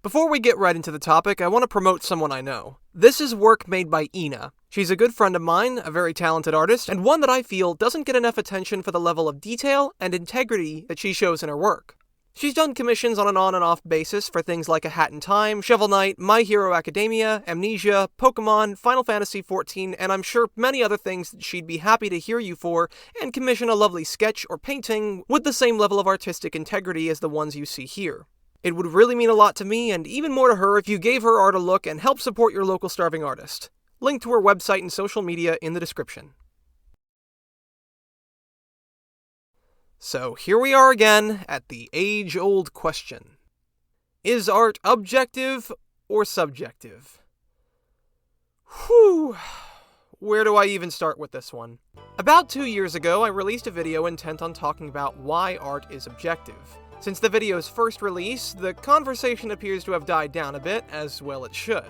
Before we get right into the topic, I want to promote someone I know. This is work made by Ina. She's a good friend of mine, a very talented artist, and one that I feel doesn't get enough attention for the level of detail and integrity that she shows in her work. She's done commissions on an on and off basis for things like A Hat in Time, Shovel Knight, My Hero Academia, Amnesia, Pokemon, Final Fantasy XIV, and I'm sure many other things that she'd be happy to hear you for and commission a lovely sketch or painting with the same level of artistic integrity as the ones you see here. It would really mean a lot to me and even more to her if you gave her art a look and helped support your local starving artist. Link to her website and social media in the description. So here we are again at the age-old question. Is art objective or subjective? Whew. Where do I even start with this one? About 2 years ago, I released a video intent on talking about why art is objective. Since the video's first release, the conversation appears to have died down a bit, as well it should.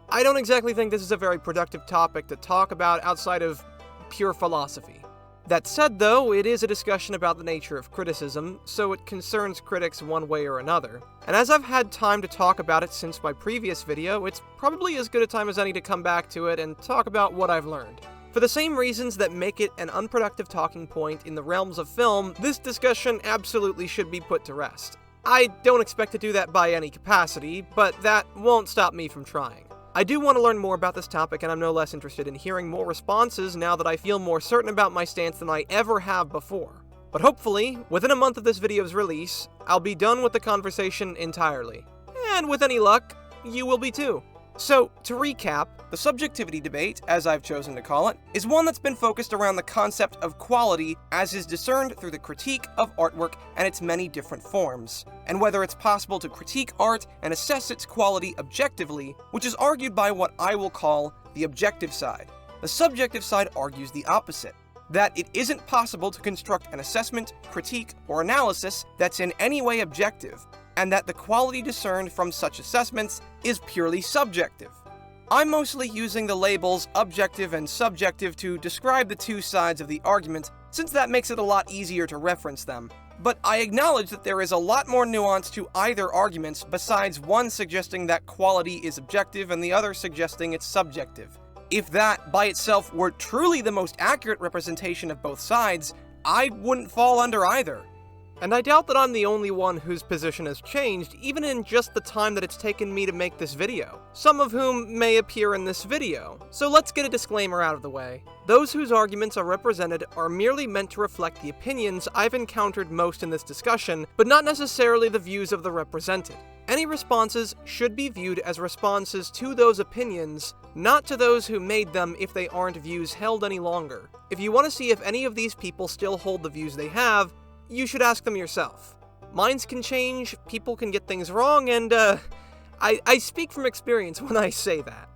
I don't exactly think this is a very productive topic to talk about outside of pure philosophy. That said, though, it is a discussion about the nature of criticism, so it concerns critics one way or another. And as I've had time to talk about it since my previous video, it's probably as good a time as any to come back to it and talk about what I've learned. For the same reasons that make it an unproductive talking point in the realms of film, this discussion absolutely should be put to rest. I don't expect to do that by any capacity, but that won't stop me from trying. I do want to learn more about this topic, and I'm no less interested in hearing more responses now that I feel more certain about my stance than I ever have before. But hopefully, within a month of this video's release, I'll be done with the conversation entirely. And with any luck, you will be too. So, to recap, the subjectivity debate, as I've chosen to call it, is one that's been focused around the concept of quality as is discerned through the critique of artwork and its many different forms, and whether it's possible to critique art and assess its quality objectively, which is argued by what I will call the objective side. The subjective side argues the opposite, that it isn't possible to construct an assessment, critique, or analysis that's in any way objective, and that the quality discerned from such assessments is purely subjective. I'm mostly using the labels objective and subjective to describe the two sides of the argument, since that makes it a lot easier to reference them. But I acknowledge that there is a lot more nuance to either argument, besides one suggesting that quality is objective and the other suggesting it's subjective. If that, by itself, were truly the most accurate representation of both sides, I wouldn't fall under either. And I doubt that I'm the only one whose position has changed, even in just the time that it's taken me to make this video, some of whom may appear in this video. So let's get a disclaimer out of the way. Those whose arguments are represented are merely meant to reflect the opinions I've encountered most in this discussion, but not necessarily the views of the represented. Any responses should be viewed as responses to those opinions, not to those who made them if they aren't views held any longer. If you want to see if any of these people still hold the views they have, you should ask them yourself. Minds can change, people can get things wrong, and I speak from experience when I say that.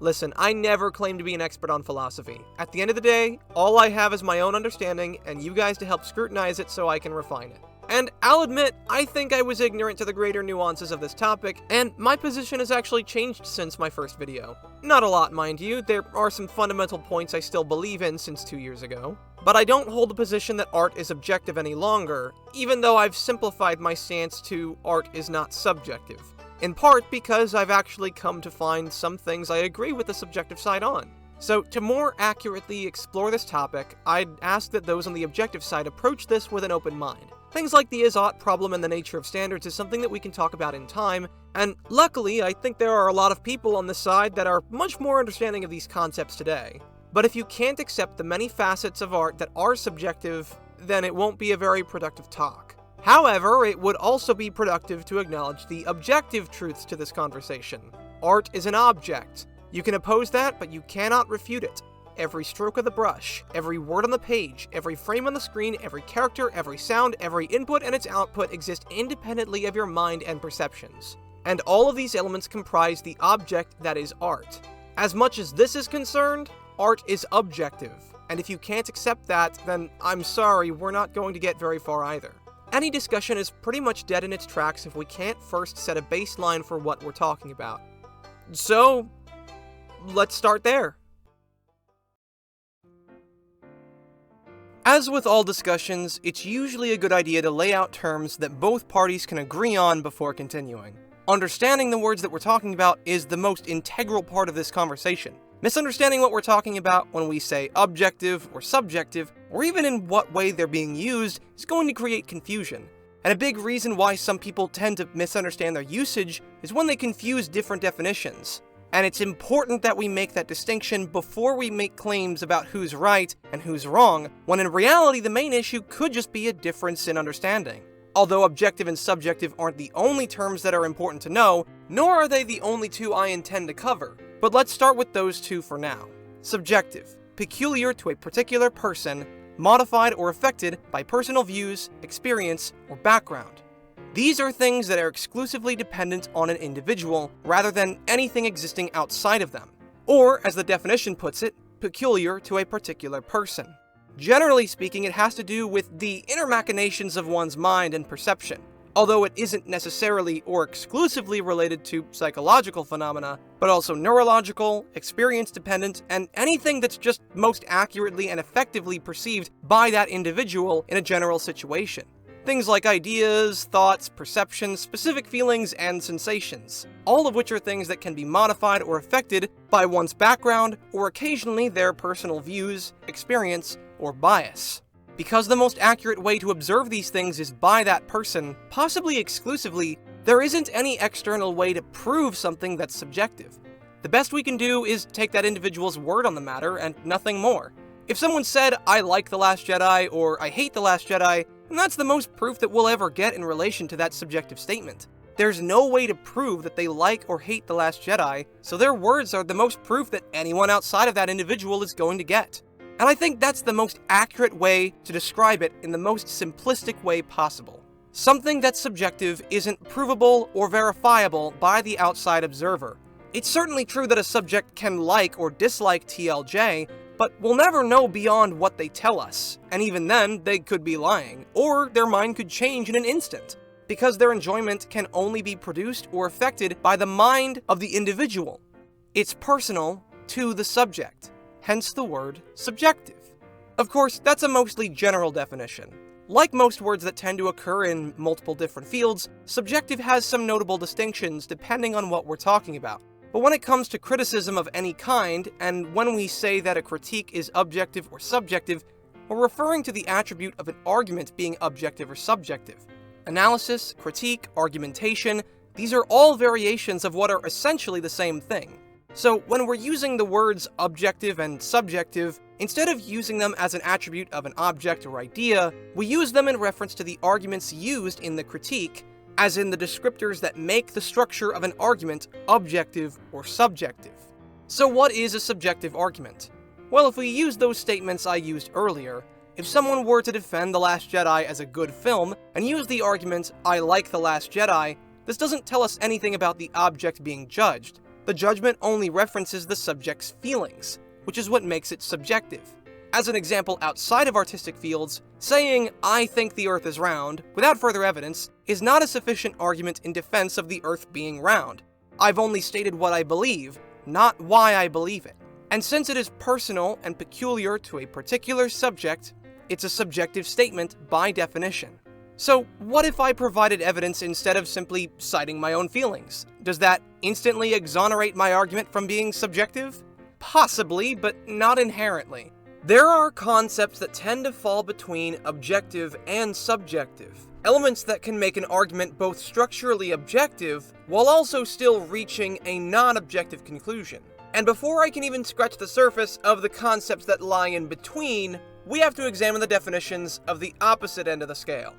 Listen, I never claim to be an expert on philosophy. At the end of the day, all I have is my own understanding, and you guys to help scrutinize it so I can refine it. And I'll admit, I think I was ignorant to the greater nuances of this topic, and my position has actually changed since my first video. Not a lot, mind you, there are some fundamental points I still believe in since 2 years ago. But I don't hold the position that art is objective any longer, even though I've simplified my stance to art is not subjective. In part because I've actually come to find some things I agree with the subjective side on. So to more accurately explore this topic, I'd ask that those on the objective side approach this with an open mind. Things like the is-ought problem and the nature of standards is something that we can talk about in time, and luckily I think there are a lot of people on this side that are much more understanding of these concepts today. But if you can't accept the many facets of art that are subjective, then it won't be a very productive talk. However, it would also be productive to acknowledge the objective truths to this conversation. Art is an object. You can oppose that, but you cannot refute it. Every stroke of the brush, every word on the page, every frame on the screen, every character, every sound, every input and its output exist independently of your mind and perceptions. And all of these elements comprise the object that is art. As much as this is concerned, art is objective, and if you can't accept that, then I'm sorry, we're not going to get very far either. Any discussion is pretty much dead in its tracks if we can't first set a baseline for what we're talking about. So, let's start there. As with all discussions, it's usually a good idea to lay out terms that both parties can agree on before continuing. Understanding the words that we're talking about is the most integral part of this conversation. Misunderstanding what we're talking about when we say objective or subjective, or even in what way they're being used, is going to create confusion. And a big reason why some people tend to misunderstand their usage is when they confuse different definitions. And it's important that we make that distinction before we make claims about who's right and who's wrong, when in reality the main issue could just be a difference in understanding. Although objective and subjective aren't the only terms that are important to know, nor are they the only two I intend to cover. But let's start with those two for now. Subjective, peculiar to a particular person, modified or affected by personal views, experience, or background. These are things that are exclusively dependent on an individual, rather than anything existing outside of them. Or, as the definition puts it, peculiar to a particular person. Generally speaking, it has to do with the inner machinations of one's mind and perception, although it isn't necessarily or exclusively related to psychological phenomena, but also neurological, experience-dependent, and anything that's just most accurately and effectively perceived by that individual in a general situation. Things like ideas, thoughts, perceptions, specific feelings, and sensations, all of which are things that can be modified or affected by one's background, or occasionally their personal views, experience, or bias. Because the most accurate way to observe these things is by that person, possibly exclusively, there isn't any external way to prove something that's subjective. The best we can do is take that individual's word on the matter and nothing more. If someone said, "I like The Last Jedi," or "I hate The Last Jedi," then that's the most proof that we'll ever get in relation to that subjective statement. There's no way to prove that they like or hate The Last Jedi, so their words are the most proof that anyone outside of that individual is going to get. And I think that's the most accurate way to describe it in the most simplistic way possible. Something that's subjective isn't provable or verifiable by the outside observer. It's certainly true that a subject can like or dislike TLJ, but we'll never know beyond what they tell us, and even then, they could be lying, or their mind could change in an instant, because their enjoyment can only be produced or affected by the mind of the individual. It's personal to the subject. Hence the word subjective. Of course, that's a mostly general definition. Like most words that tend to occur in multiple different fields, subjective has some notable distinctions depending on what we're talking about. But when it comes to criticism of any kind, and when we say that a critique is objective or subjective, we're referring to the attribute of an argument being objective or subjective. Analysis, critique, argumentation, these are all variations of what are essentially the same thing. So when we're using the words objective and subjective, instead of using them as an attribute of an object or idea, we use them in reference to the arguments used in the critique, as in the descriptors that make the structure of an argument objective or subjective. So what is a subjective argument? Well, if we use those statements I used earlier, if someone were to defend The Last Jedi as a good film and use the argument, "I like The Last Jedi," this doesn't tell us anything about the object being judged. The judgment only references the subject's feelings, which is what makes it subjective. As an example outside of artistic fields, saying, "I think the Earth is round," without further evidence, is not a sufficient argument in defense of the Earth being round. I've only stated what I believe, not why I believe it. And since it is personal and peculiar to a particular subject, it's a subjective statement by definition. So, what if I provided evidence instead of simply citing my own feelings? Does that instantly exonerate my argument from being subjective? Possibly, but not inherently. There are concepts that tend to fall between objective and subjective, elements that can make an argument both structurally objective while also still reaching a non-objective conclusion. And before I can even scratch the surface of the concepts that lie in between, we have to examine the definitions of the opposite end of the scale.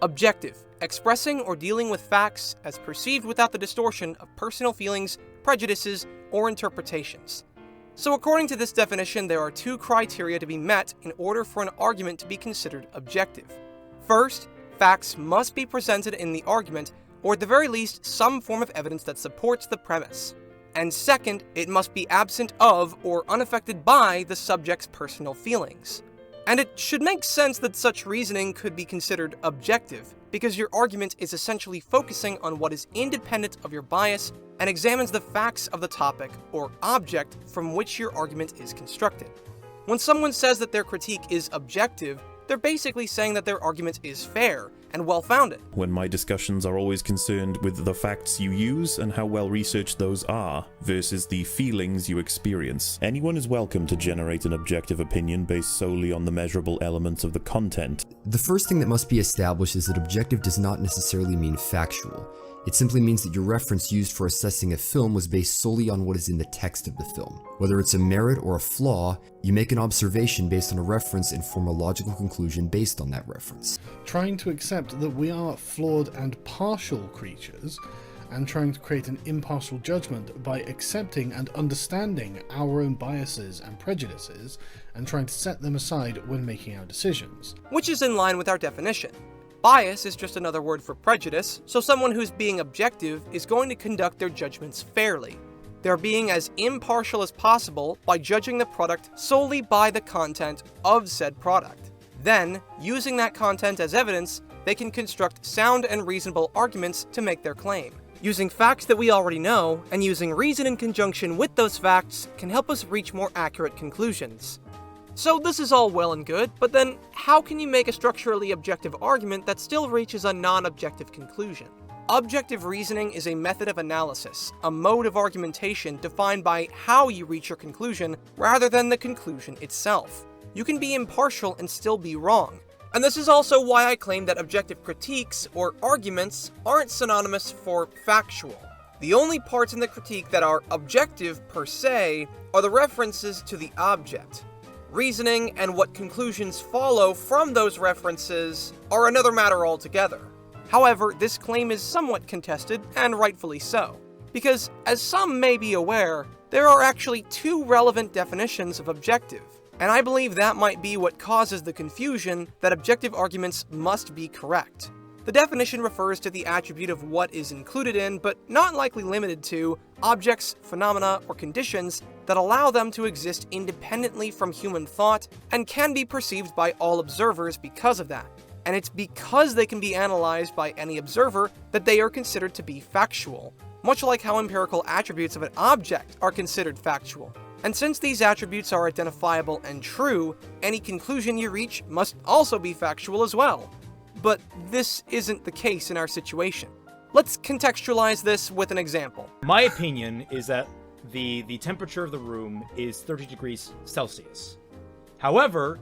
Objective, expressing or dealing with facts as perceived without the distortion of personal feelings, prejudices, or interpretations. So according to this definition, there are two criteria to be met in order for an argument to be considered objective. First, facts must be presented in the argument, or at the very least, some form of evidence that supports the premise. And second, it must be absent of or unaffected by the subject's personal feelings. And it should make sense that such reasoning could be considered objective, because your argument is essentially focusing on what is independent of your bias and examines the facts of the topic or object from which your argument is constructed. When someone says that their critique is objective, they're basically saying that their argument is fair, and well-founded. When my discussions are always concerned with the facts you use and how well researched those are, versus the feelings you experience. Anyone is welcome to generate an objective opinion based solely on the measurable elements of the content. The first thing that must be established is that objective does not necessarily mean factual. It simply means that your reference used for assessing a film was based solely on what is in the text of the film. Whether it's a merit or a flaw, you make an observation based on a reference and form a logical conclusion based on that reference. Trying to accept that we are flawed and partial creatures, and trying to create an impartial judgment by accepting and understanding our own biases and prejudices, and trying to set them aside when making our decisions. Which is in line with our definition. Bias is just another word for prejudice, so someone who's being objective is going to conduct their judgments fairly. They're being as impartial as possible by judging the product solely by the content of said product. Then, using that content as evidence, they can construct sound and reasonable arguments to make their claim. Using facts that we already know, and using reason in conjunction with those facts can help us reach more accurate conclusions. So this is all well and good, but then how can you make a structurally objective argument that still reaches a non-objective conclusion? Objective reasoning is a method of analysis, a mode of argumentation defined by how you reach your conclusion rather than the conclusion itself. You can be impartial and still be wrong. And this is also why I claim that objective critiques, or arguments, aren't synonymous for factual. The only parts in the critique that are objective per se are the references to the object. Reasoning and what conclusions follow from those references are another matter altogether. However, this claim is somewhat contested, and rightfully so, because, as some may be aware, there are actually two relevant definitions of objective, and I believe that might be what causes the confusion that objective arguments must be correct. The definition refers to the attribute of what is included in, but not likely limited to, objects, phenomena, or conditions that allow them to exist independently from human thought and can be perceived by all observers because of that. And it's because they can be analyzed by any observer that they are considered to be factual, much like how empirical attributes of an object are considered factual. And since these attributes are identifiable and true, any conclusion you reach must also be factual as well. But this isn't the case in our situation. Let's contextualize this with an example. My opinion is that the temperature of the room is 30 degrees Celsius. However,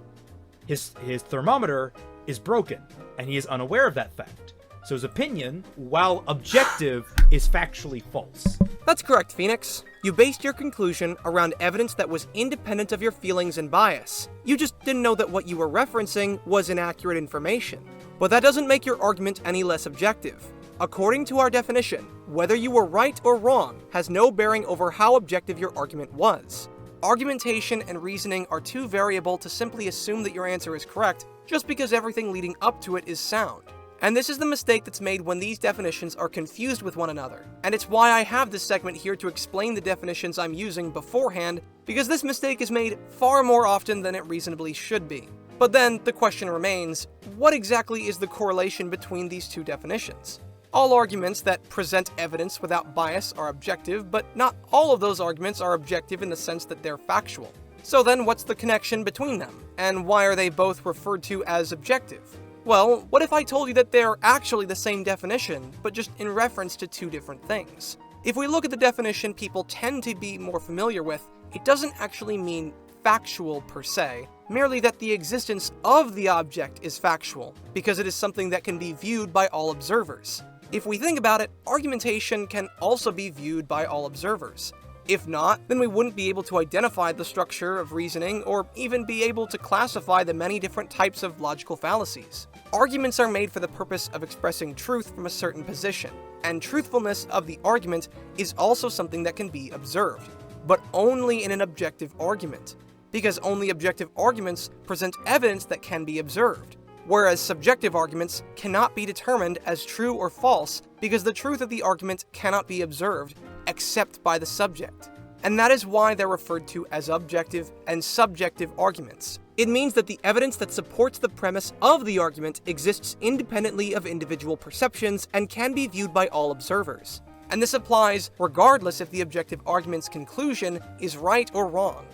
his thermometer is broken, and he is unaware of that fact. So his opinion, while objective, is factually false. That's correct, Phoenix. You based your conclusion around evidence that was independent of your feelings and bias. You just didn't know that what you were referencing was inaccurate information. But that doesn't make your argument any less objective. According to our definition, whether you were right or wrong has no bearing over how objective your argument was. Argumentation and reasoning are too variable to simply assume that your answer is correct just because everything leading up to it is sound. And this is the mistake that's made when these definitions are confused with one another. And it's why I have this segment here to explain the definitions I'm using beforehand, because this mistake is made far more often than it reasonably should be. But then the question remains, what exactly is the correlation between these two definitions? All arguments that present evidence without bias are objective, but not all of those arguments are objective in the sense that they're factual. So then what's the connection between them? And why are they both referred to as objective? Well, what if I told you that they're actually the same definition, but just in reference to two different things? If we look at the definition people tend to be more familiar with, it doesn't actually mean factual per se, merely that the existence of the object is factual, because it is something that can be viewed by all observers. If we think about it, argumentation can also be viewed by all observers. If not, then we wouldn't be able to identify the structure of reasoning or even be able to classify the many different types of logical fallacies. Arguments are made for the purpose of expressing truth from a certain position, and truthfulness of the argument is also something that can be observed, but only in an objective argument, because only objective arguments present evidence that can be observed, whereas subjective arguments cannot be determined as true or false because the truth of the argument cannot be observed except by the subject. And that is why they're referred to as objective and subjective arguments. It means that the evidence that supports the premise of the argument exists independently of individual perceptions and can be viewed by all observers. And this applies regardless if the objective argument's conclusion is right or wrong.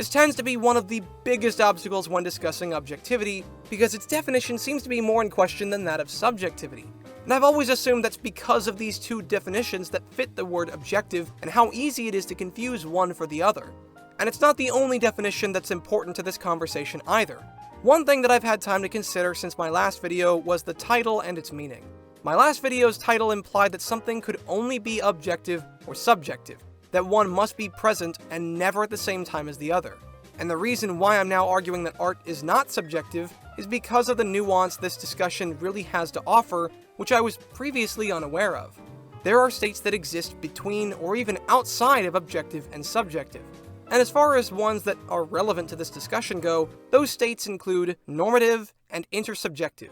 This tends to be one of the biggest obstacles when discussing objectivity, because its definition seems to be more in question than that of subjectivity. And I've always assumed that's because of these two definitions that fit the word objective and how easy it is to confuse one for the other. And it's not the only definition that's important to this conversation either. One thing that I've had time to consider since my last video was the title and its meaning. My last video's title implied that something could only be objective or subjective, that one must be present and never at the same time as the other. And the reason why I'm now arguing that art is not subjective is because of the nuance this discussion really has to offer, which I was previously unaware of. There are states that exist between or even outside of objective and subjective. And as far as ones that are relevant to this discussion go, those states include normative and intersubjective.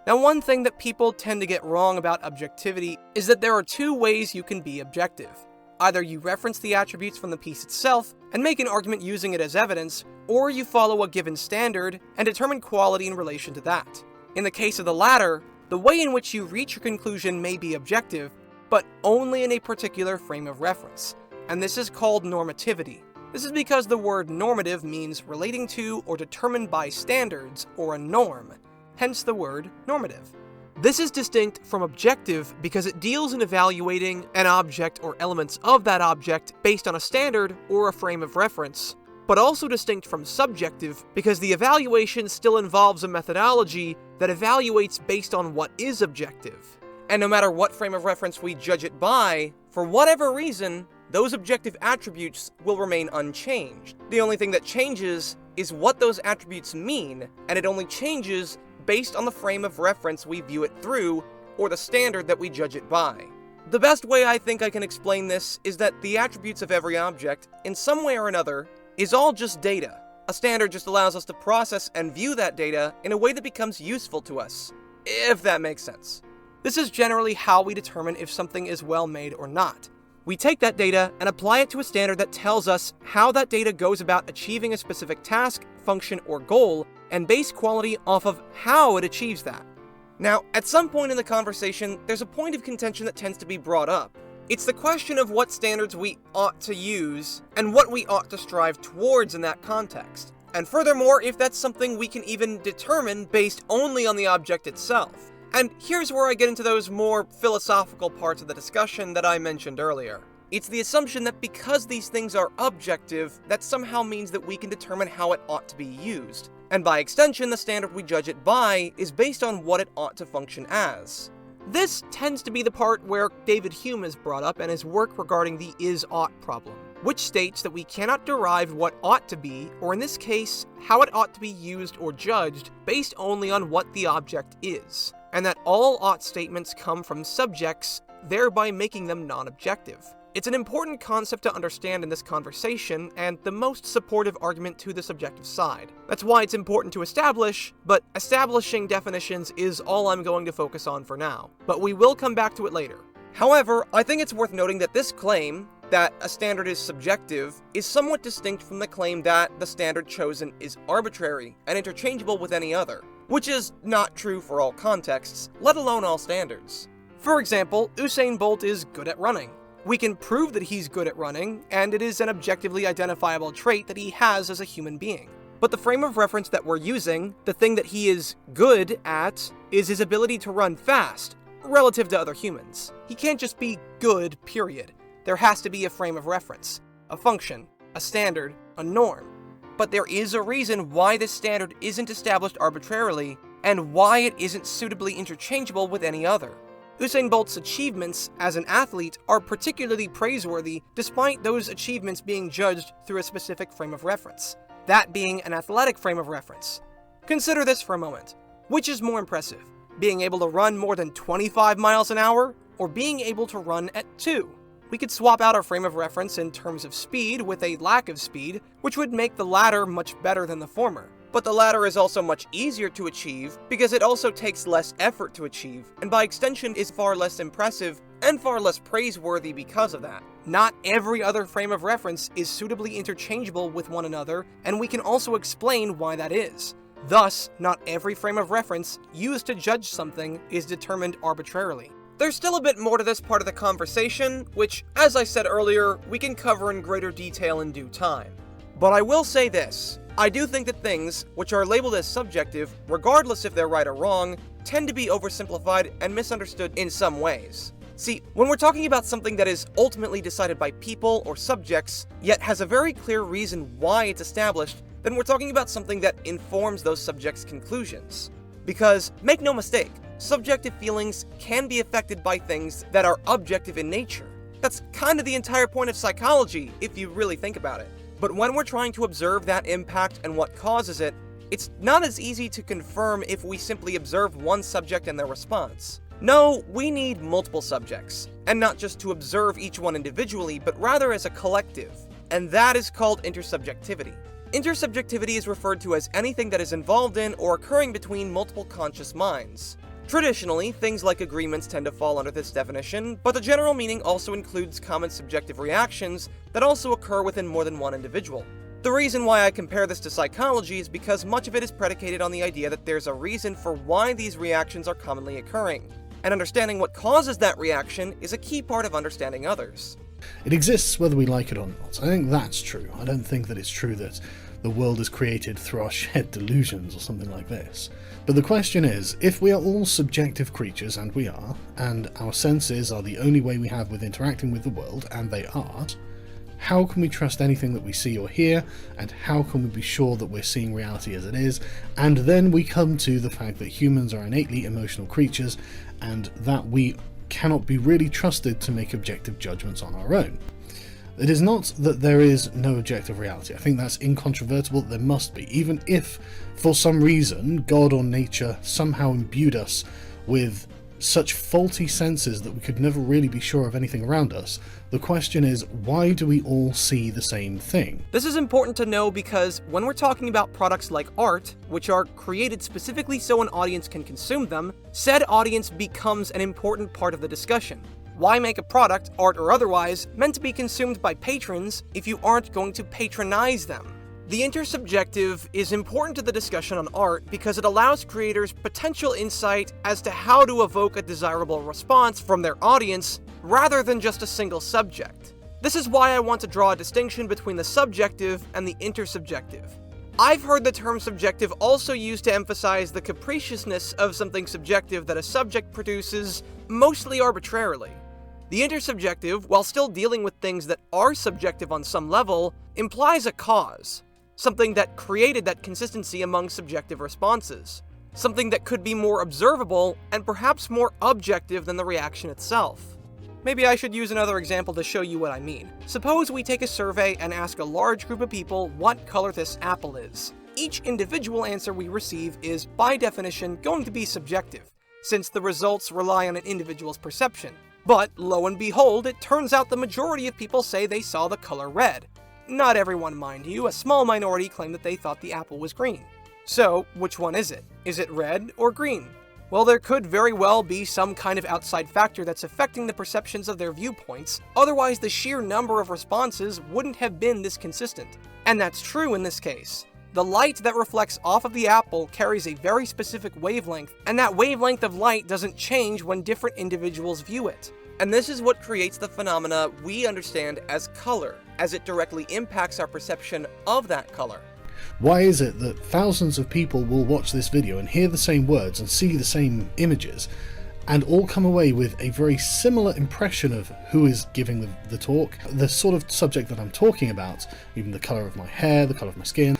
Now, one thing that people tend to get wrong about objectivity is that there are two ways you can be objective. Either you reference the attributes from the piece itself and make an argument using it as evidence, or you follow a given standard and determine quality in relation to that. In the case of the latter, the way in which you reach your conclusion may be objective, but only in a particular frame of reference, and this is called normativity. This is because the word normative means relating to or determined by standards or a norm, hence the word normative. This is distinct from objective because it deals in evaluating an object or elements of that object based on a standard or a frame of reference, but also distinct from subjective because the evaluation still involves a methodology that evaluates based on what is objective. And no matter what frame of reference we judge it by, for whatever reason, those objective attributes will remain unchanged. The only thing that changes is what those attributes mean, and it only changes based on the frame of reference we view it through, or the standard that we judge it by. The best way I think I can explain this is that the attributes of every object, in some way or another, is all just data. A standard just allows us to process and view that data in a way that becomes useful to us, if that makes sense. This is generally how we determine if something is well made or not. We take that data and apply it to a standard that tells us how that data goes about achieving a specific task, function, or goal, and base quality off of how it achieves that. Now, at some point in the conversation, there's a point of contention that tends to be brought up. It's the question of what standards we ought to use, and what we ought to strive towards in that context. And furthermore, if that's something we can even determine based only on the object itself. And here's where I get into those more philosophical parts of the discussion that I mentioned earlier. It's the assumption that because these things are objective, that somehow means that we can determine how it ought to be used. And by extension, the standard we judge it by is based on what it ought to function as. This tends to be the part where David Hume is brought up in his work regarding the is-ought problem, which states that we cannot derive what ought to be, or in this case, how it ought to be used or judged, based only on what the object is, and that all ought statements come from subjects, thereby making them non-objective. It's an important concept to understand in this conversation, and the most supportive argument to the subjective side. That's why it's important to establish, but establishing definitions is all I'm going to focus on for now. But we will come back to it later. However, I think it's worth noting that this claim, that a standard is subjective, is somewhat distinct from the claim that the standard chosen is arbitrary and interchangeable with any other, which is not true for all contexts, let alone all standards. For example, Usain Bolt is good at running. We can prove that he's good at running, and it is an objectively identifiable trait that he has as a human being. But the frame of reference that we're using, the thing that he is good at, is his ability to run fast, relative to other humans. He can't just be good, period. There has to be a frame of reference, a function, a standard, a norm. But there is a reason why this standard isn't established arbitrarily, and why it isn't suitably interchangeable with any other. Usain Bolt's achievements as an athlete are particularly praiseworthy despite those achievements being judged through a specific frame of reference, that being an athletic frame of reference. Consider this for a moment. Which is more impressive, being able to run more than 25 miles an hour, or being able to run at 2? We could swap out our frame of reference in terms of speed with a lack of speed, which would make the latter much better than the former. But the latter is also much easier to achieve because it also takes less effort to achieve, and by extension is far less impressive and far less praiseworthy because of that. Not every other frame of reference is suitably interchangeable with one another, and we can also explain why that is. Thus, not every frame of reference used to judge something is determined arbitrarily. There's still a bit more to this part of the conversation, which, as I said earlier, we can cover in greater detail in due time. But I will say this. I do think that things, which are labeled as subjective, regardless if they're right or wrong, tend to be oversimplified and misunderstood in some ways. See, when we're talking about something that is ultimately decided by people or subjects, yet has a very clear reason why it's established, then we're talking about something that informs those subjects' conclusions. Because, make no mistake, subjective feelings can be affected by things that are objective in nature. That's kind of the entire point of psychology, if you really think about it. But when we're trying to observe that impact and what causes it, it's not as easy to confirm if we simply observe one subject and their response. No, we need multiple subjects, and not just to observe each one individually, but rather as a collective, and that is called intersubjectivity. Intersubjectivity is referred to as anything that is involved in or occurring between multiple conscious minds. Traditionally, things like agreements tend to fall under this definition, but the general meaning also includes common subjective reactions that also occur within more than one individual. The reason why I compare this to psychology is because much of it is predicated on the idea that there's a reason for why these reactions are commonly occurring, and understanding what causes that reaction is a key part of understanding others. It exists whether we like it or not. I think that's true. I don't think that it's true that the world is created through our shared delusions or something like this. But the question is, if we are all subjective creatures, and we are, and our senses are the only way we have with interacting with the world, and they are, how can we trust anything that we see or hear, and how can we be sure that we're seeing reality as it is? And then we come to the fact that humans are innately emotional creatures, and that we cannot be really trusted to make objective judgments on our own. It is not that there is no objective reality. I think that's incontrovertible. There must be. Even if, for some reason, God or nature somehow imbued us with such faulty senses that we could never really be sure of anything around us, the question is, why do we all see the same thing? This is important to know because when we're talking about products like art, which are created specifically so an audience can consume them, said audience becomes an important part of the discussion. Why make a product, art or otherwise, meant to be consumed by patrons if you aren't going to patronize them? The intersubjective is important to the discussion on art because it allows creators potential insight as to how to evoke a desirable response from their audience rather than just a single subject. This is why I want to draw a distinction between the subjective and the intersubjective. I've heard the term subjective also used to emphasize the capriciousness of something subjective that a subject produces, mostly arbitrarily. The intersubjective, while still dealing with things that are subjective on some level, implies a cause, something that created that consistency among subjective responses, something that could be more observable and perhaps more objective than the reaction itself. Maybe I should use another example to show you what I mean. Suppose we take a survey and ask a large group of people what color this apple is. Each individual answer we receive is, by definition, going to be subjective, since the results rely on an individual's perception. But, lo and behold, it turns out the majority of people say they saw the color red. Not everyone, mind you, a small minority claim that they thought the apple was green. So, which one is it? Is it red or green? Well, there could very well be some kind of outside factor that's affecting the perceptions of their viewpoints, otherwise the sheer number of responses wouldn't have been this consistent. And that's true in this case. The light that reflects off of the apple carries a very specific wavelength, and that wavelength of light doesn't change when different individuals view it. And this is what creates the phenomena we understand as color, as it directly impacts our perception of that color. Why is it that thousands of people will watch this video and hear the same words and see the same images, and all come away with a very similar impression of who is giving the talk, the sort of subject that I'm talking about, even the colour of my hair, the colour of my skin?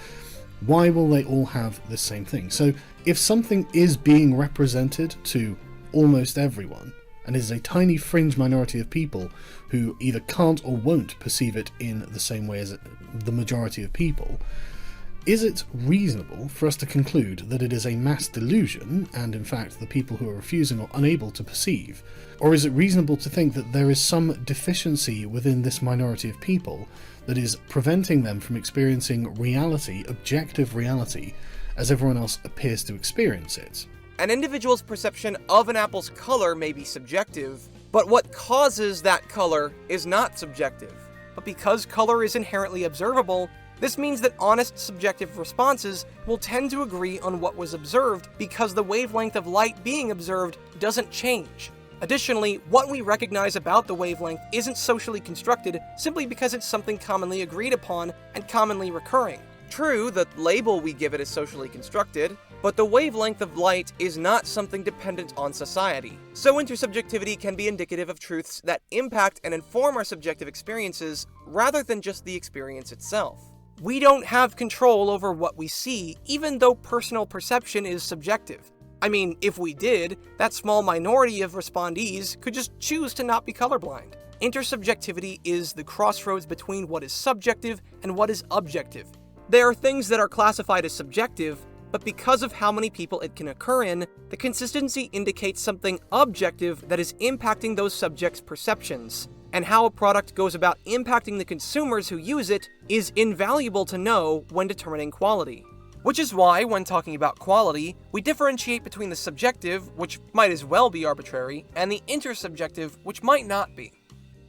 Why will they all have the same thing? So if something is being represented to almost everyone, and is a tiny fringe minority of people who either can't or won't perceive it in the same way as the majority of people, is it reasonable for us to conclude that it is a mass delusion, and in fact the people who are refusing are unable to perceive? Or is it reasonable to think that there is some deficiency within this minority of people that is preventing them from experiencing reality, objective reality, as everyone else appears to experience it? An individual's perception of an apple's color may be subjective, but what causes that color is not subjective. But because color is inherently observable, this means that honest subjective responses will tend to agree on what was observed because the wavelength of light being observed doesn't change. Additionally, what we recognize about the wavelength isn't socially constructed simply because it's something commonly agreed upon and commonly recurring. True, the label we give it is socially constructed, but the wavelength of light is not something dependent on society. So intersubjectivity can be indicative of truths that impact and inform our subjective experiences rather than just the experience itself. We don't have control over what we see, even though personal perception is subjective. I mean, if we did, that small minority of respondees could just choose to not be colorblind. Intersubjectivity is the crossroads between what is subjective and what is objective. There are things that are classified as subjective, but because of how many people it can occur in, the consistency indicates something objective that is impacting those subjects' perceptions. And how a product goes about impacting the consumers who use it is invaluable to know when determining quality. Which is why, when talking about quality, we differentiate between the subjective, which might as well be arbitrary, and the intersubjective, which might not be.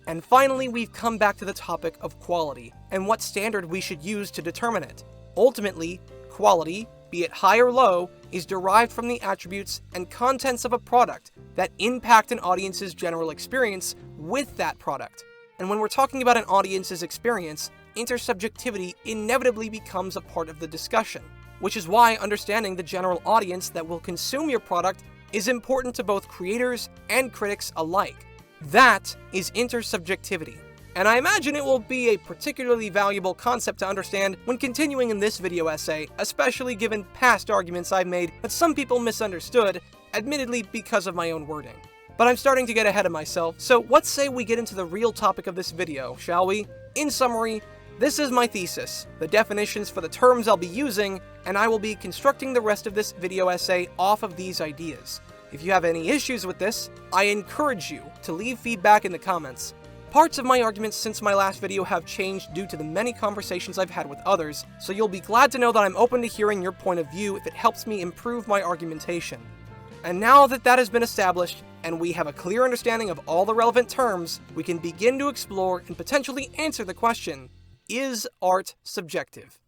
And finally, we've come back to the topic of quality, and what standard we should use to determine it. Ultimately, quality, be it high or low, is derived from the attributes and contents of a product that impact an audience's general experience with that product. And when we're talking about an audience's experience, intersubjectivity inevitably becomes a part of the discussion, which is why understanding the general audience that will consume your product is important to both creators and critics alike. That is intersubjectivity, and I imagine it will be a particularly valuable concept to understand when continuing in this video essay, especially given past arguments I've made that some people misunderstood, admittedly because of my own wording. But I'm starting to get ahead of myself, so let's say we get into the real topic of this video, shall we? In summary, this is my thesis, the definitions for the terms I'll be using, and I will be constructing the rest of this video essay off of these ideas. If you have any issues with this, I encourage you to leave feedback in the comments. Parts of my arguments since my last video have changed due to the many conversations I've had with others, so you'll be glad to know that I'm open to hearing your point of view if it helps me improve my argumentation. And now that that has been established, and we have a clear understanding of all the relevant terms, we can begin to explore and potentially answer the question, is art subjective?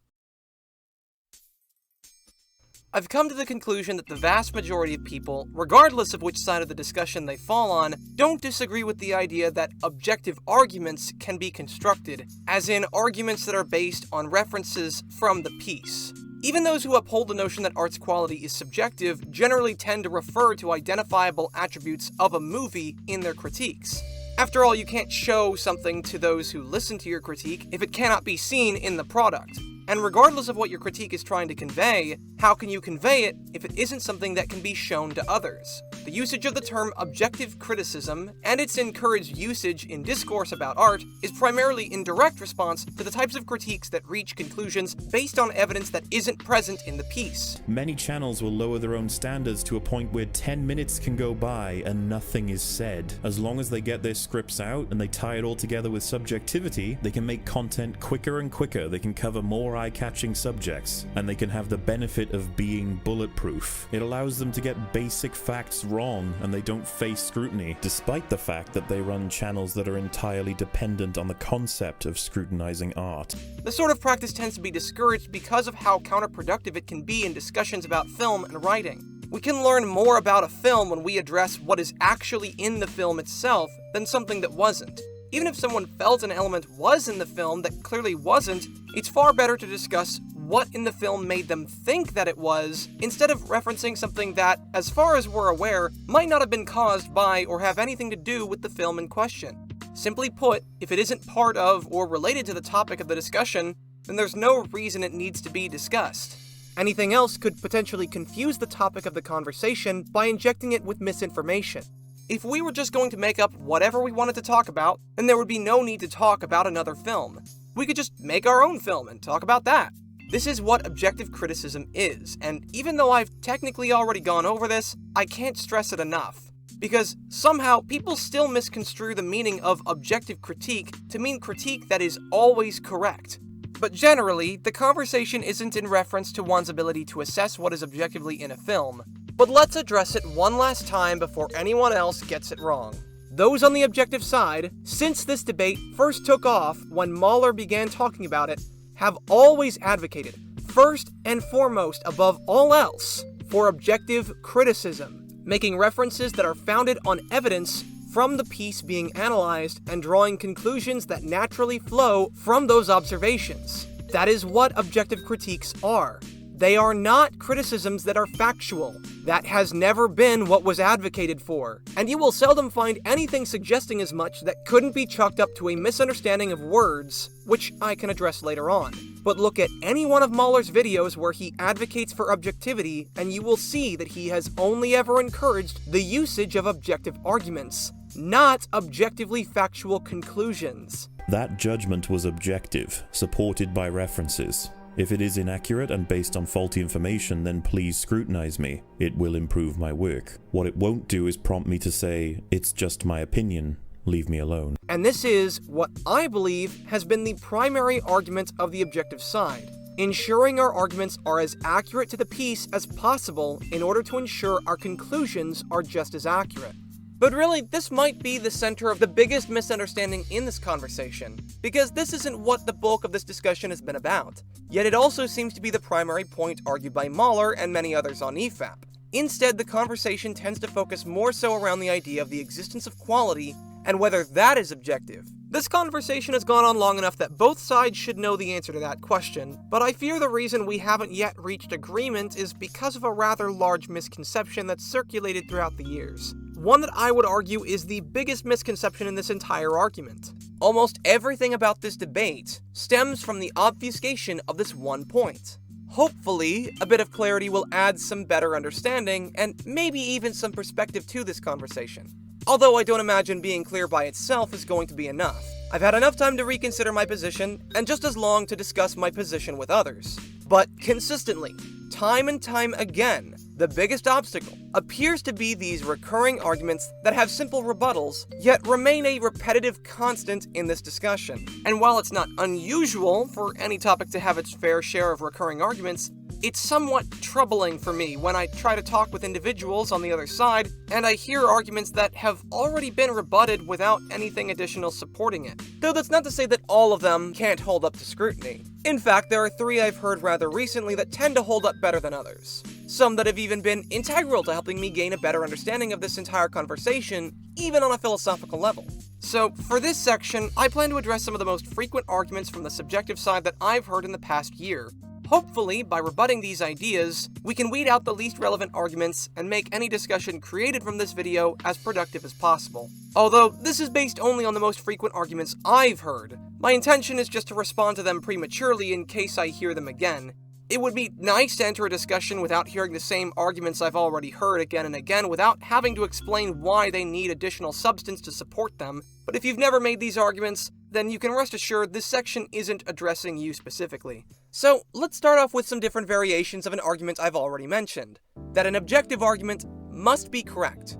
I've come to the conclusion that the vast majority of people, regardless of which side of the discussion they fall on, don't disagree with the idea that objective arguments can be constructed, as in arguments that are based on references from the piece. Even those who uphold the notion that art's quality is subjective generally tend to refer to identifiable attributes of a movie in their critiques. After all, you can't show something to those who listen to your critique if it cannot be seen in the product. And regardless of what your critique is trying to convey, how can you convey it if it isn't something that can be shown to others? The usage of the term objective criticism, and its encouraged usage in discourse about art, is primarily in direct response to the types of critiques that reach conclusions based on evidence that isn't present in the piece. Many channels will lower their own standards to a point where 10 minutes can go by and nothing is said. As long as they get their scripts out and they tie it all together with subjectivity, they can make content quicker and quicker, they can cover more eye-catching subjects, and they can have the benefit of being bulletproof. It allows them to get basic facts wrong, and they don't face scrutiny, despite the fact that they run channels that are entirely dependent on the concept of scrutinizing art. This sort of practice tends to be discouraged because of how counterproductive it can be in discussions about film and writing. We can learn more about a film when we address what is actually in the film itself than something that wasn't. Even if someone felt an element was in the film that clearly wasn't, it's far better to discuss what in the film made them think that it was, instead of referencing something that, as far as we're aware, might not have been caused by or have anything to do with the film in question. Simply put, if it isn't part of or related to the topic of the discussion, then there's no reason it needs to be discussed. Anything else could potentially confuse the topic of the conversation by injecting it with misinformation. If we were just going to make up whatever we wanted to talk about, then there would be no need to talk about another film. We could just make our own film and talk about that. This is what objective criticism is, and even though I've technically already gone over this, I can't stress it enough. Because somehow people still misconstrue the meaning of objective critique to mean critique that is always correct. But generally, the conversation isn't in reference to one's ability to assess what is objectively in a film. But let's address it one last time before anyone else gets it wrong. Those on the objective side, since this debate first took off when Mahler began talking about it, have always advocated, first and foremost above all else, for objective criticism, making references that are founded on evidence from the piece being analyzed and drawing conclusions that naturally flow from those observations. That is what objective critiques are. They are not criticisms that are factual. That has never been what was advocated for, and you will seldom find anything suggesting as much that couldn't be chalked up to a misunderstanding of words, which I can address later on. But look at any one of Mahler's videos where he advocates for objectivity, and you will see that he has only ever encouraged the usage of objective arguments, not objectively factual conclusions. That judgment was objective, supported by references. If it is inaccurate and based on faulty information, then please scrutinize me. It will improve my work. What it won't do is prompt me to say, it's just my opinion, leave me alone. And this is what I believe has been the primary argument of the objective side, ensuring our arguments are as accurate to the piece as possible in order to ensure our conclusions are just as accurate. But really, this might be the center of the biggest misunderstanding in this conversation, because this isn't what the bulk of this discussion has been about. Yet it also seems to be the primary point argued by Mahler and many others on EFAP. Instead, the conversation tends to focus more so around the idea of the existence of quality and whether that is objective. This conversation has gone on long enough that both sides should know the answer to that question, but I fear the reason we haven't yet reached agreement is because of a rather large misconception that's circulated throughout the years. One that I would argue is the biggest misconception in this entire argument. Almost everything about this debate stems from the obfuscation of this one point. Hopefully, a bit of clarity will add some better understanding, and maybe even some perspective to this conversation. Although I don't imagine being clear by itself is going to be enough. I've had enough time to reconsider my position, and just as long to discuss my position with others. But consistently, time and time again, the biggest obstacle appears to be these recurring arguments that have simple rebuttals, yet remain a repetitive constant in this discussion. And while it's not unusual for any topic to have its fair share of recurring arguments, it's somewhat troubling for me when I try to talk with individuals on the other side, and I hear arguments that have already been rebutted without anything additional supporting it. Though that's not to say that all of them can't hold up to scrutiny. In fact, there are 3 I've heard rather recently that tend to hold up better than others. Some that have even been integral to helping me gain a better understanding of this entire conversation, even on a philosophical level. So, for this section, I plan to address some of the most frequent arguments from the subjective side that I've heard in the past year. Hopefully, by rebutting these ideas, we can weed out the least relevant arguments and make any discussion created from this video as productive as possible. Although, this is based only on the most frequent arguments I've heard. My intention is just to respond to them prematurely in case I hear them again. It would be nice to enter a discussion without hearing the same arguments I've already heard again and again without having to explain why they need additional substance to support them, but if you've never made these arguments, then you can rest assured this section isn't addressing you specifically. So, let's start off with some different variations of an argument I've already mentioned, that an objective argument must be correct.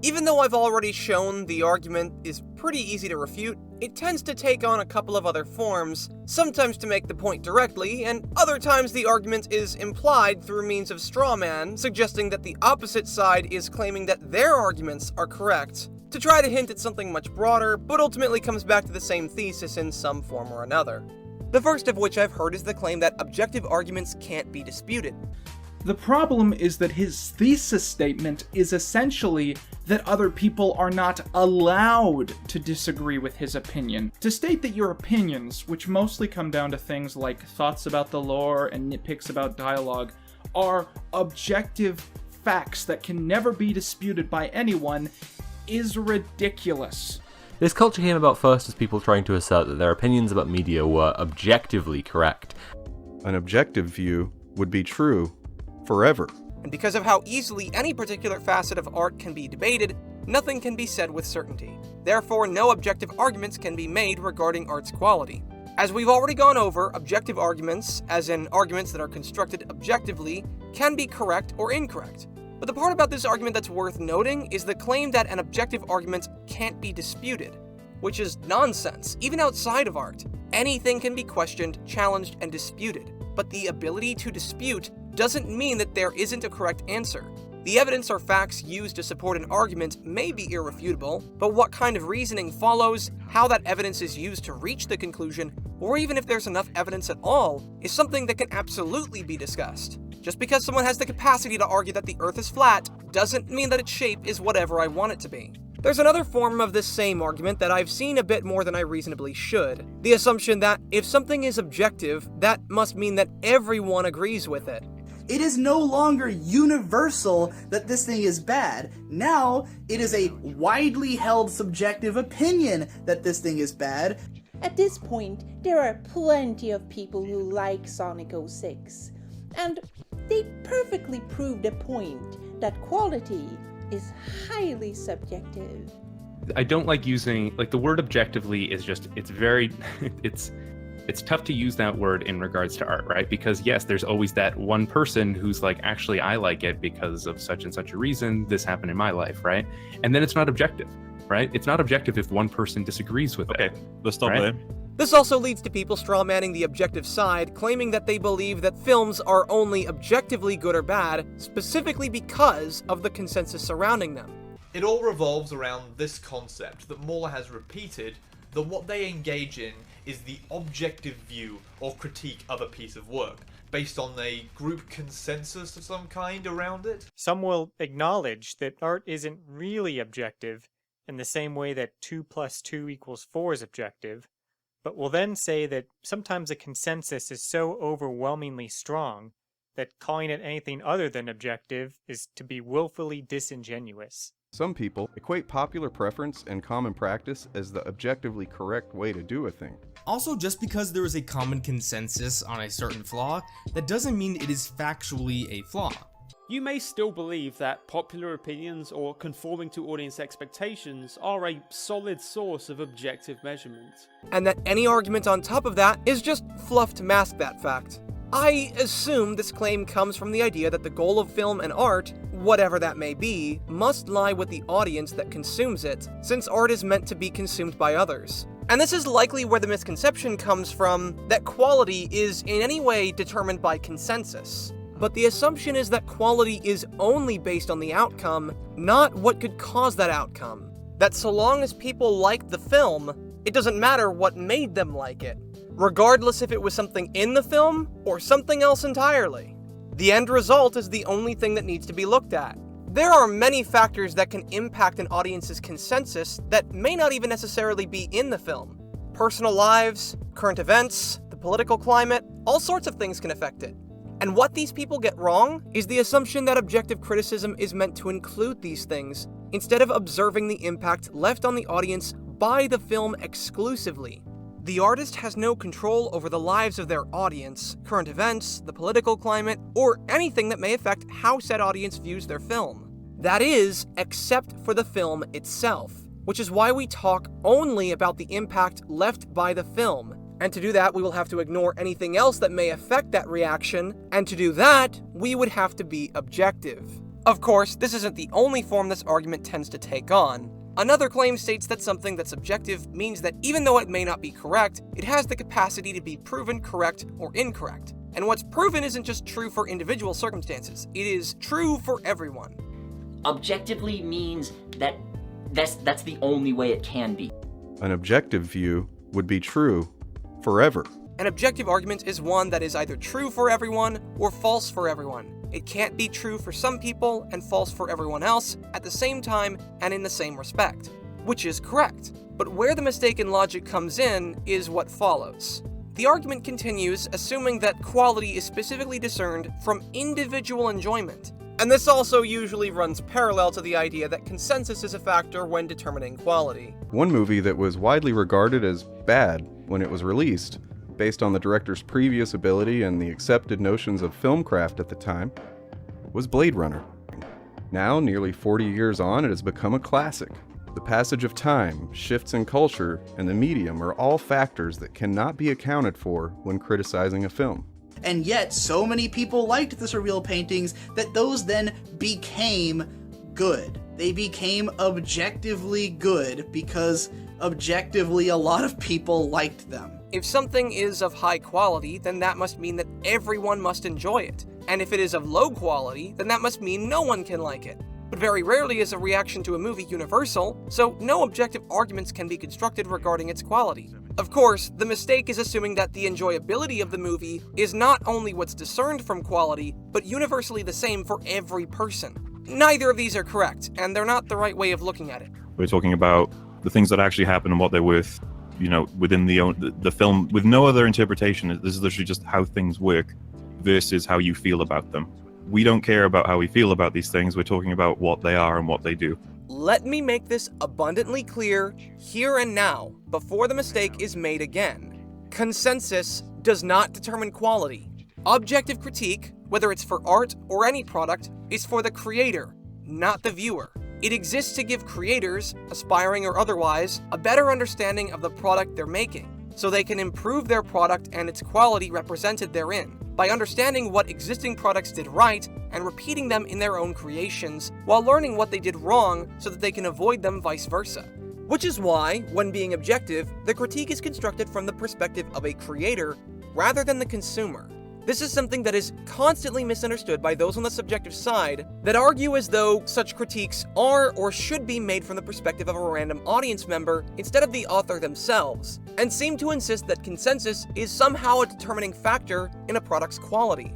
Even though I've already shown the argument is pretty easy to refute, it tends to take on a couple of other forms, sometimes to make the point directly, and other times the argument is implied through means of straw man, suggesting that the opposite side is claiming that their arguments are correct, to try to hint at something much broader, but ultimately comes back to the same thesis in some form or another. The first of which I've heard is the claim that objective arguments can't be disputed. The problem is that his thesis statement is essentially that other people are not allowed to disagree with his opinion. To state that your opinions, which mostly come down to things like thoughts about the lore and nitpicks about dialogue, are objective facts that can never be disputed by anyone is ridiculous. This culture came about first as people trying to assert that their opinions about media were objectively correct. An objective view would be true forever. And because of how easily any particular facet of art can be debated, nothing can be said with certainty. Therefore, no objective arguments can be made regarding art's quality. As we've already gone over, objective arguments, as in arguments that are constructed objectively, can be correct or incorrect. But the part about this argument that's worth noting is the claim that an objective argument can't be disputed, which is nonsense, even outside of art. Anything can be questioned, challenged, and disputed, but the ability to dispute doesn't mean that there isn't a correct answer. The evidence or facts used to support an argument may be irrefutable, but what kind of reasoning follows, how that evidence is used to reach the conclusion, or even if there's enough evidence at all, is something that can absolutely be discussed. Just because someone has the capacity to argue that the Earth is flat doesn't mean that its shape is whatever I want it to be. There's another form of this same argument that I've seen a bit more than I reasonably should. The assumption that if something is objective, that must mean that everyone agrees with it. It is no longer universal that this thing is bad. Now, it is a widely held subjective opinion that this thing is bad. At this point, there are plenty of people who like Sonic 06, and they perfectly prove the point that quality is highly subjective. I don't like using, the word objectively is just, it's very, it's tough to use that word in regards to art, right? Because yes, there's always that one person who's like, actually, I like it because of such and such a reason, this happened in my life, right? And then it's not objective, right? It's not objective if one person disagrees with it. Okay, let's stop there. This also leads to people strawmanning the objective side, claiming that they believe that films are only objectively good or bad, specifically because of the consensus surrounding them. It all revolves around this concept that Mauler has repeated, that what they engage in is the objective view or critique of a piece of work, based on a group consensus of some kind around it. Some will acknowledge that art isn't really objective in the same way that 2 + 2 = 4 is objective, but will then say that sometimes a consensus is so overwhelmingly strong that calling it anything other than objective is to be willfully disingenuous. Some people equate popular preference and common practice as the objectively correct way to do a thing. Also, just because there is a common consensus on a certain flaw, that doesn't mean it is factually a flaw. You may still believe that popular opinions or conforming to audience expectations are a solid source of objective measurement. And that any argument on top of that is just fluff to mask that fact. I assume this claim comes from the idea that the goal of film and art, whatever that may be, must lie with the audience that consumes it, since art is meant to be consumed by others. And this is likely where the misconception comes from that quality is in any way determined by consensus. But the assumption is that quality is only based on the outcome, not what could cause that outcome. That so long as people liked the film, it doesn't matter what made them like it, regardless if it was something in the film or something else entirely. The end result is the only thing that needs to be looked at. There are many factors that can impact an audience's consensus that may not even necessarily be in the film. Personal lives, current events, the political climate, all sorts of things can affect it. And what these people get wrong is the assumption that objective criticism is meant to include these things, instead of observing the impact left on the audience by the film exclusively. The artist has no control over the lives of their audience, current events, the political climate, or anything that may affect how said audience views their film. That is, except for the film itself, which is why we talk only about the impact left by the film. And to do that, we will have to ignore anything else that may affect that reaction, and to do that, we would have to be objective. Of course, this isn't the only form this argument tends to take on. Another claim states that something that's objective means that even though it may not be correct, it has the capacity to be proven correct or incorrect. And what's proven isn't just true for individual circumstances, it is true for everyone. Objectively means that that's the only way it can be. An objective view would be true forever. An objective argument is one that is either true for everyone or false for everyone. It can't be true for some people and false for everyone else at the same time and in the same respect, which is correct. But where the mistaken logic comes in is what follows. The argument continues assuming that quality is specifically discerned from individual enjoyment. And this also usually runs parallel to the idea that consensus is a factor when determining quality. One movie that was widely regarded as bad when it was released, based on the director's previous ability and the accepted notions of filmcraft at the time, was Blade Runner. Now, nearly 40 years on, it has become a classic. The passage of time, shifts in culture, and the medium are all factors that cannot be accounted for when criticizing a film. And yet, so many people liked the surreal paintings that those then became good. They became objectively good because objectively a lot of people liked them. If something is of high quality, then that must mean that everyone must enjoy it. And if it is of low quality, then that must mean no one can like it. but very rarely is a reaction to a movie universal, so no objective arguments can be constructed regarding its quality. Of course, the mistake is assuming that the enjoyability of the movie is not only what's discerned from quality, but universally the same for every person. Neither of these are correct, and they're not the right way of looking at it. We're talking about the things that actually happen and what they're worth, within the film, with no other interpretation. This is literally just how things work versus how you feel about them. We don't care about how we feel about these things. We're talking about what they are and what they do. Let me make this abundantly clear here and now, before the mistake is made again. Consensus does not determine quality. Objective critique, whether it's for art or any product, is for the creator, not the viewer. It exists to give creators, aspiring or otherwise, a better understanding of the product they're making, so they can improve their product and its quality represented therein, by understanding what existing products did right and repeating them in their own creations, while learning what they did wrong so that they can avoid them vice versa. Which is why, when being objective, the critique is constructed from the perspective of a creator rather than the consumer. This is something that is constantly misunderstood by those on the subjective side that argue as though such critiques are or should be made from the perspective of a random audience member instead of the author themselves, and seem to insist that consensus is somehow a determining factor in a product's quality.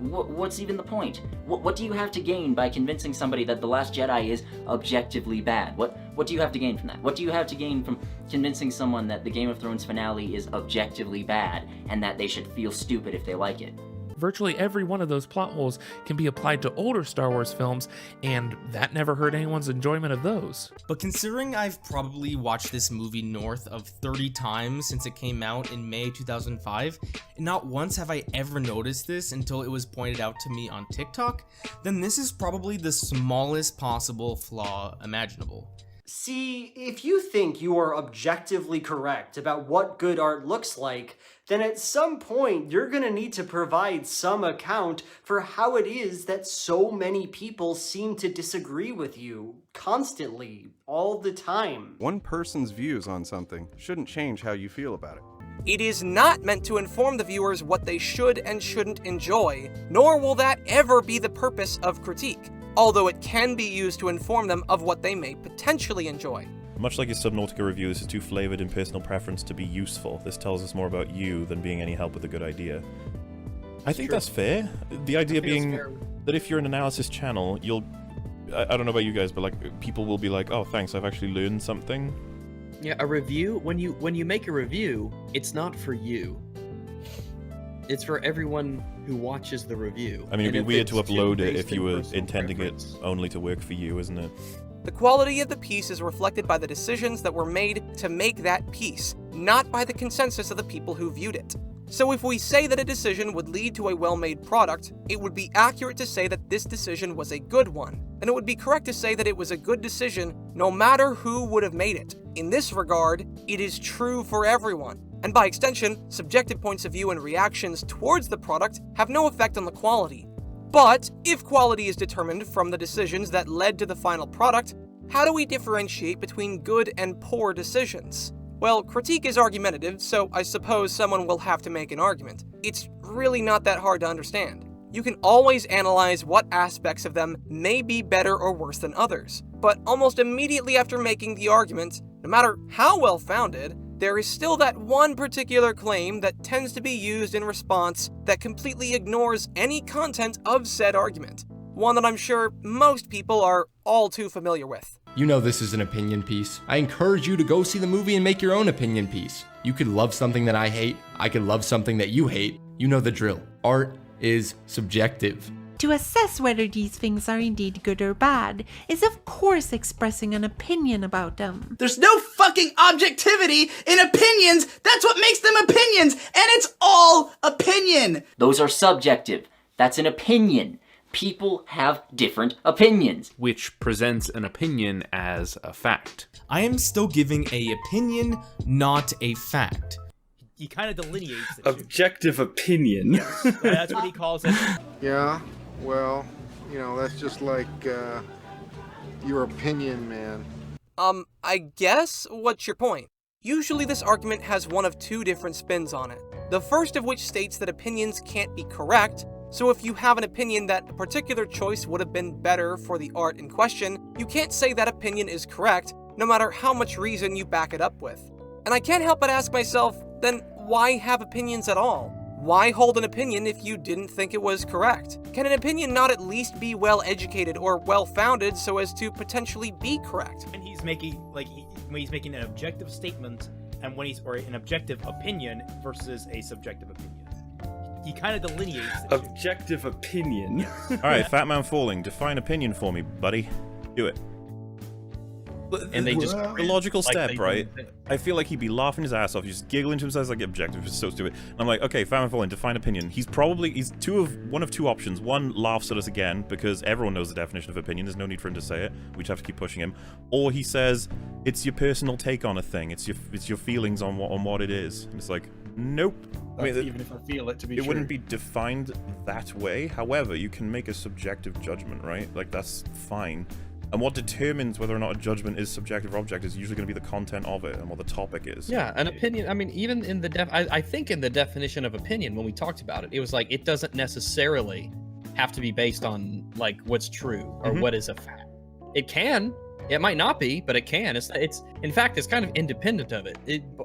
What's even the point? What do you have to gain by convincing somebody that The Last Jedi is objectively bad? What do you have to gain from that? What do you have to gain from convincing someone that the Game of Thrones finale is objectively bad and that they should feel stupid if they like it? Virtually every one of those plot holes can be applied to older Star Wars films, and that never hurt anyone's enjoyment of those. But considering I've probably watched this movie north of 30 times since it came out in May 2005, and not once have I ever noticed this until it was pointed out to me on TikTok, then this is probably the smallest possible flaw imaginable. See, if you think you are objectively correct about what good art looks like, then at some point you're gonna need to provide some account for how it is that so many people seem to disagree with you constantly, all the time. One person's views on something shouldn't change how you feel about it. It is not meant to inform the viewers what they should and shouldn't enjoy, nor will that ever be the purpose of critique, although it can be used to inform them of what they may potentially enjoy. Much like your Subnautica review, this is too flavored in personal preference to be useful. This tells us more about you than being any help with a good idea. I think that's fair. The idea being that if you're an analysis channel, I don't know about you guys, but like people will be like, oh thanks, I've actually learned something. Yeah, a review, when you make a review, it's not for you. It's for everyone who watches the review. I mean, it'd be weird to upload it if you were intending it only to work for you, isn't it? The quality of the piece is reflected by the decisions that were made to make that piece, not by the consensus of the people who viewed it. So if we say that a decision would lead to a well-made product, it would be accurate to say that this decision was a good one, and it would be correct to say that it was a good decision no matter who would have made it. In this regard, it is true for everyone, and by extension, subjective points of view and reactions towards the product have no effect on the quality. But if quality is determined from the decisions that led to the final product, how do we differentiate between good and poor decisions? Well, critique is argumentative, so I suppose someone will have to make an argument. It's really not that hard to understand. You can always analyze what aspects of them may be better or worse than others, but almost immediately after making the argument, no matter how well founded, there is still that one particular claim that tends to be used in response that completely ignores any content of said argument. One that I'm sure most people are all too familiar with. You know this is an opinion piece. I encourage you to go see the movie and make your own opinion piece. You could love something that I hate. I could love something that you hate. You know the drill. Art is subjective. To assess whether these things are indeed good or bad is of course expressing an opinion about them. There's no fucking objectivity in opinions. That's what makes them opinions, and it's all opinion. Those are subjective. That's an opinion. People have different opinions. Which presents an opinion as a fact. I am still giving a opinion, not a fact. He kind of delineates it. Objective opinion. Yes, that's what he calls it. Yeah, well, that's just like, your opinion, man. I guess, what's your point? Usually this argument has one of two different spins on it. The first of which states that opinions can't be correct, So if you have an opinion that a particular choice would have been better for the art in question, you can't say that opinion is correct, no matter how much reason you back it up with. And I can't help but ask myself, then why have opinions at all? Why hold an opinion if you didn't think it was correct? Can an opinion not at least be well-educated or well-founded so as to potentially be correct? And he's making, when he's making an objective statement and when he's, or an objective opinion versus a subjective opinion. He kind of delineates it. Objective opinion. Alright, Fat Man Falling, define opinion for me, buddy. Do it. And they just the logical step, right? I feel like he'd be laughing his ass off, he's just giggling to himself like objective, it's so stupid. And I'm like, okay, Fat Man Falling, define opinion. He's one of two options. One, laughs at us again because everyone knows the definition of opinion. There's no need for him to say it. We just have to keep pushing him. Or he says it's your personal take on a thing. It's your feelings on what it is. And it's like, nope. I mean, even if I feel it to be it true. wouldn't be defined that way. However, you can make a subjective judgment, right? Like, that's fine. And what determines whether or not a judgment is subjective or objective is usually going to be the content of it and what the topic is. Yeah, an opinion, I mean, even in the I think in the definition of opinion, when we talked about it, it was like, it doesn't necessarily have to be based on, like, what's true or what is a fact. It can. It might not be, but it can. It's in fact, it's kind of independent of it.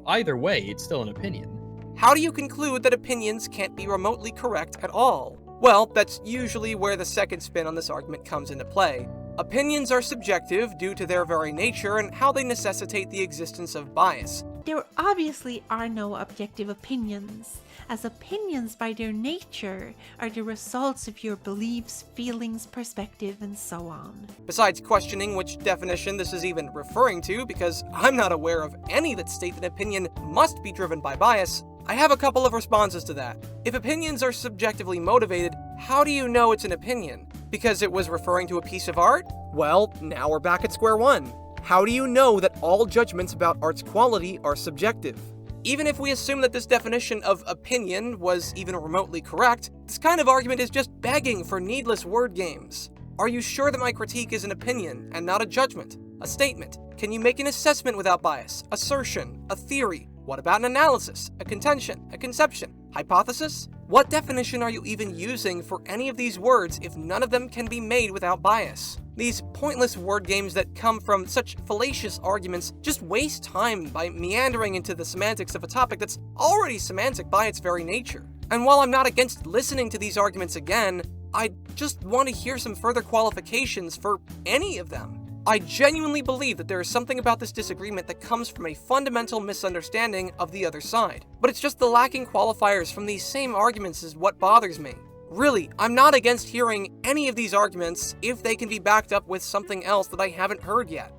Either way, it's still an opinion. How do you conclude that opinions can't be remotely correct at all? Well, that's usually where the second spin on this argument comes into play. Opinions are subjective due to their very nature and how they necessitate the existence of bias. There obviously are no objective opinions, as opinions by their nature are the results of your beliefs, feelings, perspective, and so on. Besides questioning which definition this is even referring to, because I'm not aware of any that state that opinion must be driven by bias, I have a couple of responses to that. If opinions are subjectively motivated, how do you know it's an opinion? Because it was referring to a piece of art? Well, now we're back at square one. How do you know that all judgments about art's quality are subjective? Even if we assume that this definition of opinion was even remotely correct, this kind of argument is just begging for needless word games. Are you sure that my critique is an opinion and not a judgment? A statement? Can you make an assessment without bias? Assertion? A theory? What about an analysis? A contention? A conception? Hypothesis? What definition are you even using for any of these words if none of them can be made without bias? These pointless word games that come from such fallacious arguments just waste time by meandering into the semantics of a topic that's already semantic by its very nature. And while I'm not against listening to these arguments again, I just want to hear some further qualifications for any of them. I genuinely believe that there is something about this disagreement that comes from a fundamental misunderstanding of the other side. But it's just the lacking qualifiers from these same arguments is what bothers me. Really, I'm not against hearing any of these arguments if they can be backed up with something else that I haven't heard yet.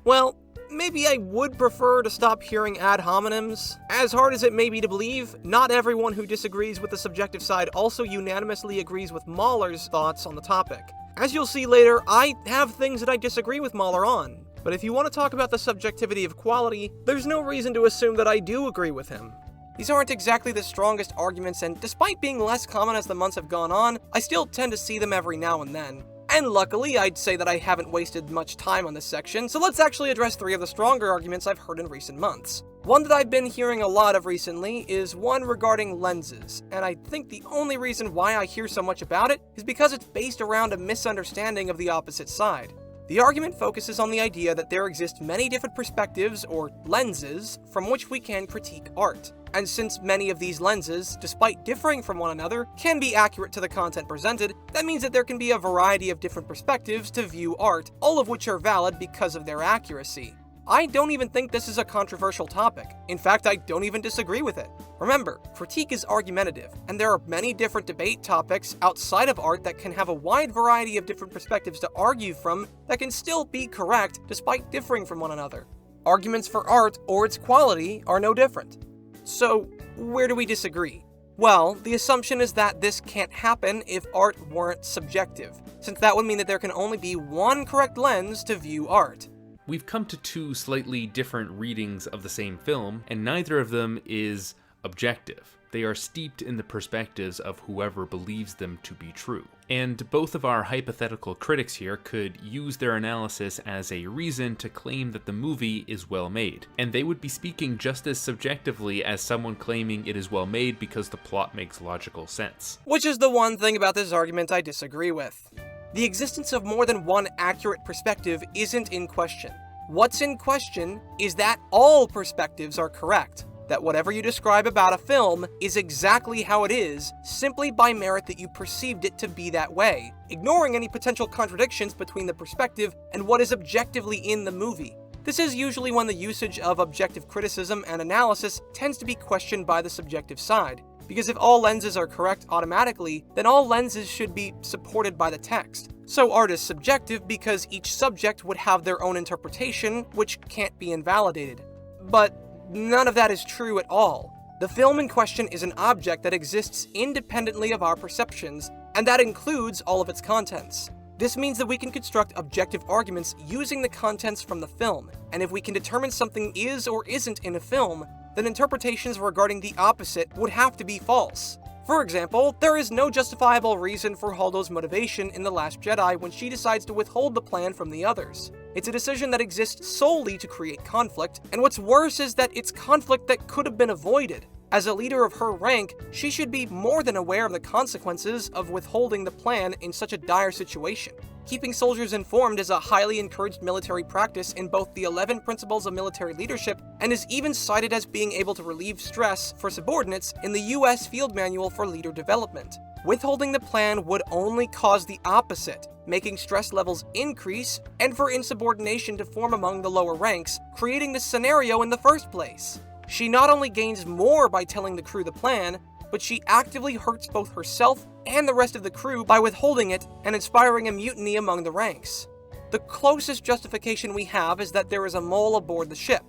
Well, maybe I would prefer to stop hearing ad hominems. As hard as it may be to believe, not everyone who disagrees with the subjective side also unanimously agrees with Mahler's thoughts on the topic. As you'll see later, I have things that I disagree with Mahler on, but if you want to talk about the subjectivity of quality, there's no reason to assume that I do agree with him. These aren't exactly the strongest arguments, and despite being less common as the months have gone on, I still tend to see them every now and then. And luckily, I'd say that I haven't wasted much time on this section, so let's actually address 3 of the stronger arguments I've heard in recent months. One that I've been hearing a lot of recently is one regarding lenses, and I think the only reason why I hear so much about it is because it's based around a misunderstanding of the opposite side. The argument focuses on the idea that there exist many different perspectives, or lenses, from which we can critique art. And since many of these lenses, despite differing from one another, can be accurate to the content presented, that means that there can be a variety of different perspectives to view art, all of which are valid because of their accuracy. I don't even think this is a controversial topic. In fact, I don't even disagree with it. Remember, critique is argumentative, and there are many different debate topics outside of art that can have a wide variety of different perspectives to argue from that can still be correct despite differing from one another. Arguments for art or its quality are no different. So, where do we disagree? Well, the assumption is that this can't happen if art weren't subjective, since that would mean that there can only be one correct lens to view art. We've come to 2 slightly different readings of the same film, and neither of them is objective. They are steeped in the perspectives of whoever believes them to be true. And both of our hypothetical critics here could use their analysis as a reason to claim that the movie is well made. And they would be speaking just as subjectively as someone claiming it is well made because the plot makes logical sense. Which is the one thing about this argument I disagree with. The existence of more than one accurate perspective isn't in question. What's in question is that all perspectives are correct. That whatever you describe about a film is exactly how it is, simply by merit that you perceived it to be that way, ignoring any potential contradictions between the perspective and what is objectively in the movie. This is usually when the usage of objective criticism and analysis tends to be questioned by the subjective side, because if all lenses are correct automatically, then all lenses should be supported by the text. So art is subjective because each subject would have their own interpretation, which can't be invalidated. But none of that is true at all. The film in question is an object that exists independently of our perceptions, and that includes all of its contents. This means that we can construct objective arguments using the contents from the film, and if we can determine something is or isn't in a film, then interpretations regarding the opposite would have to be false. For example, there is no justifiable reason for Holdo's motivation in The Last Jedi when she decides to withhold the plan from the others. It's a decision that exists solely to create conflict, and what's worse is that it's conflict that could have been avoided. As a leader of her rank, she should be more than aware of the consequences of withholding the plan in such a dire situation. Keeping soldiers informed is a highly encouraged military practice in both the 11 Principles of Military Leadership and is even cited as being able to relieve stress for subordinates in the US Field Manual for Leader Development. Withholding the plan would only cause the opposite, making stress levels increase and for insubordination to form among the lower ranks, creating this scenario in the first place. She not only gains more by telling the crew the plan, but she actively hurts both herself and the rest of the crew by withholding it and inspiring a mutiny among the ranks. The closest justification we have is that there is a mole aboard the ship.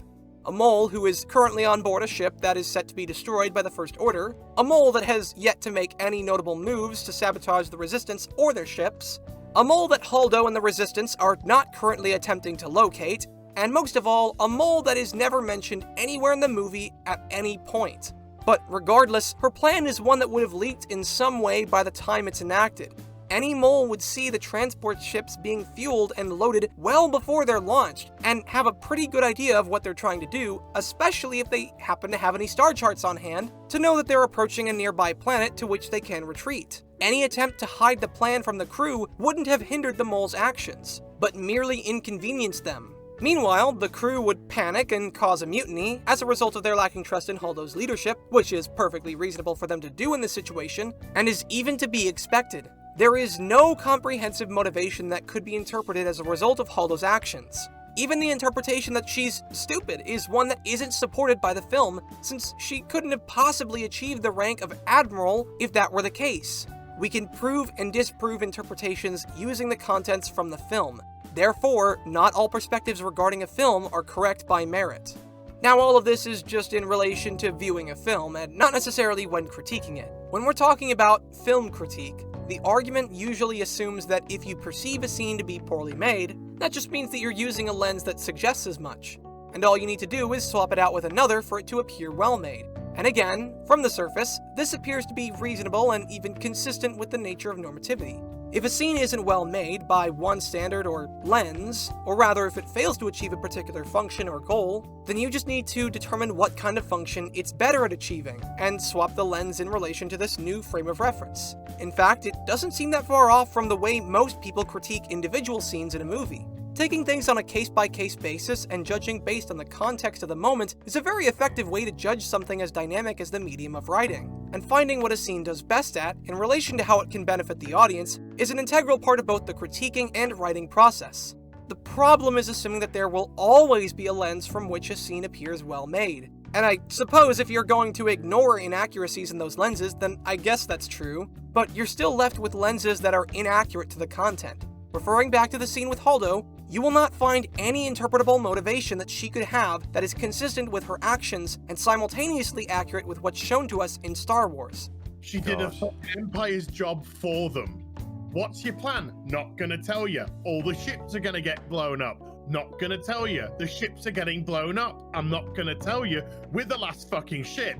A mole who is currently on board a ship that is set to be destroyed by the First Order, a mole that has yet to make any notable moves to sabotage the Resistance or their ships, a mole that Holdo and the Resistance are not currently attempting to locate, and most of all, a mole that is never mentioned anywhere in the movie at any point. But regardless, her plan is one that would have leaked in some way by the time it's enacted. Any mole would see the transport ships being fueled and loaded well before they're launched, and have a pretty good idea of what they're trying to do, especially if they happen to have any star charts on hand, to know that they're approaching a nearby planet to which they can retreat. Any attempt to hide the plan from the crew wouldn't have hindered the mole's actions, but merely inconvenienced them. Meanwhile, the crew would panic and cause a mutiny as a result of their lacking trust in Holdo's leadership, which is perfectly reasonable for them to do in this situation, and is even to be expected. There is no comprehensive motivation that could be interpreted as a result of Holdo's actions. Even the interpretation that she's stupid is one that isn't supported by the film, since she couldn't have possibly achieved the rank of Admiral if that were the case. We can prove and disprove interpretations using the contents from the film. Therefore, not all perspectives regarding a film are correct by merit. Now, all of this is just in relation to viewing a film, and not necessarily when critiquing it. When we're talking about film critique, the argument usually assumes that if you perceive a scene to be poorly made, that just means that you're using a lens that suggests as much, and all you need to do is swap it out with another for it to appear well made. And again, from the surface, this appears to be reasonable and even consistent with the nature of normativity. If a scene isn't well made by one standard or lens, or rather if it fails to achieve a particular function or goal, then you just need to determine what kind of function it's better at achieving, and swap the lens in relation to this new frame of reference. In fact, it doesn't seem that far off from the way most people critique individual scenes in a movie. Taking things on a case-by-case basis and judging based on the context of the moment is a very effective way to judge something as dynamic as the medium of writing. And finding what a scene does best at, in relation to how it can benefit the audience, is an integral part of both the critiquing and writing process. The problem is assuming that there will always be a lens from which a scene appears well made. And I suppose if you're going to ignore inaccuracies in those lenses, then I guess that's true, but you're still left with lenses that are inaccurate to the content. Referring back to the scene with Holdo, you will not find any interpretable motivation that she could have that is consistent with her actions and simultaneously accurate with what's shown to us in Star Wars. She did a Empire's job for them. What's your plan? Not gonna tell you. All the ships are gonna get blown up. Not gonna tell you. The ships are getting blown up. I'm not gonna tell you. We're the last fucking ship.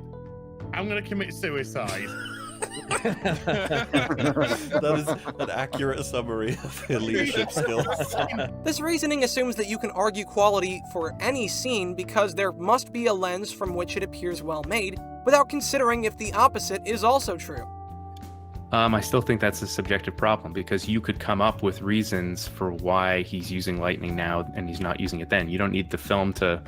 I'm gonna commit suicide. That is an accurate summary of your leadership skills. This reasoning assumes that you can argue quality for any scene because there must be a lens from which it appears well made, without considering if the opposite is also true. I still think that's a subjective problem, because you could come up with reasons for why he's using lightning now and he's not using it then. You don't need the film to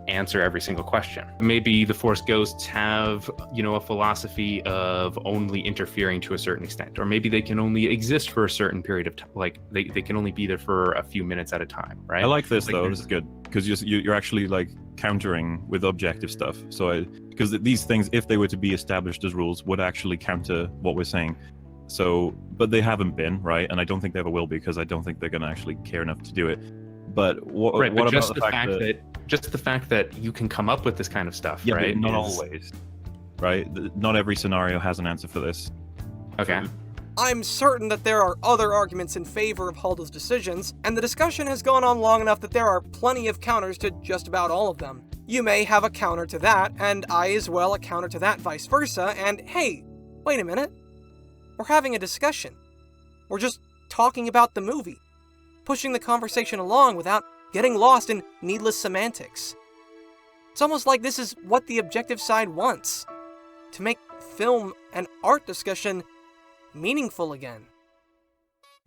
answer every single question. Maybe the Force Ghosts have, a philosophy of only interfering to a certain extent, or maybe they can only exist for a certain period of time. Like they can only be there for a few minutes at a time, right? I like this though. This is good because you're actually like countering with objective stuff. So because these things, if they were to be established as rules, would actually counter what we're saying. So, but they haven't been, right? And I don't think they ever will be, because I don't think they're going to actually care enough to do it. But what about just the fact that just the fact that you can come up with this kind of stuff, yeah, right? But not always, right? Not every scenario has an answer for this. Okay. I'm certain that there are other arguments in favor of Halda's decisions, and the discussion has gone on long enough that there are plenty of counters to just about all of them. You may have a counter to that, and I as well a counter to that, vice versa, and hey, wait a minute. We're having a discussion. We're just talking about the movie, pushing the conversation along without getting lost in needless semantics. It's almost like this is what the objective side wants, to make film and art discussion meaningful again.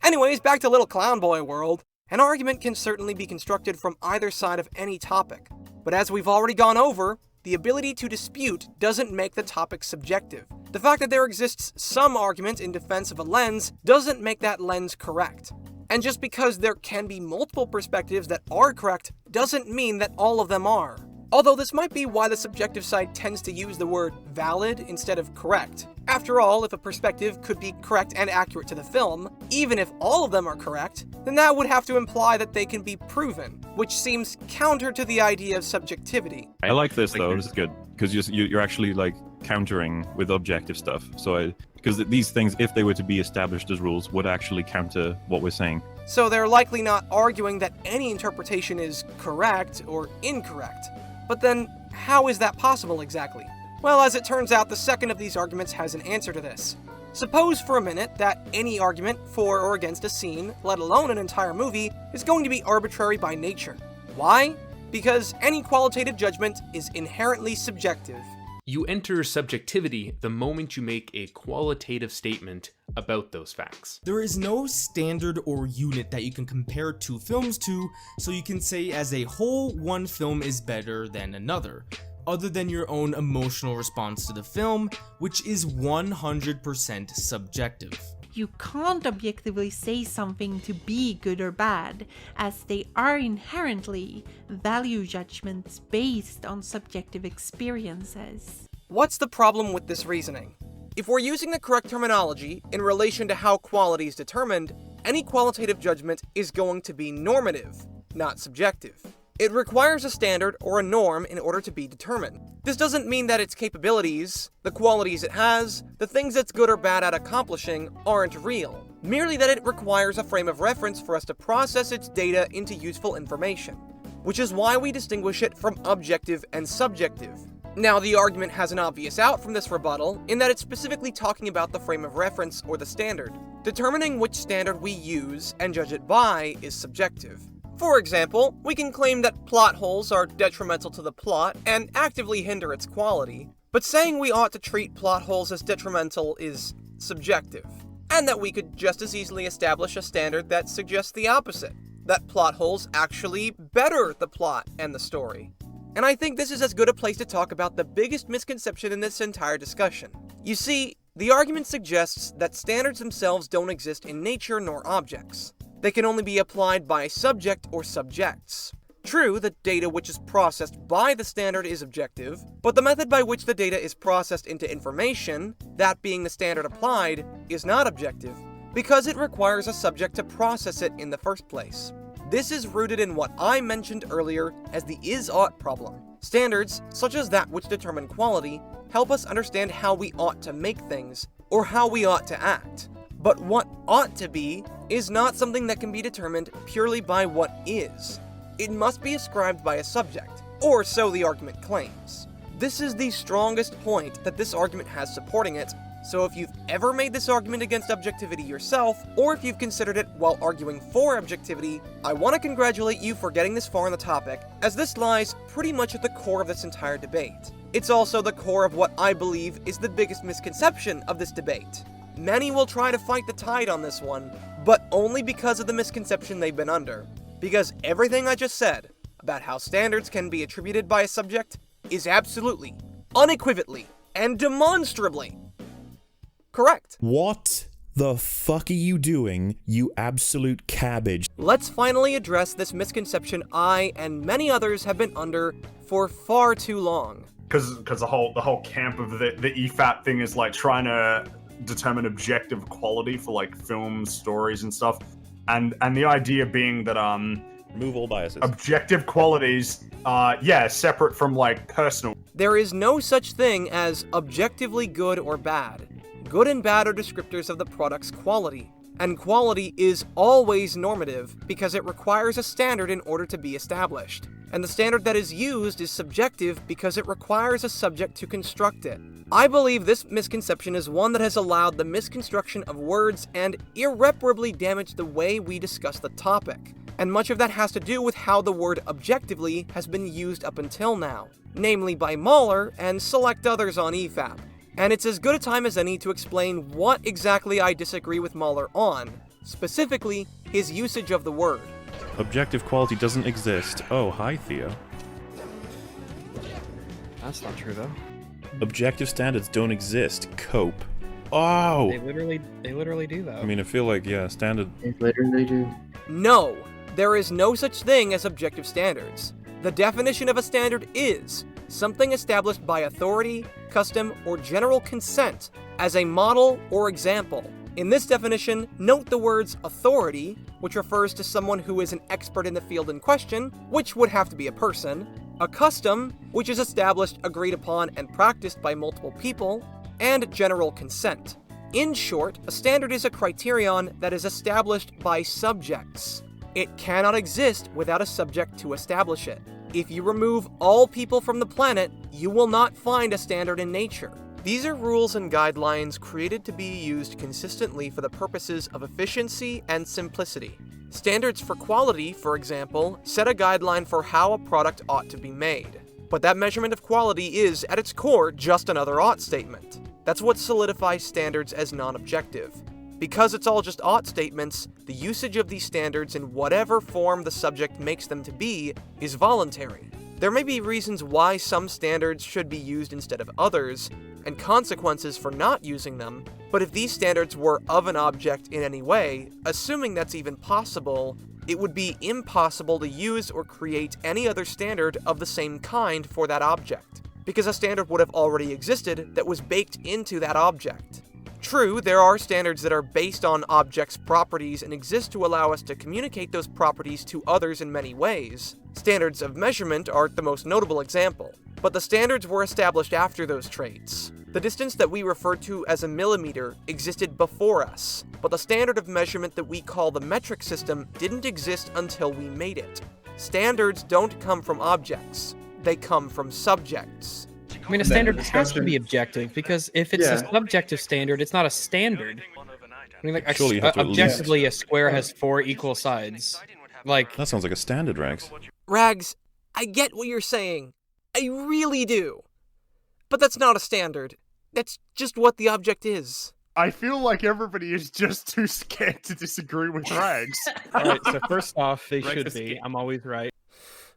Anyways, back to Little Clown Boy world. An argument can certainly be constructed from either side of any topic, but as we've already gone over, the ability to dispute doesn't make the topic subjective. The fact that there exists some argument in defense of a lens doesn't make that lens correct. And just because there can be multiple perspectives that are correct doesn't mean that all of them are. Although this might be why the subjective side tends to use the word valid instead of correct. After all, if a perspective could be correct and accurate to the film, even if all of them are correct, then that would have to imply that they can be proven, which seems counter to the idea of subjectivity. I like this though. This is good because you're actually like countering with objective stuff. So because these things, if they were to be established as rules, would actually counter what we're saying. So they're likely not arguing that any interpretation is correct or incorrect. But then, how is that possible exactly? Well, as it turns out, the second of these arguments has an answer to this. Suppose for a minute that any argument for or against a scene, let alone an entire movie, is going to be arbitrary by nature. Why? Because any qualitative judgment is inherently subjective. You enter subjectivity the moment you make a qualitative statement about those facts. There is no standard or unit that you can compare two films to, so you can say as a whole one film is better than another, other than your own emotional response to the film, which is 100% subjective. You can't objectively say something to be good or bad, as they are inherently value judgments based on subjective experiences. What's the problem with this reasoning? If we're using the correct terminology in relation to how quality is determined, any qualitative judgment is going to be normative, not subjective. It requires a standard or a norm in order to be determined. This doesn't mean that its capabilities, the qualities it has, the things it's good or bad at accomplishing aren't real, merely that it requires a frame of reference for us to process its data into useful information, which is why we distinguish it from objective and subjective. Now, the argument has an obvious out from this rebuttal in that it's specifically talking about the frame of reference or the standard. Determining which standard we use and judge it by is subjective. For example, we can claim that plot holes are detrimental to the plot and actively hinder its quality, but saying we ought to treat plot holes as detrimental is subjective, and that we could just as easily establish a standard that suggests the opposite, that plot holes actually better the plot and the story. And I think this is as good a place to talk about the biggest misconception in this entire discussion. You see, the argument suggests that standards themselves don't exist in nature nor objects. They can only be applied by a subject or subjects. True, the data which is processed by the standard is objective, but the method by which the data is processed into information, that being the standard applied, is not objective, because it requires a subject to process it in the first place. This is rooted in what I mentioned earlier as the is-ought problem. Standards, such as that which determine quality, help us understand how we ought to make things, or how we ought to act. But what ought to be is not something that can be determined purely by what is. It must be ascribed by a subject, or so the argument claims. This is the strongest point that this argument has supporting it, so if you've ever made this argument against objectivity yourself, or if you've considered it while arguing for objectivity, I want to congratulate you for getting this far on the topic, as this lies pretty much at the core of this entire debate. It's also the core of what I believe is the biggest misconception of this debate. Many will try to fight the tide on this one, but only because of the misconception they've been under. Because everything I just said about how standards can be attributed by a subject is absolutely, unequivocally, and demonstrably correct. What the fuck are you doing, you absolute cabbage? Let's finally address this misconception I and many others have been under for far too long. Because the whole camp of the EFAP thing is like trying to determine objective quality for like films, stories, and stuff, and the idea being that remove all biases. Objective qualities, separate from like personal. There is no such thing as objectively good or bad. Good and bad are descriptors of the product's quality, and quality is always normative because it requires a standard in order to be established. And the standard that is used is subjective because it requires a subject to construct it. I believe this misconception is one that has allowed the misconstruction of words and irreparably damaged the way we discuss the topic. And much of that has to do with how the word objectively has been used up until now, namely by Mahler and select others on EFAP. And it's as good a time as any to explain what exactly I disagree with Mahler on, specifically his usage of the word. Objective quality doesn't exist. Oh, hi, Theo. That's not true, though. Objective standards don't exist. Cope. Oh! They literally do, though. I mean, I feel like, standard... They literally do. No! There is no such thing as objective standards. The definition of a standard is something established by authority, custom, or general consent as a model or example. In this definition, note the words authority, which refers to someone who is an expert in the field in question, which would have to be a person, a custom, which is established, agreed upon, and practiced by multiple people, and general consent. In short, a standard is a criterion that is established by subjects. It cannot exist without a subject to establish it. If you remove all people from the planet, you will not find a standard in nature. These are rules and guidelines created to be used consistently for the purposes of efficiency and simplicity. Standards for quality, for example, set a guideline for how a product ought to be made. But that measurement of quality is, at its core, just another ought statement. That's what solidifies standards as non-objective. Because it's all just ought statements, the usage of these standards in whatever form the subject makes them to be is voluntary. There may be reasons why some standards should be used instead of others, and consequences for not using them, but if these standards were of an object in any way, assuming that's even possible, it would be impossible to use or create any other standard of the same kind for that object, because a standard would have already existed that was baked into that object. True, there are standards that are based on objects' properties and exist to allow us to communicate those properties to others in many ways. Standards of measurement are the most notable example, but the standards were established after those traits. The distance that we refer to as a millimeter existed before us, but the standard of measurement that we call the metric system didn't exist until we made it. Standards don't come from objects, they come from subjects. I mean, a standard has to be objective, because if it's a subjective standard, it's not a standard. I mean, like, objectively, a square has 4 equal sides. Like, that sounds like a standard, Rags. Rags, I get what you're saying. I really do. But that's not a standard. That's just what the object is. I feel like everybody is just too scared to disagree with Rags. Alright, so first off, they should be. I'm always right.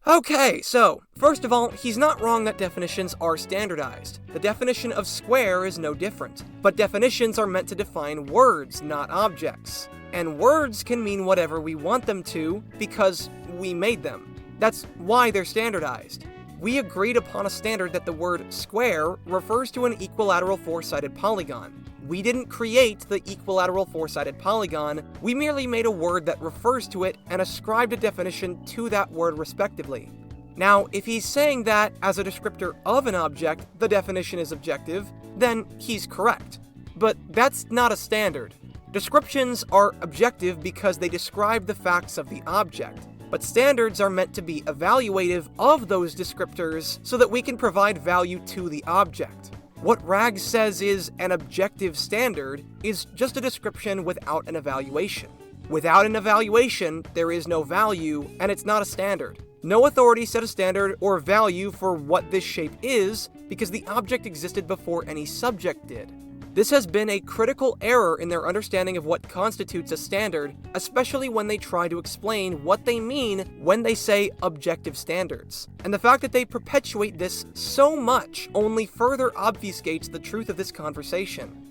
Okay, so, first of all, he's not wrong that definitions are standardized. The definition of square is no different. But definitions are meant to define words, not objects. And words can mean whatever we want them to, because we made them. That's why they're standardized. We agreed upon a standard that the word square refers to an equilateral 4-sided polygon. We didn't create the equilateral 4-sided polygon, we merely made a word that refers to it and ascribed a definition to that word respectively. Now, if he's saying that, as a descriptor of an object, the definition is objective, then he's correct. But that's not a standard. Descriptions are objective because they describe the facts of the object. but standards are meant to be evaluative of those descriptors so that we can provide value to the object. What Rags says is an objective standard is just a description without an evaluation. Without an evaluation, there is no value, and it's not a standard. No authority set a standard or value for what this shape is because the object existed before any subject did. This has been a critical error in their understanding of what constitutes a standard, especially when they try to explain what they mean when they say objective standards. And the fact that they perpetuate this so much only further obfuscates the truth of this conversation.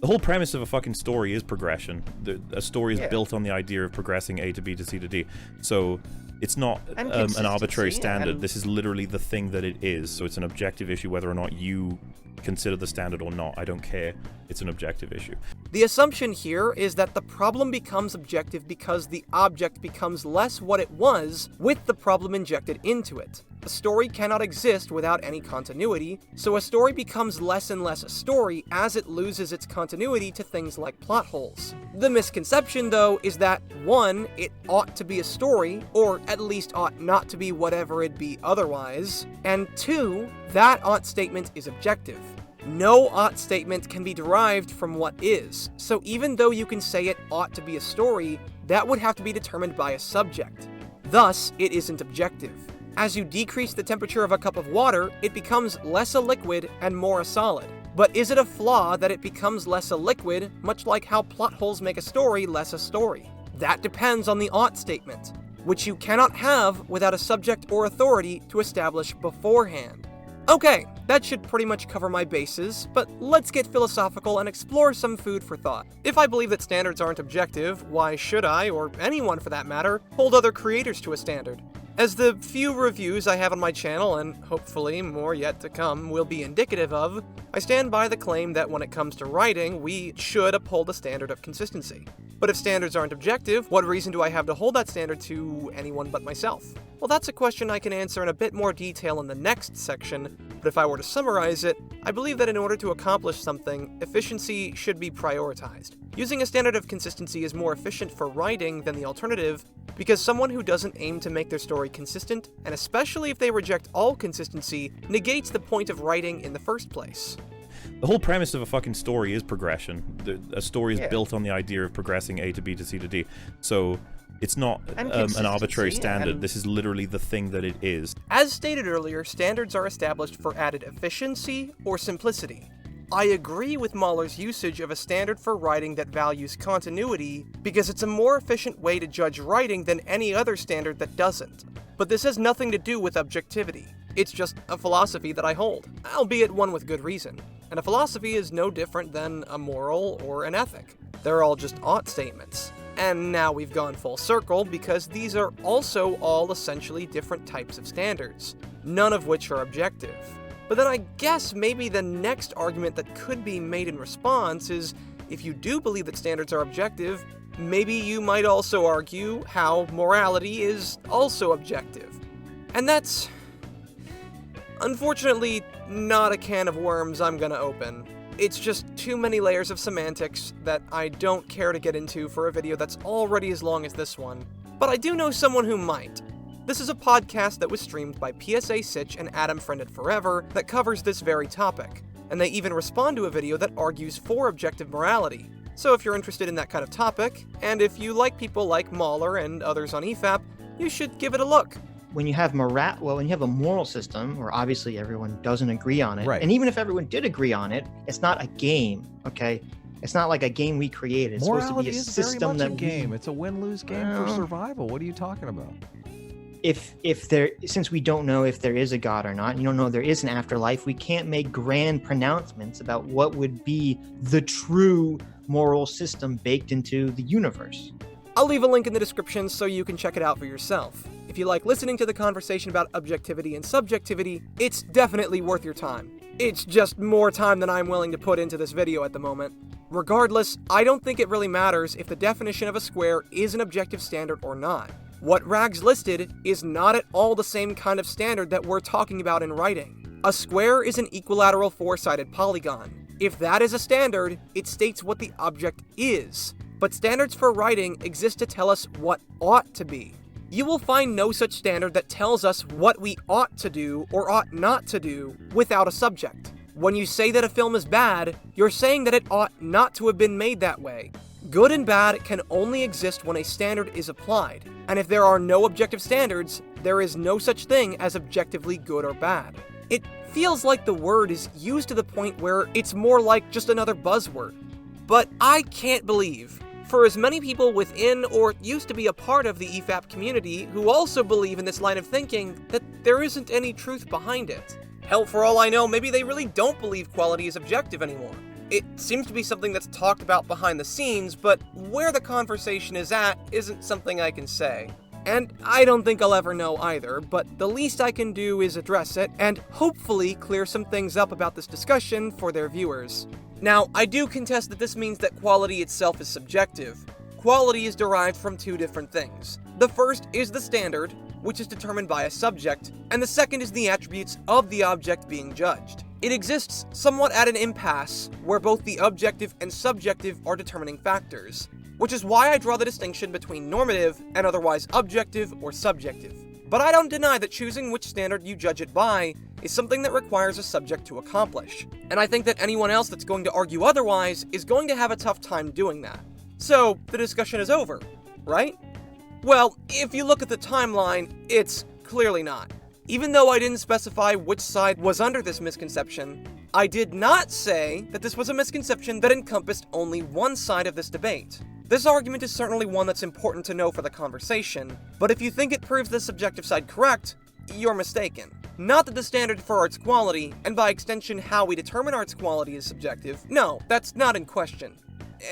The whole premise of a fucking story is progression. A story is built on the idea of progressing A to B to C to D. So it's not an arbitrary standard. This is literally the thing that it is. So it's an objective issue whether or not you consider the standard or not. I don't care. It's an objective issue. The assumption here is that the problem becomes objective because the object becomes less what it was with the problem injected into it. A story cannot exist without any continuity, so a story becomes less and less a story as it loses its continuity to things like plot holes. The misconception, though, is that 1, it ought to be a story, or at least ought not to be whatever it be otherwise, and 2, that ought statement is objective. No ought statement can be derived from what is, so even though you can say it ought to be a story, that would have to be determined by a subject. Thus, it isn't objective. As you decrease the temperature of a cup of water, it becomes less a liquid and more a solid. But is it a flaw that it becomes less a liquid, much like how plot holes make a story less a story? That depends on the ought statement, which you cannot have without a subject or authority to establish beforehand. Okay, that should pretty much cover my bases, but let's get philosophical and explore some food for thought. If I believe that standards aren't objective, why should I, or anyone for that matter, hold other creators to a standard? As the few reviews I have on my channel, and hopefully more yet to come, will be indicative of, I stand by the claim that when it comes to writing, we should uphold a standard of consistency. But if standards aren't objective, what reason do I have to hold that standard to anyone but myself? Well, that's a question I can answer in a bit more detail in the next section, but if I were to summarize it, I believe that in order to accomplish something, efficiency should be prioritized. Using a standard of consistency is more efficient for writing than the alternative, because someone who doesn't aim to make their story consistent, and especially if they reject all consistency, negates the point of writing in the first place. The whole premise of a fucking story is progression. A story is built on the idea of progressing A to B to C to D. So it's not an arbitrary standard. This is literally the thing that it is. As stated earlier, standards are established for added efficiency or simplicity. I agree with Mahler's usage of a standard for writing that values continuity because it's a more efficient way to judge writing than any other standard that doesn't. But this has nothing to do with objectivity. It's just a philosophy that I hold, albeit one with good reason. And a philosophy is no different than a moral or an ethic. They're all just ought statements. And now we've gone full circle because these are also all essentially different types of standards, none of which are objective. But then I guess maybe the next argument that could be made in response is, if you do believe that standards are objective, maybe you might also argue how morality is also objective. And that's, unfortunately, not a can of worms I'm gonna open. It's just too many layers of semantics that I don't care to get into for a video that's already as long as this one. But I do know someone who might. This is a podcast that was streamed by PSA Sitch and Adam Friended Forever that covers this very topic, and they even respond to a video that argues for objective morality. So if you're interested in that kind of topic, and if you like people like Mahler and others on EFAP, you should give it a look. When you have when you have a moral system where obviously everyone doesn't agree on it, Right. and even if everyone did agree on it, it's not a game, okay? It's not like a game we created. It's supposed to Morality be a is very system much that a game. It's a win-lose game for Well- survival. What are you talking about? Since we don't know if there is a God or not, you don't know there is an afterlife, we can't make grand pronouncements about what would be the true moral system baked into the universe. I'll leave a link in the description so you can check it out for yourself. If you like listening to the conversation about objectivity and subjectivity, it's definitely worth your time. It's just more time than I'm willing to put into this video at the moment. Regardless, I don't think it really matters if the definition of a square is an objective standard or not. What Rags listed is not at all the same kind of standard that we're talking about in writing. A square is an equilateral four-sided polygon. If that is a standard, it states what the object is. But standards for writing exist to tell us what ought to be. you will find no such standard that tells us what we ought to do or ought not to do without a subject. When you say that a film is bad, you're saying that it ought not to have been made that way. Good and bad can only exist when a standard is applied, and if there are no objective standards, there is no such thing as objectively good or bad. It feels like the word is used to the point where it's more like just another buzzword. But I can't believe, for as many people within or used to be a part of the EFAP community who also believe in this line of thinking, that there isn't any truth behind it. Hell, for all I know, maybe they really don't believe quality is objective anymore. It seems to be something that's talked about behind the scenes, but where the conversation is at isn't something I can say. And I don't think I'll ever know either, but the least I can do is address it, and hopefully clear some things up about this discussion for their viewers. Now, I do contest that this means that quality itself is subjective. Quality is derived from two different things. The first is the standard, which is determined by a subject, and the second is the attributes of the object being judged. It exists somewhat at an impasse, where both the objective and subjective are determining factors, which is why I draw the distinction between normative and otherwise objective or subjective. But I don't deny that choosing which standard you judge it by is something that requires a subject to accomplish, and I think that anyone else that's going to argue otherwise is going to have a tough time doing that. So, the discussion is over, right? Well, if you look at the timeline, it's clearly not. Even though I didn't specify which side was under this misconception, I did not say that this was a misconception that encompassed only one side of this debate. This argument is certainly one that's important to know for the conversation, but if you think it proves the subjective side correct, you're mistaken. Not that the standard for art's quality, and by extension how we determine art's quality, is subjective. No, that's not in question.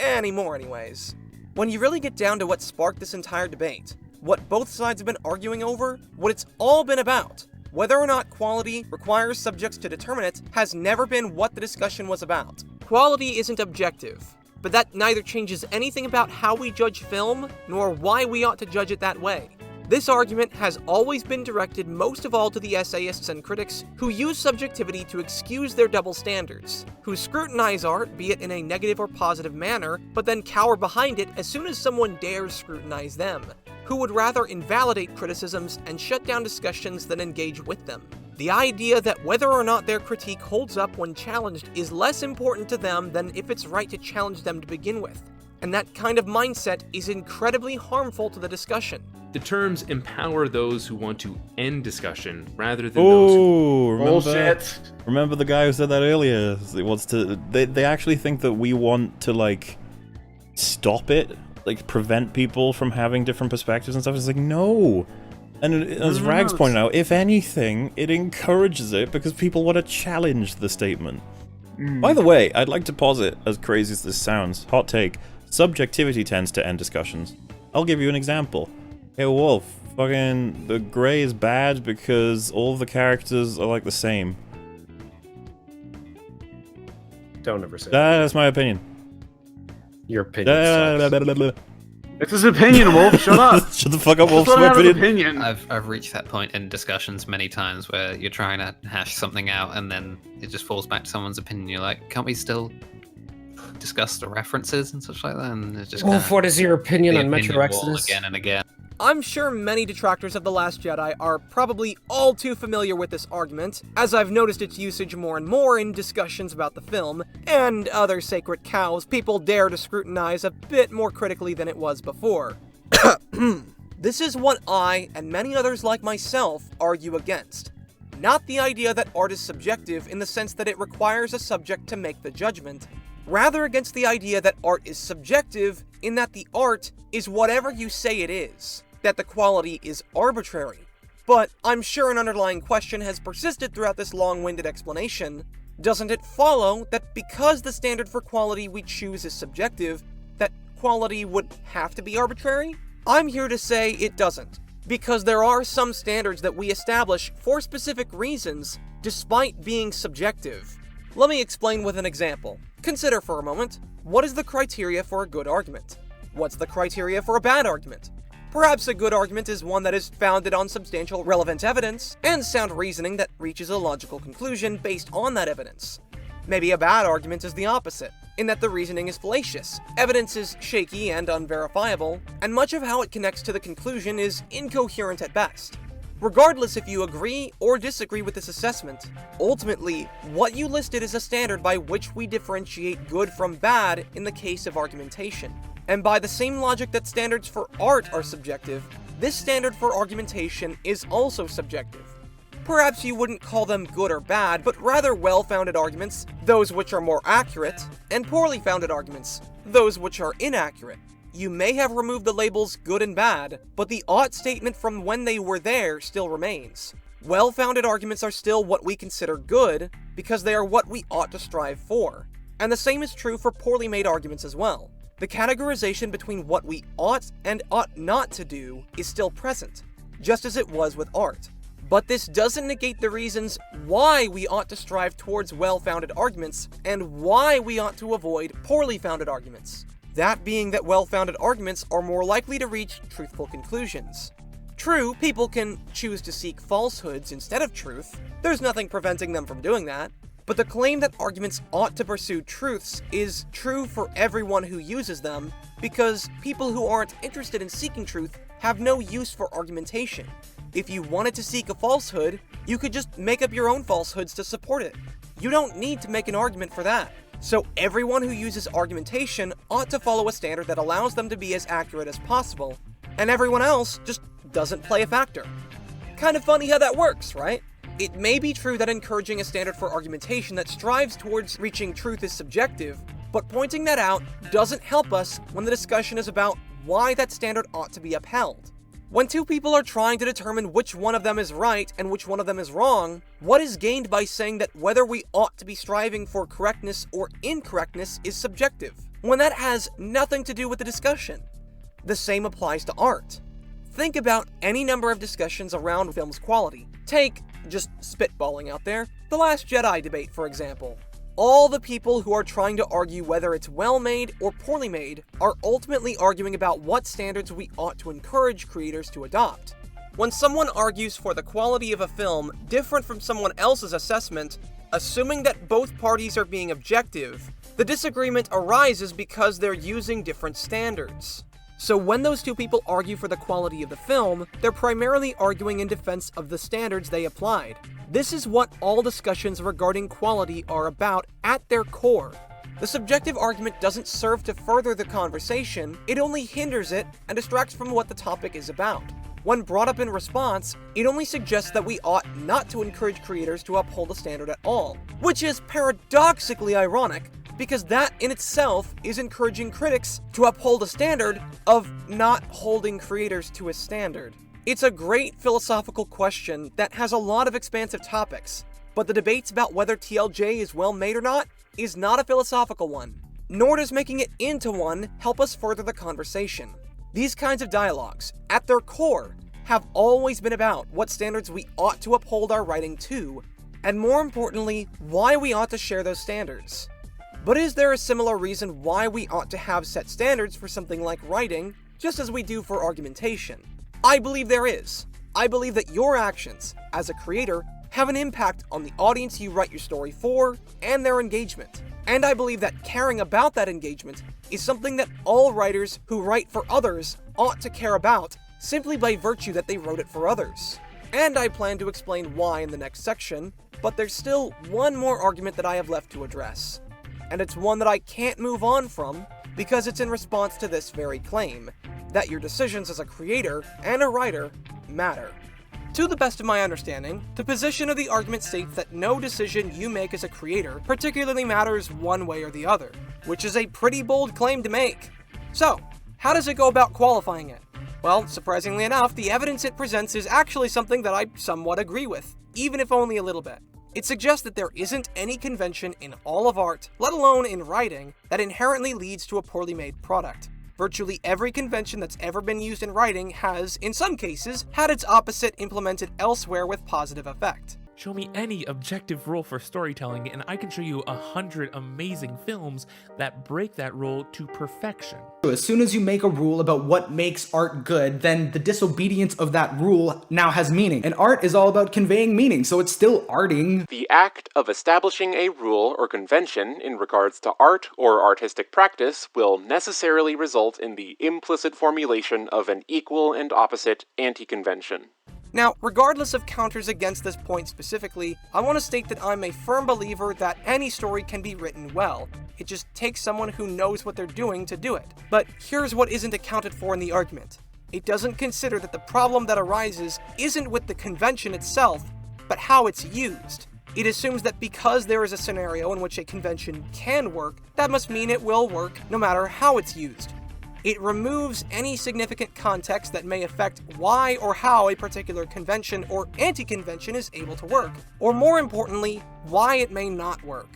Anymore anyways. When you really get down to what sparked this entire debate, what both sides have been arguing over, what it's all been about, whether or not quality requires subjects to determine it, has never been what the discussion was about. Quality isn't objective, but that neither changes anything about how we judge film, nor why we ought to judge it that way. This argument has always been directed most of all to the essayists and critics who use subjectivity to excuse their double standards, who scrutinize art, be it in a negative or positive manner, but then cower behind it as soon as someone dares scrutinize them, who would rather invalidate criticisms and shut down discussions than engage with them. The idea that whether or not their critique holds up when challenged is less important to them than if it's right to challenge them to begin with. And that kind of mindset is incredibly harmful to the discussion. The terms empower those who want to end discussion rather than those who... Remember the guy who said that earlier? He wants to. They actually think that we want to like stop it, like prevent people from having different perspectives and stuff. It's like no. And as Rags pointed out, if anything, it encourages it because people want to challenge the statement. By the way, I'd like to posit, as crazy as this sounds, hot take, subjectivity tends to end discussions. I'll give you an example. Hey Wolf, fucking the Grey is bad because all of the characters are like the same. Don't ever say that. That's my opinion. Your opinion sucks. It's his opinion, Wolf. Shut up. Shut the fuck up, Wolf. Opinion. I've reached that point in discussions many times where you're trying to hash something out and then it just falls back to someone's opinion. You're like, can't we still discuss the references and such like that? And it's just Wolf, what is your opinion on Metro Exodus? Again and again. I'm sure many detractors of The Last Jedi are probably all too familiar with this argument, as I've noticed its usage more and more in discussions about the film, and other sacred cows people dare to scrutinize a bit more critically than it was before. This is what I, and many others like myself, argue against. Not the idea that art is subjective in the sense that it requires a subject to make the judgment, rather against the idea that art is subjective in that the art is whatever you say it is, that the quality is arbitrary. But I'm sure an underlying question has persisted throughout this long-winded explanation. Doesn't it follow that because the standard for quality we choose is subjective, that quality would have to be arbitrary? I'm here to say it doesn't, because there are some standards that we establish for specific reasons, despite being subjective. Let me explain with an example. Consider for a moment, what is the criteria for a good argument? What's the criteria for a bad argument? Perhaps a good argument is one that is founded on substantial relevant evidence and sound reasoning that reaches a logical conclusion based on that evidence. Maybe a bad argument is the opposite, in that the reasoning is fallacious, evidence is shaky and unverifiable, and much of how it connects to the conclusion is incoherent at best. Regardless if you agree or disagree with this assessment, ultimately, what you listed is a standard by which we differentiate good from bad in the case of argumentation. And by the same logic that standards for art are subjective, this standard for argumentation is also subjective. Perhaps you wouldn't call them good or bad, but rather well-founded arguments, those which are more accurate, and poorly founded arguments, those which are inaccurate. You may have removed the labels good and bad, but the ought statement from when they were there still remains. Well-founded arguments are still what we consider good, because they are what we ought to strive for. And the same is true for poorly made arguments as well. The categorization between what we ought and ought not to do is still present, just as it was with art. But this doesn't negate the reasons why we ought to strive towards well-founded arguments, and why we ought to avoid poorly founded arguments. That being that well-founded arguments are more likely to reach truthful conclusions. True, people can choose to seek falsehoods instead of truth. There's nothing preventing them from doing that. But the claim that arguments ought to pursue truths is true for everyone who uses them, because people who aren't interested in seeking truth have no use for argumentation. If you wanted to seek a falsehood, you could just make up your own falsehoods to support it. You don't need to make an argument for that. So everyone who uses argumentation ought to follow a standard that allows them to be as accurate as possible, and everyone else just doesn't play a factor. Kind of funny how that works, right? It may be true that encouraging a standard for argumentation that strives towards reaching truth is subjective, but pointing that out doesn't help us when the discussion is about why that standard ought to be upheld. When two people are trying to determine which one of them is right and which one of them is wrong, what is gained by saying that whether we ought to be striving for correctness or incorrectness is subjective, when that has nothing to do with the discussion? The same applies to art. Think about any number of discussions around film's quality. Take, just spitballing out there, The Last Jedi debate, for example. All the people who are trying to argue whether it's well-made or poorly made are ultimately arguing about what standards we ought to encourage creators to adopt. When someone argues for the quality of a film different from someone else's assessment, assuming that both parties are being objective, the disagreement arises because they're using different standards. So when those two people argue for the quality of the film, they're primarily arguing in defense of the standards they applied. This is what all discussions regarding quality are about at their core. The subjective argument doesn't serve to further the conversation, it only hinders it and distracts from what the topic is about. When brought up in response, it only suggests that we ought not to encourage creators to uphold a standard at all, which is paradoxically ironic, because that in itself is encouraging critics to uphold a standard of not holding creators to a standard. It's a great philosophical question that has a lot of expansive topics, but the debates about whether TLJ is well made or not is not a philosophical one, nor does making it into one help us further the conversation. These kinds of dialogues, at their core, have always been about what standards we ought to uphold our writing to, and more importantly, why we ought to share those standards. But is there a similar reason why we ought to have set standards for something like writing, just as we do for argumentation? I believe there is. I believe that your actions, as a creator, have an impact on the audience you write your story for, and their engagement. And I believe that caring about that engagement is something that all writers who write for others ought to care about, simply by virtue that they wrote it for others. And I plan to explain why in the next section, but there's still one more argument that I have left to address. And it's one that I can't move on from, because it's in response to this very claim, that your decisions as a creator and a writer matter. To the best of my understanding, the position of the argument states that no decision you make as a creator particularly matters one way or the other, which is a pretty bold claim to make. So, how does it go about qualifying it? Well, surprisingly enough, the evidence it presents is actually something that I somewhat agree with, even if only a little bit. It suggests that there isn't any convention in all of art, let alone in writing, that inherently leads to a poorly made product. Virtually every convention that's ever been used in writing has, in some cases, had its opposite implemented elsewhere with positive effect. Show me any objective rule for storytelling, and I can show you 100 amazing films that break that rule to perfection. As soon as you make a rule about what makes art good, then the disobedience of that rule now has meaning. And art is all about conveying meaning, so it's still arting. The act of establishing a rule or convention in regards to art or artistic practice will necessarily result in the implicit formulation of an equal and opposite anti-convention. Now, regardless of counters against this point specifically, I want to state that I'm a firm believer that any story can be written well. It just takes someone who knows what they're doing to do it. But here's what isn't accounted for in the argument. It doesn't consider that the problem that arises isn't with the convention itself, but how it's used. It assumes that because there is a scenario in which a convention can work, that must mean it will work no matter how it's used. It removes any significant context that may affect why or how a particular convention or anti-convention is able to work, or more importantly, why it may not work.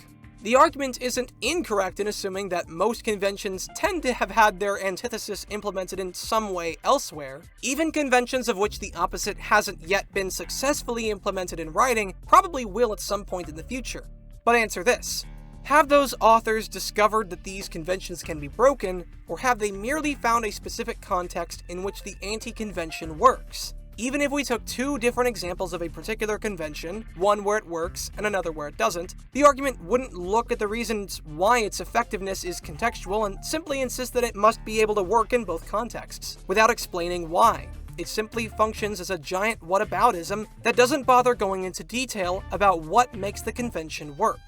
The argument isn't incorrect in assuming that most conventions tend to have had their antithesis implemented in some way elsewhere. Even conventions of which the opposite hasn't yet been successfully implemented in writing probably will at some point in the future. But answer this. Have those authors discovered that these conventions can be broken, or have they merely found a specific context in which the anti-convention works? Even if we took two different examples of a particular convention, one where it works and another where it doesn't, the argument wouldn't look at the reasons why its effectiveness is contextual and simply insist that it must be able to work in both contexts, without explaining why. It simply functions as a giant whataboutism that doesn't bother going into detail about what makes the convention work.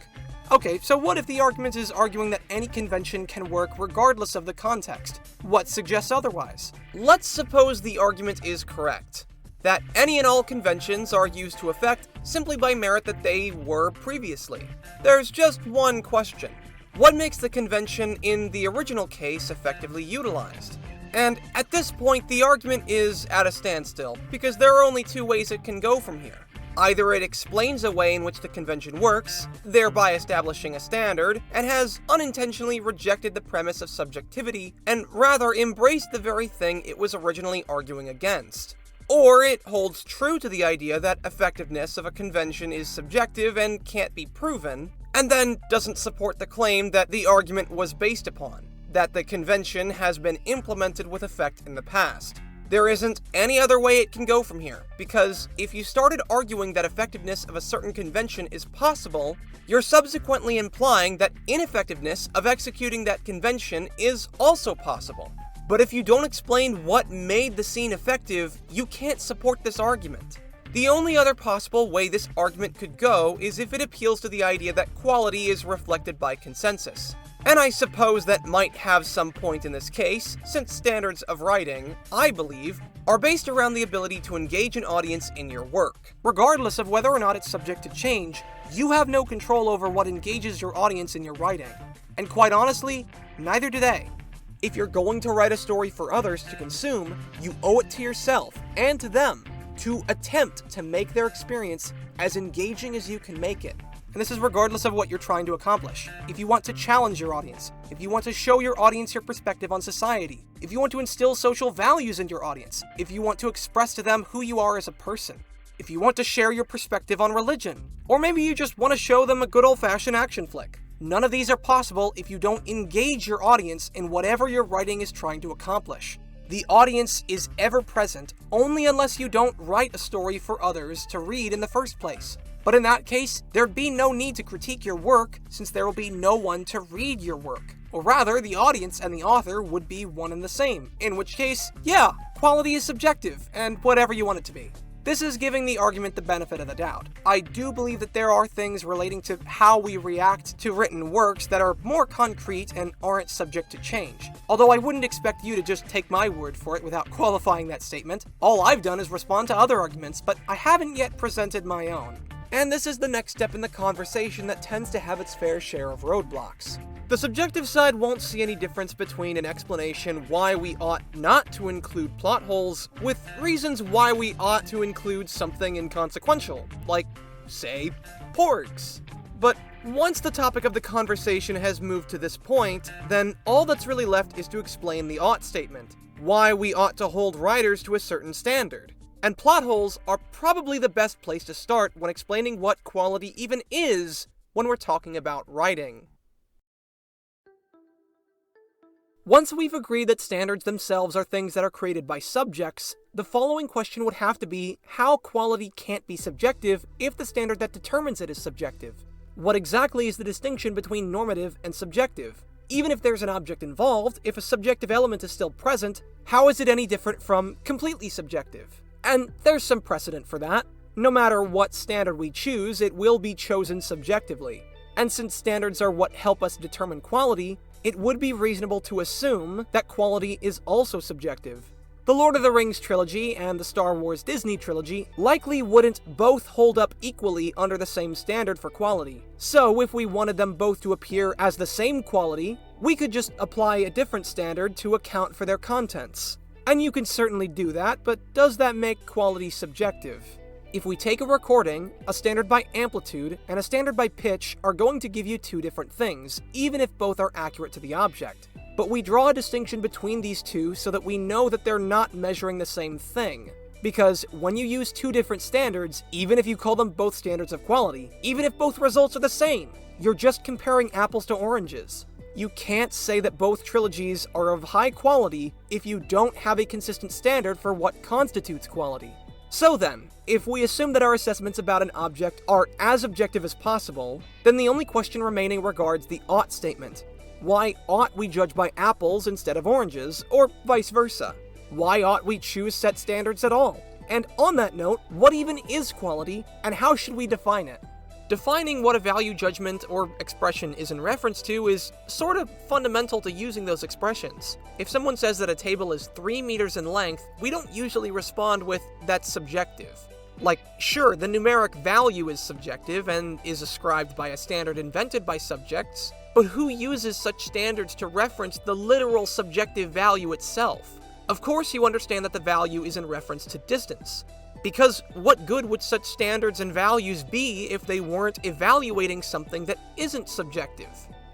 Okay, so what if the argument is arguing that any convention can work regardless of the context? What suggests otherwise? Let's suppose the argument is correct, that any and all conventions are used to effect simply by merit that they were previously. There's just one question. What makes the convention in the original case effectively utilized? And at this point, the argument is at a standstill, because there are only two ways it can go from here. Either it explains a way in which the convention works, thereby establishing a standard, and has unintentionally rejected the premise of subjectivity, and rather embraced the very thing it was originally arguing against. Or it holds true to the idea that effectiveness of a convention is subjective and can't be proven, and then doesn't support the claim that the argument was based upon, that the convention has been implemented with effect in the past. There isn't any other way it can go from here, because if you started arguing that effectiveness of a certain convention is possible, you're subsequently implying that ineffectiveness of executing that convention is also possible. But if you don't explain what made the scene effective, you can't support this argument. The only other possible way this argument could go is if it appeals to the idea that quality is reflected by consensus. And I suppose that might have some point in this case, since standards of writing, I believe, are based around the ability to engage an audience in your work. Regardless of whether or not it's subject to change, you have no control over what engages your audience in your writing. And quite honestly, neither do they. If you're going to write a story for others to consume, you owe it to yourself and to them to attempt to make their experience as engaging as you can make it. And this is regardless of what you're trying to accomplish. If you want to challenge your audience, if you want to show your audience your perspective on society, if you want to instill social values in your audience, if you want to express to them who you are as a person, if you want to share your perspective on religion, or maybe you just want to show them a good old-fashioned action flick. None of these are possible if you don't engage your audience in whatever your writing is trying to accomplish. The audience is ever present only unless you don't write a story for others to read in the first place. But in that case, there'd be no need to critique your work, since there will be no one to read your work. Or rather, the audience and the author would be one and the same, in which case, yeah, quality is subjective, and whatever you want it to be. This is giving the argument the benefit of the doubt. I do believe that there are things relating to how we react to written works that are more concrete and aren't subject to change. Although I wouldn't expect you to just take my word for it without qualifying that statement. All I've done is respond to other arguments, but I haven't yet presented my own. And this is the next step in the conversation that tends to have its fair share of roadblocks. The subjective side won't see any difference between an explanation why we ought not to include plot holes with reasons why we ought to include something inconsequential, like, say, porgs. But once the topic of the conversation has moved to this point, then all that's really left is to explain the ought statement, why we ought to hold writers to a certain standard. And plot holes are probably the best place to start when explaining what quality even is when we're talking about writing. Once we've agreed that standards themselves are things that are created by subjects, the following question would have to be how quality can't be subjective if the standard that determines it is subjective. What exactly is the distinction between normative and subjective? Even if there's an object involved, if a subjective element is still present, how is it any different from completely subjective? And there's some precedent for that. No matter what standard we choose, it will be chosen subjectively. And since standards are what help us determine quality, it would be reasonable to assume that quality is also subjective. The Lord of the Rings trilogy and the Star Wars Disney trilogy likely wouldn't both hold up equally under the same standard for quality. So if we wanted them both to appear as the same quality, we could just apply a different standard to account for their contents. And you can certainly do that, but does that make quality subjective? If we take a recording, a standard by amplitude and a standard by pitch are going to give you two different things, even if both are accurate to the object. But we draw a distinction between these two so that we know that they're not measuring the same thing. Because when you use two different standards, even if you call them both standards of quality, even if both results are the same, you're just comparing apples to oranges. You can't say that both trilogies are of high quality if you don't have a consistent standard for what constitutes quality. So then, if we assume that our assessments about an object are as objective as possible, then the only question remaining regards the ought statement. Why ought we judge by apples instead of oranges, or vice versa? Why ought we choose set standards at all? And on that note, what even is quality, and how should we define it? Defining what a value judgment or expression is in reference to is sort of fundamental to using those expressions. If someone says that a table is 3 meters in length, we don't usually respond with, that's subjective. Like, sure, the numeric value is subjective and is ascribed by a standard invented by subjects, but who uses such standards to reference the literal subjective value itself? Of course you understand that the value is in reference to distance. Because what good would such standards and values be if they weren't evaluating something that isn't subjective?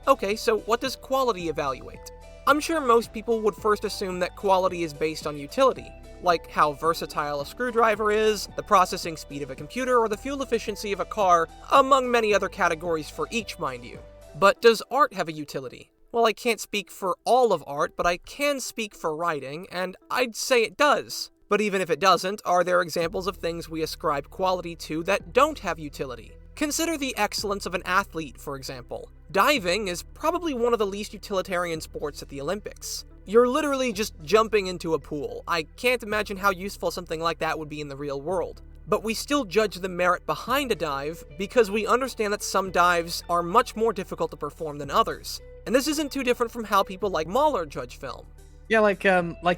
Okay, so what does quality evaluate? I'm sure most people would first assume that quality is based on utility, like how versatile a screwdriver is, the processing speed of a computer, or the fuel efficiency of a car, among many other categories for each, mind you. But does art have a utility? Well, I can't speak for all of art, but I can speak for writing, and I'd say it does. But even if it doesn't, are there examples of things we ascribe quality to that don't have utility? Consider the excellence of an athlete, for example. Diving is probably one of the least utilitarian sports at the Olympics. You're literally just jumping into a pool. I can't imagine how useful something like that would be in the real world. But we still judge the merit behind a dive because we understand that some dives are much more difficult to perform than others. And this isn't too different from how people like Mahler judge film. Yeah, like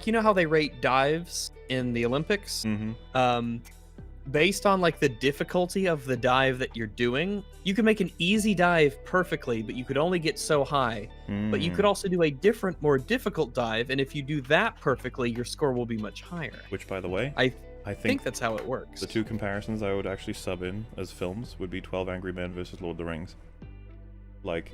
you know how they rate dives in the Olympics? Mm-hmm. Based on like the difficulty of the dive that you're doing, you can make an easy dive perfectly, but you could only get so high. But you could also do a different, more difficult dive, and if you do that perfectly, your score will be much higher. Which, by the way, I think that's how it works. The two comparisons I would actually sub in as films would be 12 Angry Men versus Lord of the Rings. Like,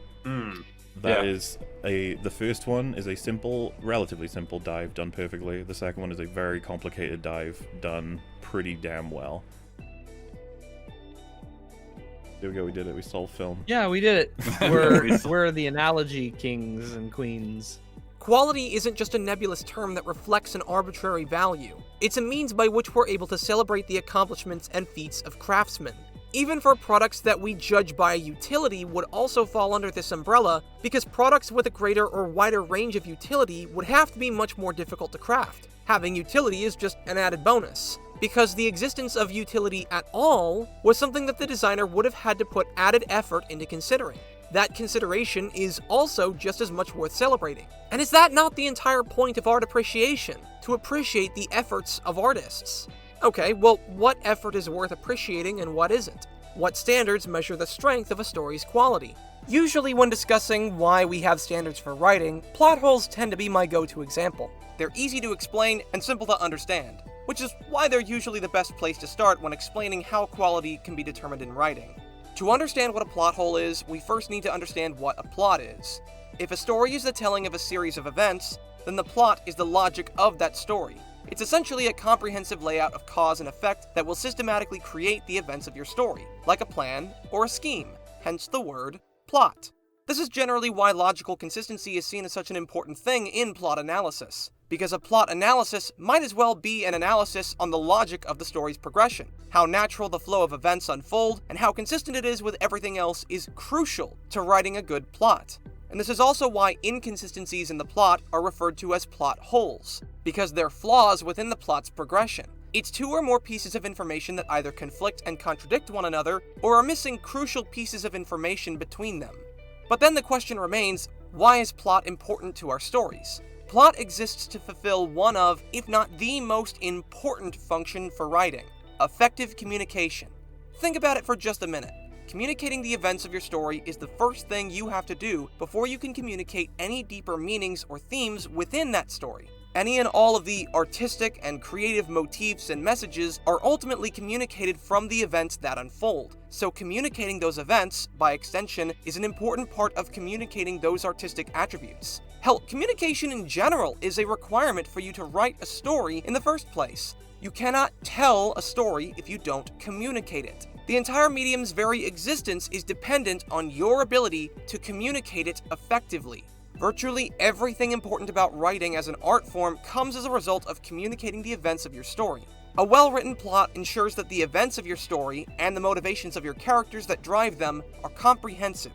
that is the first one is a simple, relatively simple dive done perfectly. The second one is a very complicated dive done pretty damn well. There we go, we did it. We solved film. Yeah, we did it. We're the analogy kings and queens. Quality isn't just a nebulous term that reflects an arbitrary value. It's a means by which we're able to celebrate the accomplishments and feats of craftsmen. Even for products that we judge by utility would also fall under this umbrella, because products with a greater or wider range of utility would have to be much more difficult to craft. Having utility is just an added bonus, because the existence of utility at all was something that the designer would have had to put added effort into considering. That consideration is also just as much worth celebrating. And is that not the entire point of art appreciation? To appreciate the efforts of artists? Okay, well, what effort is worth appreciating and what isn't? What standards measure the strength of a story's quality? Usually when discussing why we have standards for writing, plot holes tend to be my go-to example. They're easy to explain and simple to understand, which is why they're usually the best place to start when explaining how quality can be determined in writing. To understand what a plot hole is, we first need to understand what a plot is. If a story is the telling of a series of events, then the plot is the logic of that story. It's essentially a comprehensive layout of cause and effect that will systematically create the events of your story, like a plan or a scheme, hence the word plot. This is generally why logical consistency is seen as such an important thing in plot analysis, because a plot analysis might as well be an analysis on the logic of the story's progression. How natural the flow of events unfold, and how consistent it is with everything else is crucial to writing a good plot. And this is also why inconsistencies in the plot are referred to as plot holes, because they're flaws within the plot's progression. It's two or more pieces of information that either conflict and contradict one another, or are missing crucial pieces of information between them. But then the question remains, why is plot important to our stories? Plot exists to fulfill one of, if not the most important function for writing: effective communication. Think about it for just a minute. Communicating the events of your story is the first thing you have to do before you can communicate any deeper meanings or themes within that story. Any and all of the artistic and creative motifs and messages are ultimately communicated from the events that unfold. So communicating those events, by extension, is an important part of communicating those artistic attributes. Hell, communication in general is a requirement for you to write a story in the first place. You cannot tell a story if you don't communicate it. The entire medium's very existence is dependent on your ability to communicate it effectively. Virtually everything important about writing as an art form comes as a result of communicating the events of your story. A well-written plot ensures that the events of your story and the motivations of your characters that drive them are comprehensive.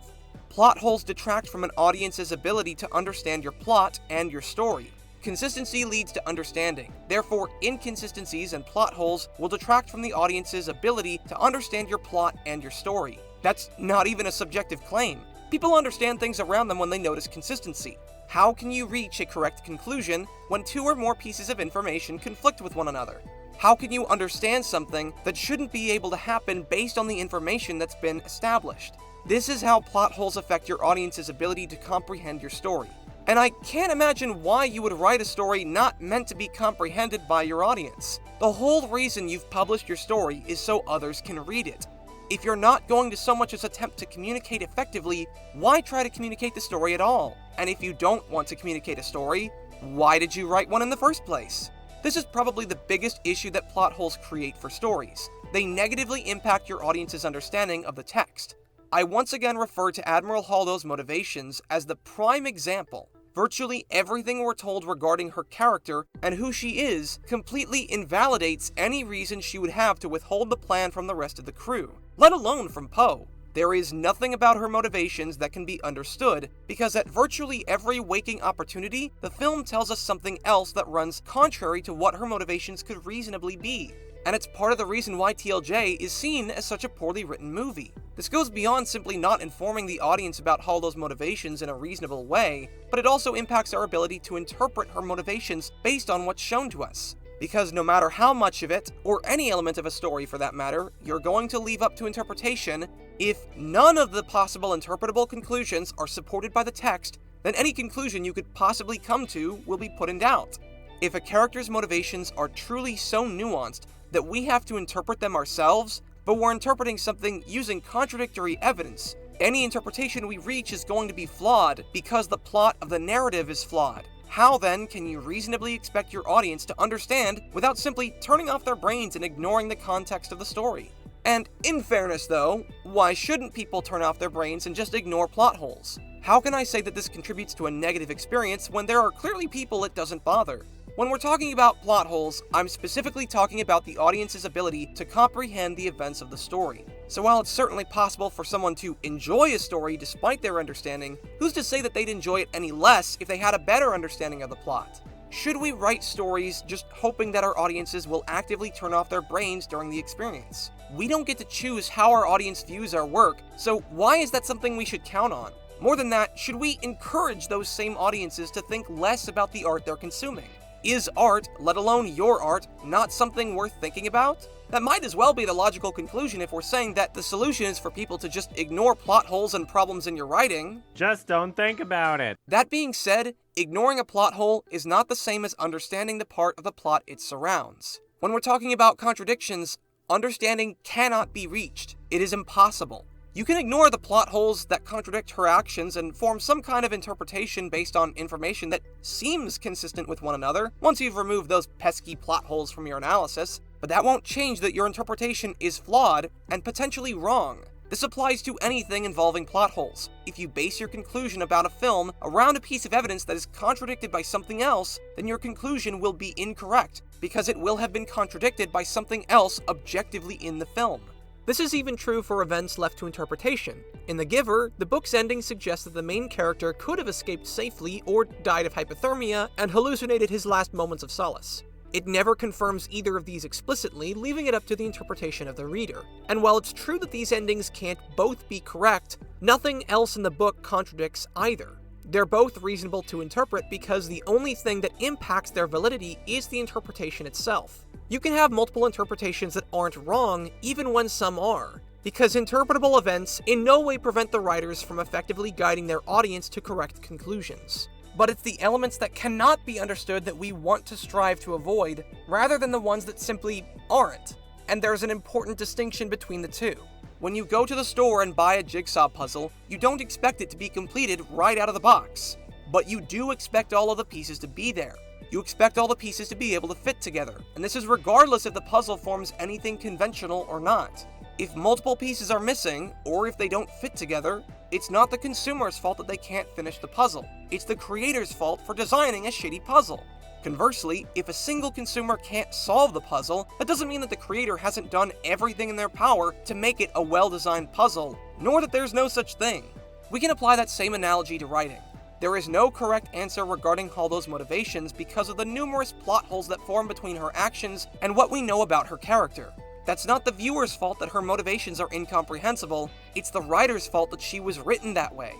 Plot holes detract from an audience's ability to understand your plot and your story. Consistency leads to understanding. Therefore, inconsistencies and plot holes will detract from the audience's ability to understand your plot and your story. That's not even a subjective claim. People understand things around them when they notice consistency. How can you reach a correct conclusion when two or more pieces of information conflict with one another? How can you understand something that shouldn't be able to happen based on the information that's been established? This is how plot holes affect your audience's ability to comprehend your story. And I can't imagine why you would write a story not meant to be comprehended by your audience. The whole reason you've published your story is so others can read it. If you're not going to so much as attempt to communicate effectively, why try to communicate the story at all? And if you don't want to communicate a story, why did you write one in the first place? This is probably the biggest issue that plot holes create for stories. They negatively impact your audience's understanding of the text. I once again refer to Admiral Holdo's motivations as the prime example. Virtually everything we're told regarding her character and who she is completely invalidates any reason she would have to withhold the plan from the rest of the crew, let alone from Poe. There is nothing about her motivations that can be understood, because at virtually every waking opportunity, the film tells us something else that runs contrary to what her motivations could reasonably be. And it's part of the reason why TLJ is seen as such a poorly written movie. This goes beyond simply not informing the audience about Holdo's motivations in a reasonable way, but it also impacts our ability to interpret her motivations based on what's shown to us. Because no matter how much of it, or any element of a story for that matter, you're going to leave up to interpretation, if none of the possible interpretable conclusions are supported by the text, then any conclusion you could possibly come to will be put in doubt. If a character's motivations are truly so nuanced that we have to interpret them ourselves, but we're interpreting something using contradictory evidence, any interpretation we reach is going to be flawed because the plot of the narrative is flawed. How then can you reasonably expect your audience to understand without simply turning off their brains and ignoring the context of the story? And in fairness though, why shouldn't people turn off their brains and just ignore plot holes? How can I say that this contributes to a negative experience when there are clearly people it doesn't bother? When we're talking about plot holes, I'm specifically talking about the audience's ability to comprehend the events of the story. So while it's certainly possible for someone to enjoy a story despite their understanding, who's to say that they'd enjoy it any less if they had a better understanding of the plot? Should we write stories just hoping that our audiences will actively turn off their brains during the experience? We don't get to choose how our audience views our work, so why is that something we should count on? More than that, should we encourage those same audiences to think less about the art they're consuming? Is art, let alone your art, not something worth thinking about? That might as well be the logical conclusion if we're saying that the solution is for people to just ignore plot holes and problems in your writing. Just don't think about it. That being said, ignoring a plot hole is not the same as understanding the part of the plot it surrounds. When we're talking about contradictions, understanding cannot be reached. It is impossible. You can ignore the plot holes that contradict her actions and form some kind of interpretation based on information that seems consistent with one another once you've removed those pesky plot holes from your analysis, but that won't change that your interpretation is flawed and potentially wrong. This applies to anything involving plot holes. If you base your conclusion about a film around a piece of evidence that is contradicted by something else, then your conclusion will be incorrect, because it will have been contradicted by something else objectively in the film. This is even true for events left to interpretation. In The Giver, the book's ending suggests that the main character could have escaped safely or died of hypothermia and hallucinated his last moments of solace. It never confirms either of these explicitly, leaving it up to the interpretation of the reader. And while it's true that these endings can't both be correct, nothing else in the book contradicts either. They're both reasonable to interpret because the only thing that impacts their validity is the interpretation itself. You can have multiple interpretations that aren't wrong, even when some are, because interpretable events in no way prevent the writers from effectively guiding their audience to correct conclusions. But it's the elements that cannot be understood that we want to strive to avoid, rather than the ones that simply aren't. And there's an important distinction between the two. When you go to the store and buy a jigsaw puzzle, you don't expect it to be completed right out of the box. But you do expect all of the pieces to be there. You expect all the pieces to be able to fit together, and this is regardless if the puzzle forms anything conventional or not. If multiple pieces are missing, or if they don't fit together, it's not the consumer's fault that they can't finish the puzzle. It's the creator's fault for designing a shitty puzzle. Conversely, if a single consumer can't solve the puzzle, that doesn't mean that the creator hasn't done everything in their power to make it a well-designed puzzle, nor that there's no such thing. We can apply that same analogy to writing. There is no correct answer regarding Haldo's motivations because of the numerous plot holes that form between her actions and what we know about her character. That's not the viewer's fault that her motivations are incomprehensible, it's the writer's fault that she was written that way.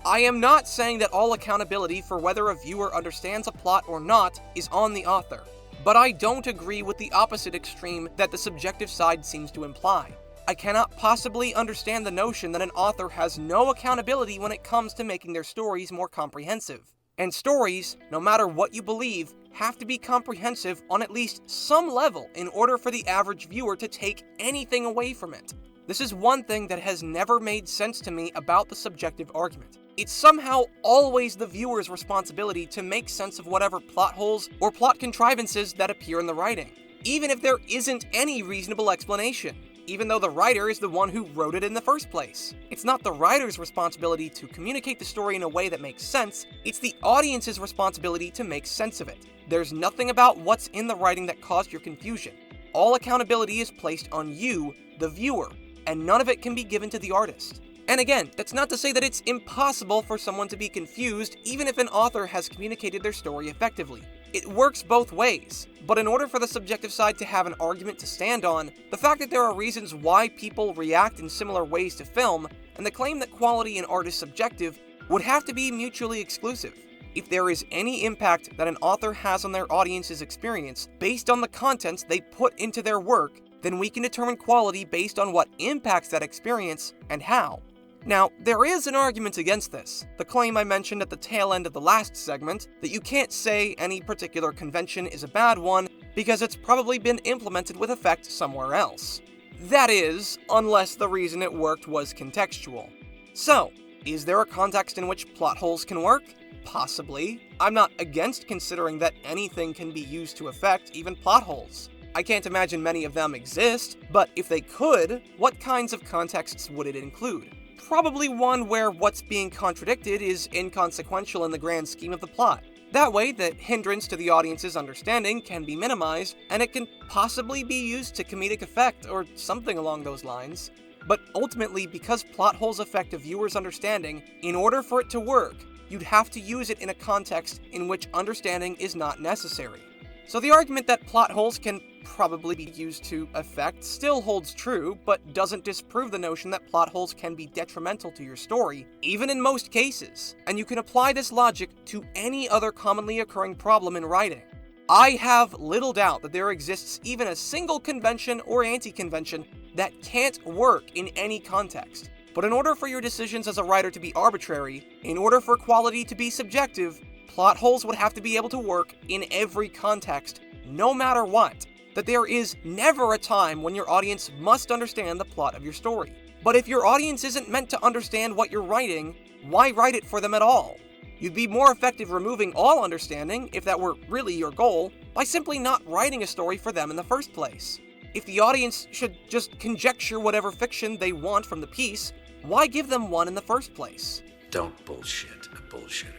I am not saying that all accountability for whether a viewer understands a plot or not is on the author, but I don't agree with the opposite extreme that the subjective side seems to imply. I cannot possibly understand the notion that an author has no accountability when it comes to making their stories more comprehensive. And stories, no matter what you believe, have to be comprehensive on at least some level in order for the average viewer to take anything away from it. This is one thing that has never made sense to me about the subjective argument. It's somehow always the viewer's responsibility to make sense of whatever plot holes or plot contrivances that appear in the writing, even if there isn't any reasonable explanation. Even though the writer is the one who wrote it in the first place. It's not the writer's responsibility to communicate the story in a way that makes sense, it's the audience's responsibility to make sense of it. There's nothing about what's in the writing that caused your confusion. All accountability is placed on you, the viewer, and none of it can be given to the artist. And again, that's not to say that it's impossible for someone to be confused even if an author has communicated their story effectively. It works both ways, but in order for the subjective side to have an argument to stand on, the fact that there are reasons why people react in similar ways to film, and the claim that quality in art is subjective, would have to be mutually exclusive. If there is any impact that an author has on their audience's experience based on the contents they put into their work, then we can determine quality based on what impacts that experience and how. Now, there is an argument against this, the claim I mentioned at the tail end of the last segment, that you can't say any particular convention is a bad one because it's probably been implemented with effect somewhere else. That is, unless the reason it worked was contextual. So, is there a context in which plot holes can work? Possibly. I'm not against considering that anything can be used to affect even plot holes. I can't imagine many of them exist, but if they could, what kinds of contexts would it include? Probably one where what's being contradicted is inconsequential in the grand scheme of the plot. That way, the hindrance to the audience's understanding can be minimized, and it can possibly be used to comedic effect or something along those lines. But ultimately, because plot holes affect a viewer's understanding, in order for it to work, you'd have to use it in a context in which understanding is not necessary. So the argument that plot holes can probably be used to affect still holds true, but doesn't disprove the notion that plot holes can be detrimental to your story, even in most cases, and you can apply this logic to any other commonly occurring problem in writing. I have little doubt that there exists even a single convention or anti-convention that can't work in any context. But in order for your decisions as a writer to be arbitrary, in order for quality to be subjective, plot holes would have to be able to work in every context, no matter what. That there is never a time when your audience must understand the plot of your story. But if your audience isn't meant to understand what you're writing, why write it for them at all? You'd be more effective removing all understanding, if that were really your goal, by simply not writing a story for them in the first place. If the audience should just conjecture whatever fiction they want from the piece, why give them one in the first place? Don't bullshit a bullshitter.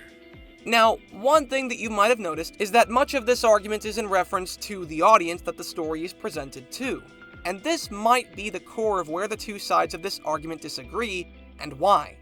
Now, one thing that you might have noticed is that much of this argument is in reference to the audience that the story is presented to. And this might be the core of where the two sides of this argument disagree, and why.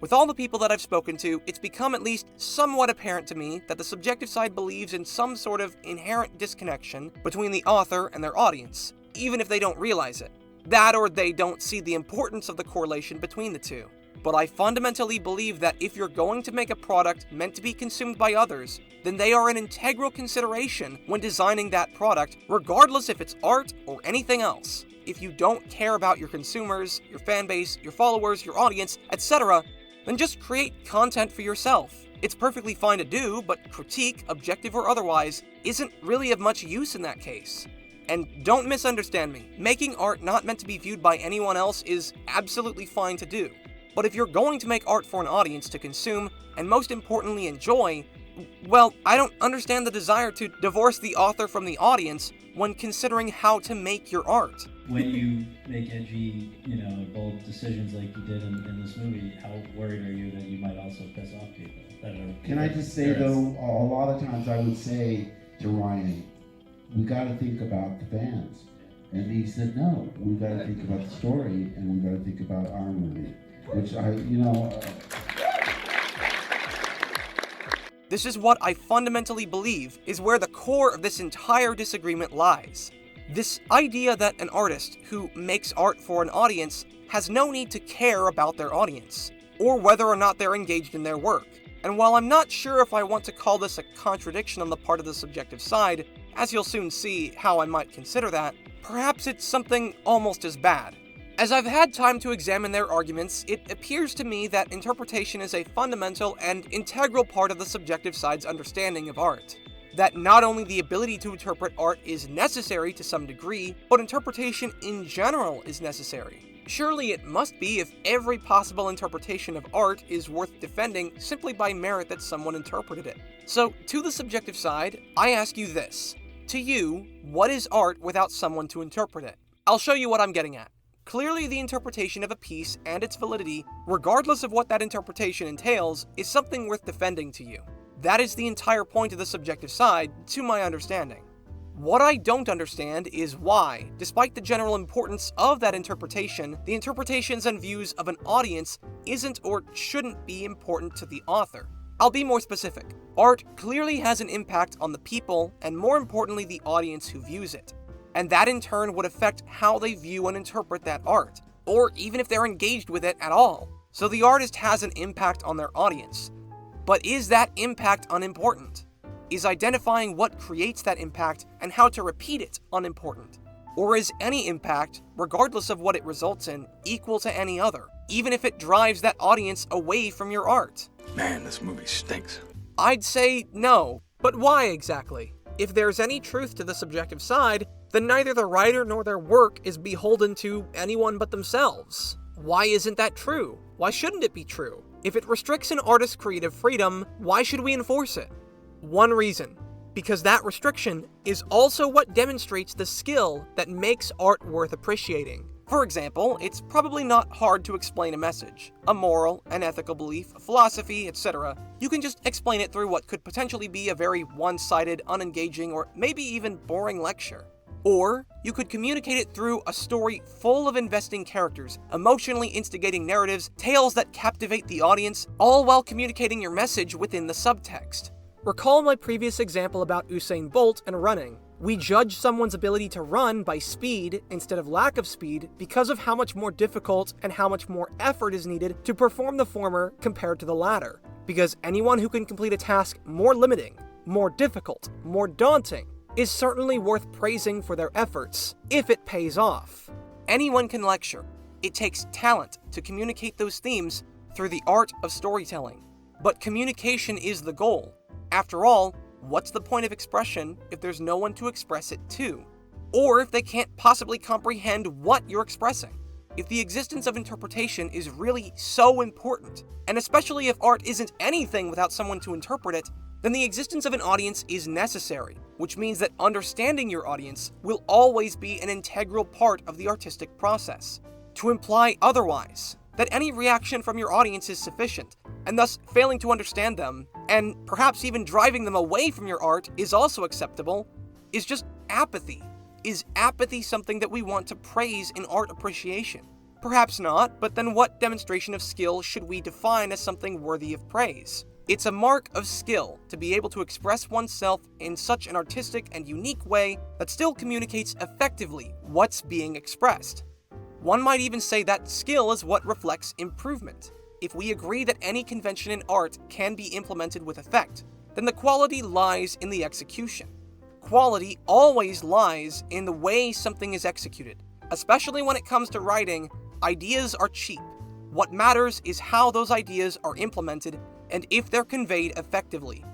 With all the people that I've spoken to, it's become at least somewhat apparent to me that the subjective side believes in some sort of inherent disconnection between the author and their audience, even if they don't realize it. That or they don't see the importance of the correlation between the two. But I fundamentally believe that if you're going to make a product meant to be consumed by others, then they are an integral consideration when designing that product, regardless if it's art or anything else. If you don't care about your consumers, your fan base, your followers, your audience, etc., then just create content for yourself. It's perfectly fine to do, but critique, objective or otherwise, isn't really of much use in that case. And don't misunderstand me, making art not meant to be viewed by anyone else is absolutely fine to do. But if you're going to make art for an audience to consume, and most importantly enjoy, well, I don't understand the desire to divorce the author from the audience when considering how to make your art. When you make edgy, bold decisions like you did in this movie, how worried are you that you might also piss off people that are... Can I just say, though, a lot of times I would say to Ryan, we got to think about the fans. And he said, no, we got to think about the story, and we got to think about our movie. Which This is what I fundamentally believe is where the core of this entire disagreement lies. This idea that an artist who makes art for an audience has no need to care about their audience, or whether or not they're engaged in their work. And while I'm not sure if I want to call this a contradiction on the part of the subjective side, as you'll soon see how I might consider that, perhaps it's something almost as bad. As I've had time to examine their arguments, it appears to me that interpretation is a fundamental and integral part of the subjective side's understanding of art. That not only the ability to interpret art is necessary to some degree, but interpretation in general is necessary. Surely it must be if every possible interpretation of art is worth defending simply by merit that someone interpreted it. So, to the subjective side, I ask you this. To you, what is art without someone to interpret it? I'll show you what I'm getting at. Clearly, the interpretation of a piece and its validity, regardless of what that interpretation entails, is something worth defending to you. That is the entire point of the subjective side, to my understanding. What I don't understand is why, despite the general importance of that interpretation, the interpretations and views of an audience isn't or shouldn't be important to the author. I'll be more specific. Art clearly has an impact on the people, and more importantly, the audience who views it. And that in turn would affect how they view and interpret that art, or even if they're engaged with it at all. So the artist has an impact on their audience. But is that impact unimportant? Is identifying what creates that impact and how to repeat it unimportant? Or is any impact, regardless of what it results in, equal to any other, even if it drives that audience away from your art? Man, this movie stinks. I'd say no, but why exactly? If there's any truth to the subjective side, then neither the writer nor their work is beholden to anyone but themselves. Why isn't that true? Why shouldn't it be true? If it restricts an artist's creative freedom, why should we enforce it? One reason. Because that restriction is also what demonstrates the skill that makes art worth appreciating. For example, it's probably not hard to explain a message, a moral, an ethical belief, a philosophy, etc. You can just explain it through what could potentially be a very one-sided, unengaging, or maybe even boring lecture. Or you could communicate it through a story full of investing characters, emotionally instigating narratives, tales that captivate the audience, all while communicating your message within the subtext. Recall my previous example about Usain Bolt and running. We judge someone's ability to run by speed instead of lack of speed because of how much more difficult and how much more effort is needed to perform the former compared to the latter. Because anyone who can complete a task more limiting, more difficult, more daunting, is certainly worth praising for their efforts, if it pays off. Anyone can lecture. It takes talent to communicate those themes through the art of storytelling. But communication is the goal. After all, what's the point of expression if there's no one to express it to? Or if they can't possibly comprehend what you're expressing? if the existence of interpretation is really so important, and especially if art isn't anything without someone to interpret it, then the existence of an audience is necessary, which means that understanding your audience will always be an integral part of the artistic process. To imply otherwise, that any reaction from your audience is sufficient, and thus failing to understand them, and perhaps even driving them away from your art is also acceptable, is just apathy. Is apathy something that we want to praise in art appreciation? Perhaps not, but then what demonstration of skill should we define as something worthy of praise? It's a mark of skill to be able to express oneself in such an artistic and unique way that still communicates effectively what's being expressed. One might even say that skill is what reflects improvement. If we agree that any convention in art can be implemented with effect, then the quality lies in the execution. Quality always lies in the way something is executed. Especially when it comes to writing, ideas are cheap. What matters is how those ideas are implemented and if they're conveyed effectively.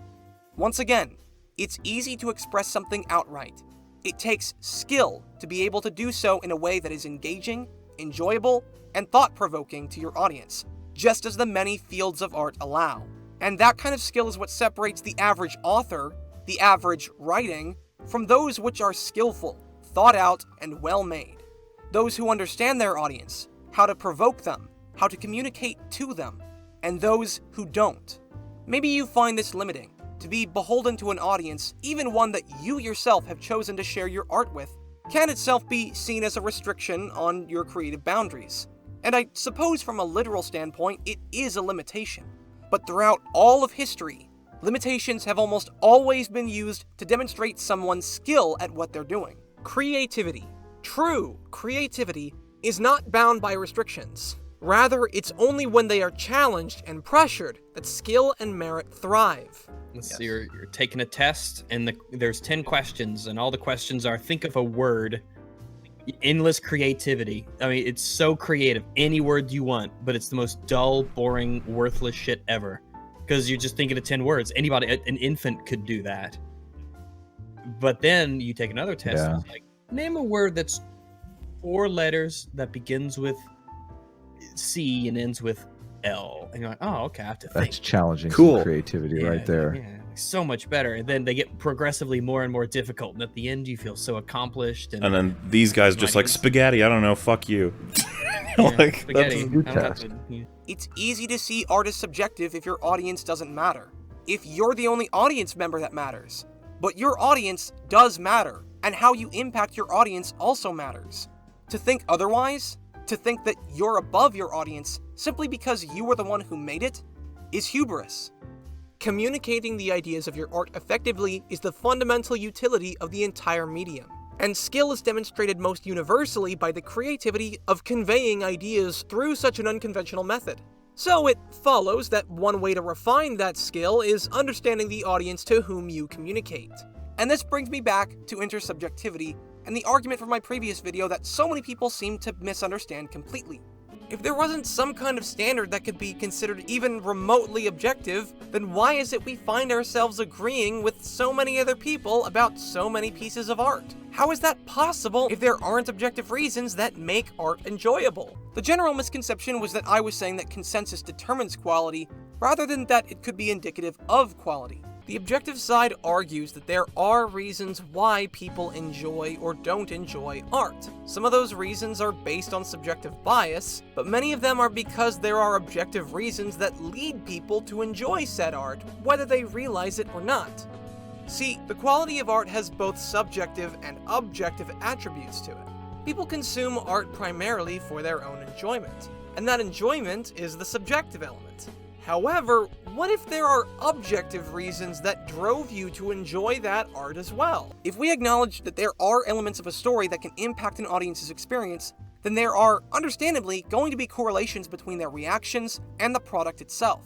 Once again, it's easy to express something outright. It takes skill to be able to do so in a way that is engaging, enjoyable, and thought-provoking to your audience, just as the many fields of art allow. And that kind of skill is what separates the average author, the average writing, from those which are skillful, thought out, and well-made. Those who understand their audience, how to provoke them, how to communicate to them, and those who don't. Maybe you find this limiting. To be beholden to an audience, even one that you yourself have chosen to share your art with, can itself be seen as a restriction on your creative boundaries. And I suppose from a literal standpoint, it is a limitation. But throughout all of history, limitations have almost always been used to demonstrate someone's skill at what they're doing. Creativity. True creativity is not bound by restrictions. Rather, it's only when they are challenged and pressured that skill and merit thrive. So you're taking a test, and there's 10 questions, and all the questions are, think of a word, endless creativity. I mean, it's so creative, any word you want, but it's the most dull, boring, worthless shit ever. Because you're just thinking of 10 words. Anybody, an infant could do that. But then you take another test, and it's like, name a word that's 4 letters that begins with C and ends with L. And you're like, oh, okay, I have to think. That's challenging some creativity right there. Yeah, so much better. And then they get progressively more and more difficult. And at the end, you feel so accomplished. And then these guys just like, spaghetti, I don't know, fuck you. Like, spaghetti. It's easy to see art as subjective if your audience doesn't matter. If you're the only audience member that matters. But your audience does matter, and how you impact your audience also matters. To think otherwise, to think that you're above your audience simply because you were the one who made it, is hubris. Communicating the ideas of your art effectively is the fundamental utility of the entire medium, and skill is demonstrated most universally by the creativity of conveying ideas through such an unconventional method. So it follows that one way to refine that skill is understanding the audience to whom you communicate. And this brings me back to intersubjectivity and the argument from my previous video that so many people seem to misunderstand completely. If there wasn't some kind of standard that could be considered even remotely objective, then why is it we find ourselves agreeing with so many other people about so many pieces of art? How is that possible if there aren't objective reasons that make art enjoyable? The general misconception was that I was saying that consensus determines quality, rather than that it could be indicative of quality. The objective side argues that there are reasons why people enjoy or don't enjoy art. Some of those reasons are based on subjective bias, but many of them are because there are objective reasons that lead people to enjoy said art, whether they realize it or not. See, the quality of art has both subjective and objective attributes to it. People consume art primarily for their own enjoyment, and that enjoyment is the subjective element. However, what if there are objective reasons that drove you to enjoy that art as well? If we acknowledge that there are elements of a story that can impact an audience's experience, then there are, understandably, going to be correlations between their reactions and the product itself.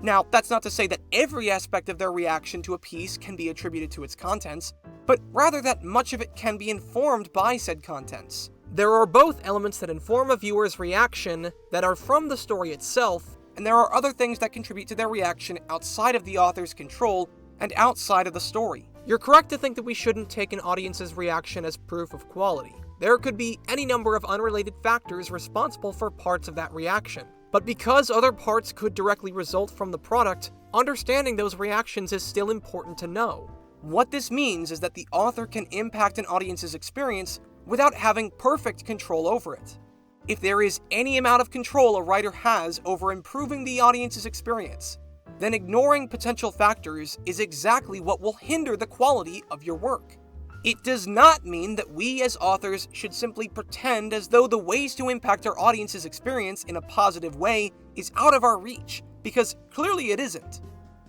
Now, that's not to say that every aspect of their reaction to a piece can be attributed to its contents, but rather that much of it can be informed by said contents. There are both elements that inform a viewer's reaction that are from the story itself, and there are other things that contribute to their reaction outside of the author's control and outside of the story. You're correct to think that we shouldn't take an audience's reaction as proof of quality. There could be any number of unrelated factors responsible for parts of that reaction. But because other parts could directly result from the product, understanding those reactions is still important to know. What this means is that the author can impact an audience's experience without having perfect control over it. If there is any amount of control a writer has over improving the audience's experience, then ignoring potential factors is exactly what will hinder the quality of your work. It does not mean that we as authors should simply pretend as though the ways to impact our audience's experience in a positive way is out of our reach, because clearly it isn't.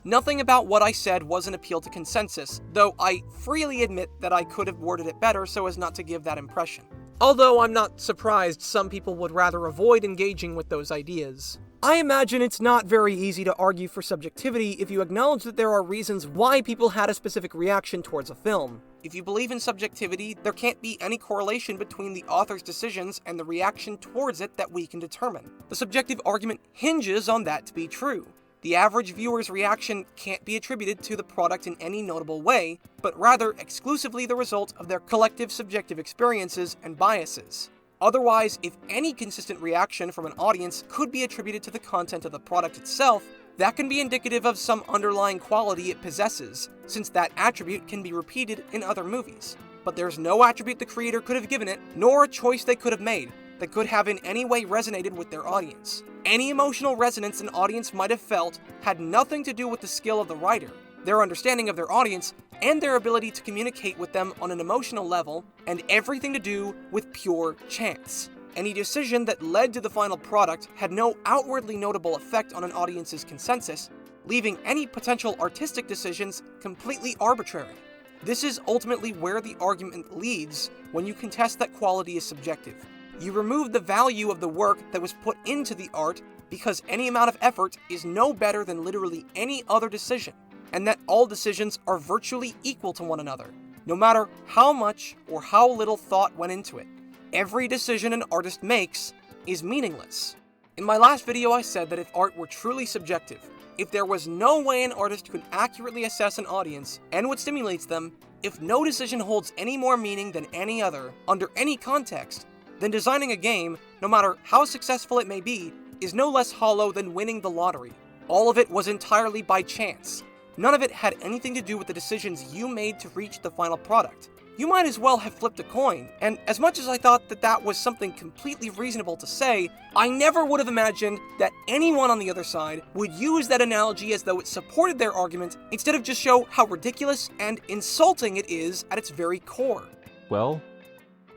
Nothing about what I said was an appeal to consensus, though I freely admit that I could have worded it better so as not to give that impression. Although I'm not surprised some people would rather avoid engaging with those ideas. I imagine it's not very easy to argue for subjectivity if you acknowledge that there are reasons why people had a specific reaction towards a film. If you believe in subjectivity, there can't be any correlation between the author's decisions and the reaction towards it that we can determine. The subjective argument hinges on that to be true. The average viewer's reaction can't be attributed to the product in any notable way, but rather exclusively the result of their collective subjective experiences and biases. Otherwise, if any consistent reaction from an audience could be attributed to the content of the product itself, that can be indicative of some underlying quality it possesses, since that attribute can be repeated in other movies. But there's no attribute the creator could have given it, nor a choice they could have made, that could have in any way resonated with their audience. Any emotional resonance an audience might have felt had nothing to do with the skill of the writer, their understanding of their audience, and their ability to communicate with them on an emotional level, and everything to do with pure chance. Any decision that led to the final product had no outwardly notable effect on an audience's consensus, leaving any potential artistic decisions completely arbitrary. This is ultimately where the argument leads when you contest that quality is subjective. You remove the value of the work that was put into the art because any amount of effort is no better than literally any other decision, and that all decisions are virtually equal to one another, no matter how much or how little thought went into it. Every decision an artist makes is meaningless. In my last video I said that if art were truly subjective, if there was no way an artist could accurately assess an audience and what stimulates them, if no decision holds any more meaning than any other, under any context, then designing a game, no matter how successful it may be, is no less hollow than winning the lottery. All of it was entirely by chance. None of it had anything to do with the decisions you made to reach the final product. You might as well have flipped a coin, and as much as I thought that that was something completely reasonable to say, I never would have imagined that anyone on the other side would use that analogy as though it supported their argument, instead of just show how ridiculous and insulting it is at its very core. Well,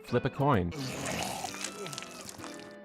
flip a coin.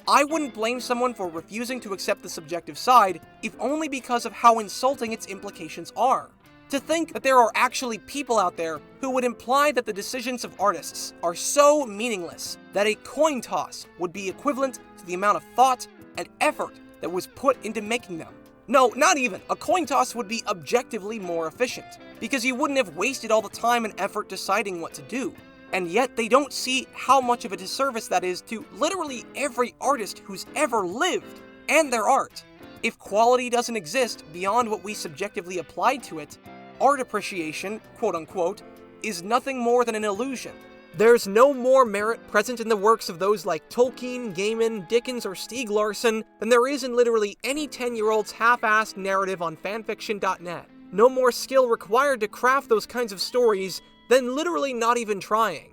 I wouldn't blame someone for refusing to accept the subjective side, if only because of how insulting its implications are. To think that there are actually people out there who would imply that the decisions of artists are so meaningless that a coin toss would be equivalent to the amount of thought and effort that was put into making them. No, not even. A coin toss would be objectively more efficient, because you wouldn't have wasted all the time and effort deciding what to do. And yet they don't see how much of a disservice that is to literally every artist who's ever lived, and their art. If quality doesn't exist beyond what we subjectively applied to it, art appreciation, quote-unquote, is nothing more than an illusion. There's no more merit present in the works of those like Tolkien, Gaiman, Dickens, or Stieg Larsson than there is in literally any 10-year-old's half-assed narrative on fanfiction.net. No more skill required to craft those kinds of stories than literally not even trying.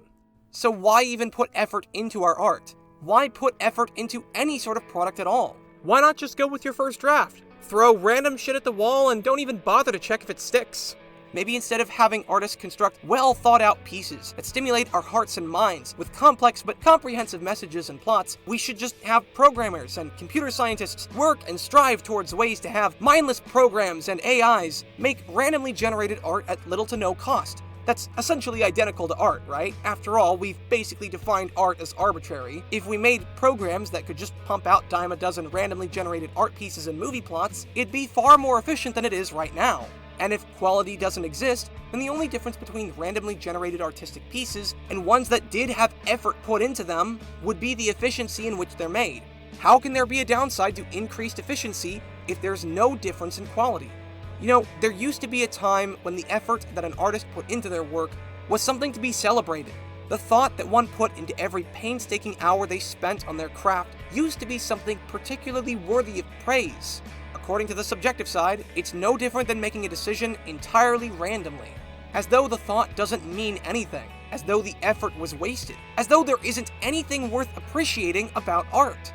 So why even put effort into our art? Why put effort into any sort of product at all? Why not just go with your first draft? Throw random shit at the wall and don't even bother to check if it sticks. Maybe instead of having artists construct well thought out pieces that stimulate our hearts and minds with complex but comprehensive messages and plots, we should just have programmers and computer scientists work and strive towards ways to have mindless programs and AIs make randomly generated art at little to no cost. That's essentially identical to art, right? After all, we've basically defined art as arbitrary. If we made programs that could just pump out dime a dozen randomly generated art pieces and movie plots, it'd be far more efficient than it is right now. And if quality doesn't exist, then the only difference between randomly generated artistic pieces and ones that did have effort put into them would be the efficiency in which they're made. How can there be a downside to increased efficiency if there's no difference in quality? You know, there used to be a time when the effort that an artist put into their work was something to be celebrated. The thought that one put into every painstaking hour they spent on their craft used to be something particularly worthy of praise. According to the subjective side, it's no different than making a decision entirely randomly. As though the thought doesn't mean anything, as though the effort was wasted, as though there isn't anything worth appreciating about art.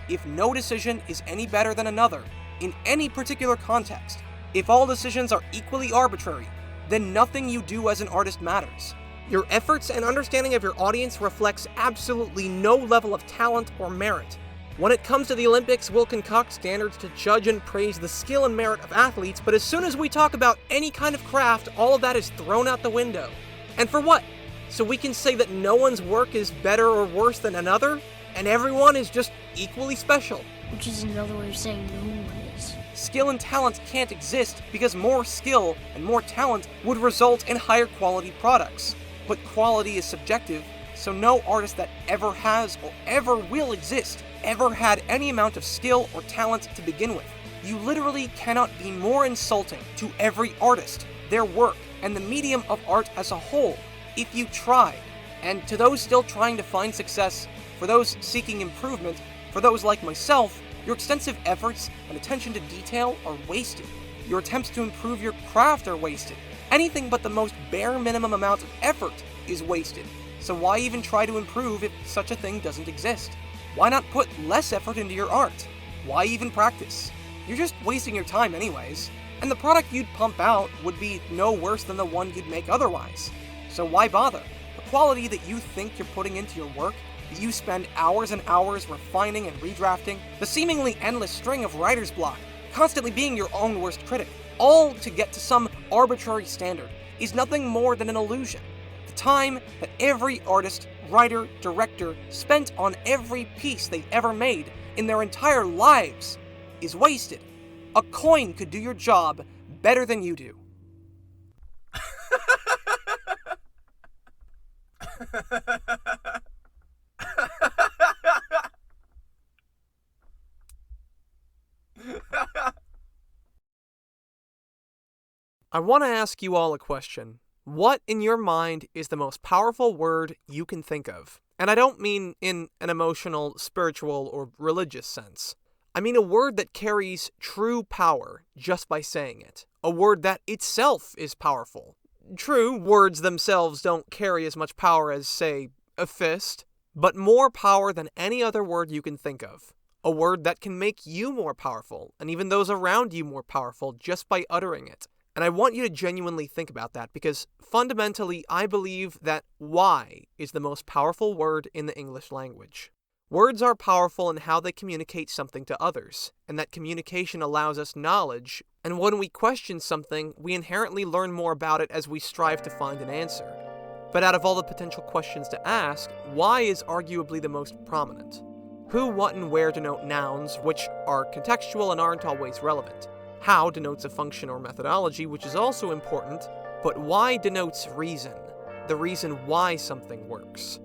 If no decision is any better than another, in any particular context, if all decisions are equally arbitrary, then nothing you do as an artist matters. Your efforts and understanding of your audience reflects absolutely no level of talent or merit. When it comes to the Olympics, we'll concoct standards to judge and praise the skill and merit of athletes, but as soon as we talk about any kind of craft, all of that is thrown out the window. And for what? So we can say that no one's work is better or worse than another, and everyone is just equally special. Which is another way of saying no one is. Skill and talent can't exist because more skill and more talent would result in higher quality products. But quality is subjective, so no artist that ever has or ever will exist ever had any amount of skill or talent to begin with. You literally cannot be more insulting to every artist, their work, and the medium of art as a whole if you tried. And to those still trying to find success, for those seeking improvement, for those like myself, your extensive efforts and attention to detail are wasted. Your attempts to improve your craft are wasted. Anything but the most bare minimum amount of effort is wasted. So why even try to improve if such a thing doesn't exist? Why not put less effort into your art? Why even practice? You're just wasting your time anyways, and the product you'd pump out would be no worse than the one you'd make otherwise. So why bother? The quality that you think you're putting into your work, that you spend hours and hours refining and redrafting, the seemingly endless string of writer's block, constantly being your own worst critic, all to get to some arbitrary standard, is nothing more than an illusion. The time that every artist, writer, director spent on every piece they've ever made in their entire lives is wasted. A coin could do your job better than you do. I want to ask you all a question. What in your mind is the most powerful word you can think of? And I don't mean in an emotional, spiritual, or religious sense. I mean a word that carries true power just by saying it. A word that itself is powerful. True, words themselves don't carry as much power as, say, a fist, but more power than any other word you can think of. A word that can make you more powerful, and even those around you more powerful just by uttering it. And I want you to genuinely think about that because fundamentally I believe that why is the most powerful word in the English language. Words are powerful in how they communicate something to others, and that communication allows us knowledge, and when we question something, we inherently learn more about it as we strive to find an answer. But out of all the potential questions to ask, why is arguably the most prominent? Who, what, and where denote nouns, which are contextual and aren't always relevant. How denotes a function or methodology, which is also important, but why denotes reason, the reason why something works.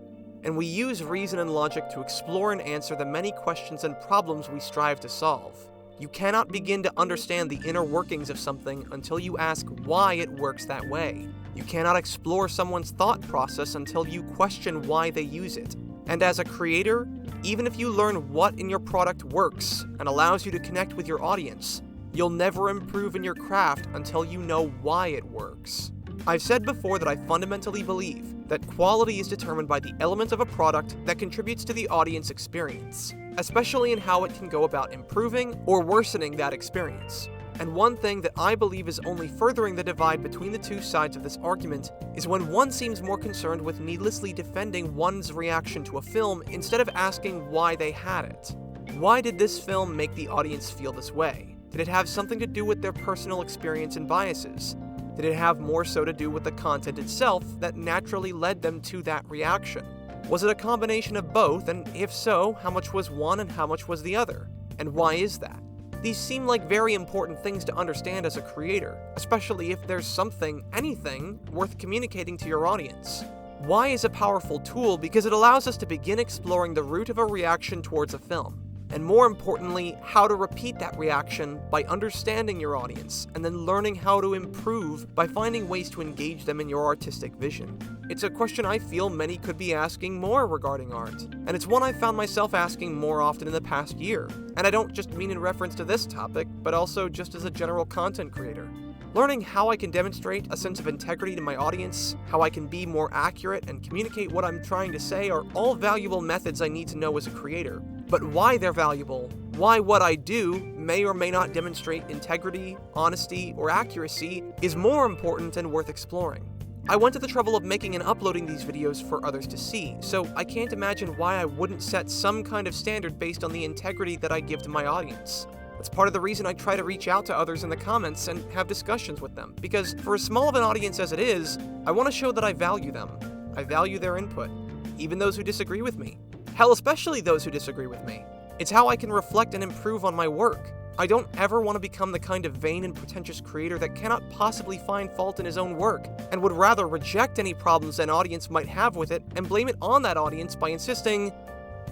And we use reason and logic to explore and answer the many questions and problems we strive to solve. You cannot begin to understand the inner workings of something until you ask why it works that way. You cannot explore someone's thought process until you question why they use it. And as a creator, even if you learn what in your product works and allows you to connect with your audience, you'll never improve in your craft until you know why it works. I've said before that I fundamentally believe that quality is determined by the element of a product that contributes to the audience experience, especially in how it can go about improving or worsening that experience. And one thing that I believe is only furthering the divide between the two sides of this argument is when one seems more concerned with needlessly defending one's reaction to a film instead of asking why they had it. Why did this film make the audience feel this way? Did it have something to do with their personal experience and biases? Did it have more so to do with the content itself that naturally led them to that reaction? Was it a combination of both, and if so, how much was one and how much was the other? And why is that? These seem like very important things to understand as a creator, especially if there's something, anything, worth communicating to your audience. Why is a powerful tool because it allows us to begin exploring the root of a reaction towards a film. and more importantly, how to repeat that reaction by understanding your audience, and then learning how to improve by finding ways to engage them in your artistic vision. It's a question I feel many could be asking more regarding art, and it's one I found myself asking more often in the past year. And I don't just mean in reference to this topic, but also just as a general content creator. Learning how I can demonstrate a sense of integrity to my audience, how I can be more accurate and communicate what I'm trying to say are all valuable methods I need to know as a creator. But why they're valuable, why what I do may or may not demonstrate integrity, honesty, or accuracy is more important and worth exploring. I went to the trouble of making and uploading these videos for others to see, so I can't imagine why I wouldn't set some kind of standard based on the integrity that I give to my audience. That's part of the reason I try to reach out to others in the comments and have discussions with them, because for as small of an audience as it is, I want to show that I value them. I value their input, even those who disagree with me. Hell, especially those who disagree with me. It's how I can reflect and improve on my work. I don't ever want to become the kind of vain and pretentious creator that cannot possibly find fault in his own work, and would rather reject any problems an audience might have with it and blame it on that audience by insisting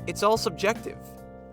it's all subjective.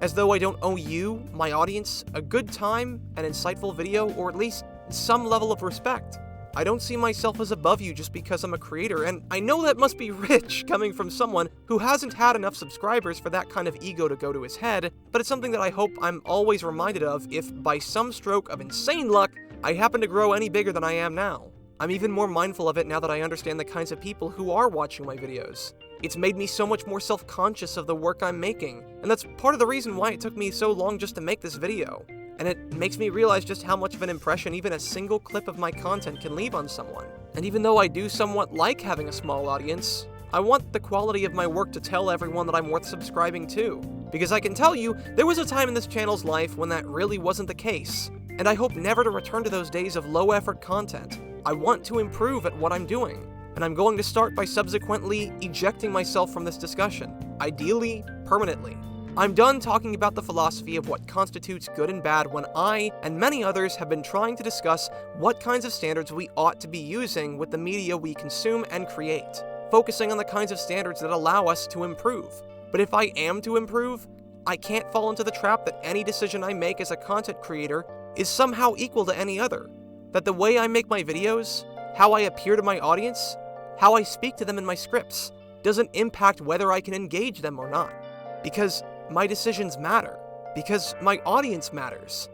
As though I don't owe you, my audience, a good time, an insightful video, or at least some level of respect. I don't see myself as above you just because I'm a creator, and I know that must be rich coming from someone who hasn't had enough subscribers for that kind of ego to go to his head, but it's something that I hope I'm always reminded of if, by some stroke of insane luck, I happen to grow any bigger than I am now. I'm even more mindful of it now that I understand the kinds of people who are watching my videos. It's made me so much more self-conscious of the work I'm making, and that's part of the reason why it took me so long just to make this video. And it makes me realize just how much of an impression even a single clip of my content can leave on someone. And even though I do somewhat like having a small audience, I want the quality of my work to tell everyone that I'm worth subscribing to. Because I can tell you, there was a time in this channel's life when that really wasn't the case. And I hope never to return to those days of low-effort content. I want to improve at what I'm doing. And I'm going to start by subsequently ejecting myself from this discussion, ideally, permanently. I'm done talking about the philosophy of what constitutes good and bad when I, and many others, have been trying to discuss what kinds of standards we ought to be using with the media we consume and create, focusing on the kinds of standards that allow us to improve. But if I am to improve, I can't fall into the trap that any decision I make as a content creator is somehow equal to any other, that the way I make my videos, how I appear to my audience, how I speak to them in my scripts, doesn't impact whether I can engage them or not. Because my decisions matter. Because my audience matters.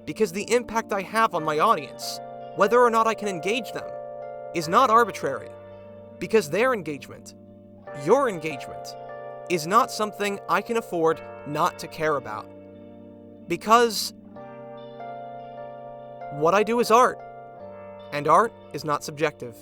Because the impact I have on my audience, whether or not I can engage them, is not arbitrary. Because their engagement, your engagement, is not something I can afford not to care about. Because what I do is art, and art is not subjective.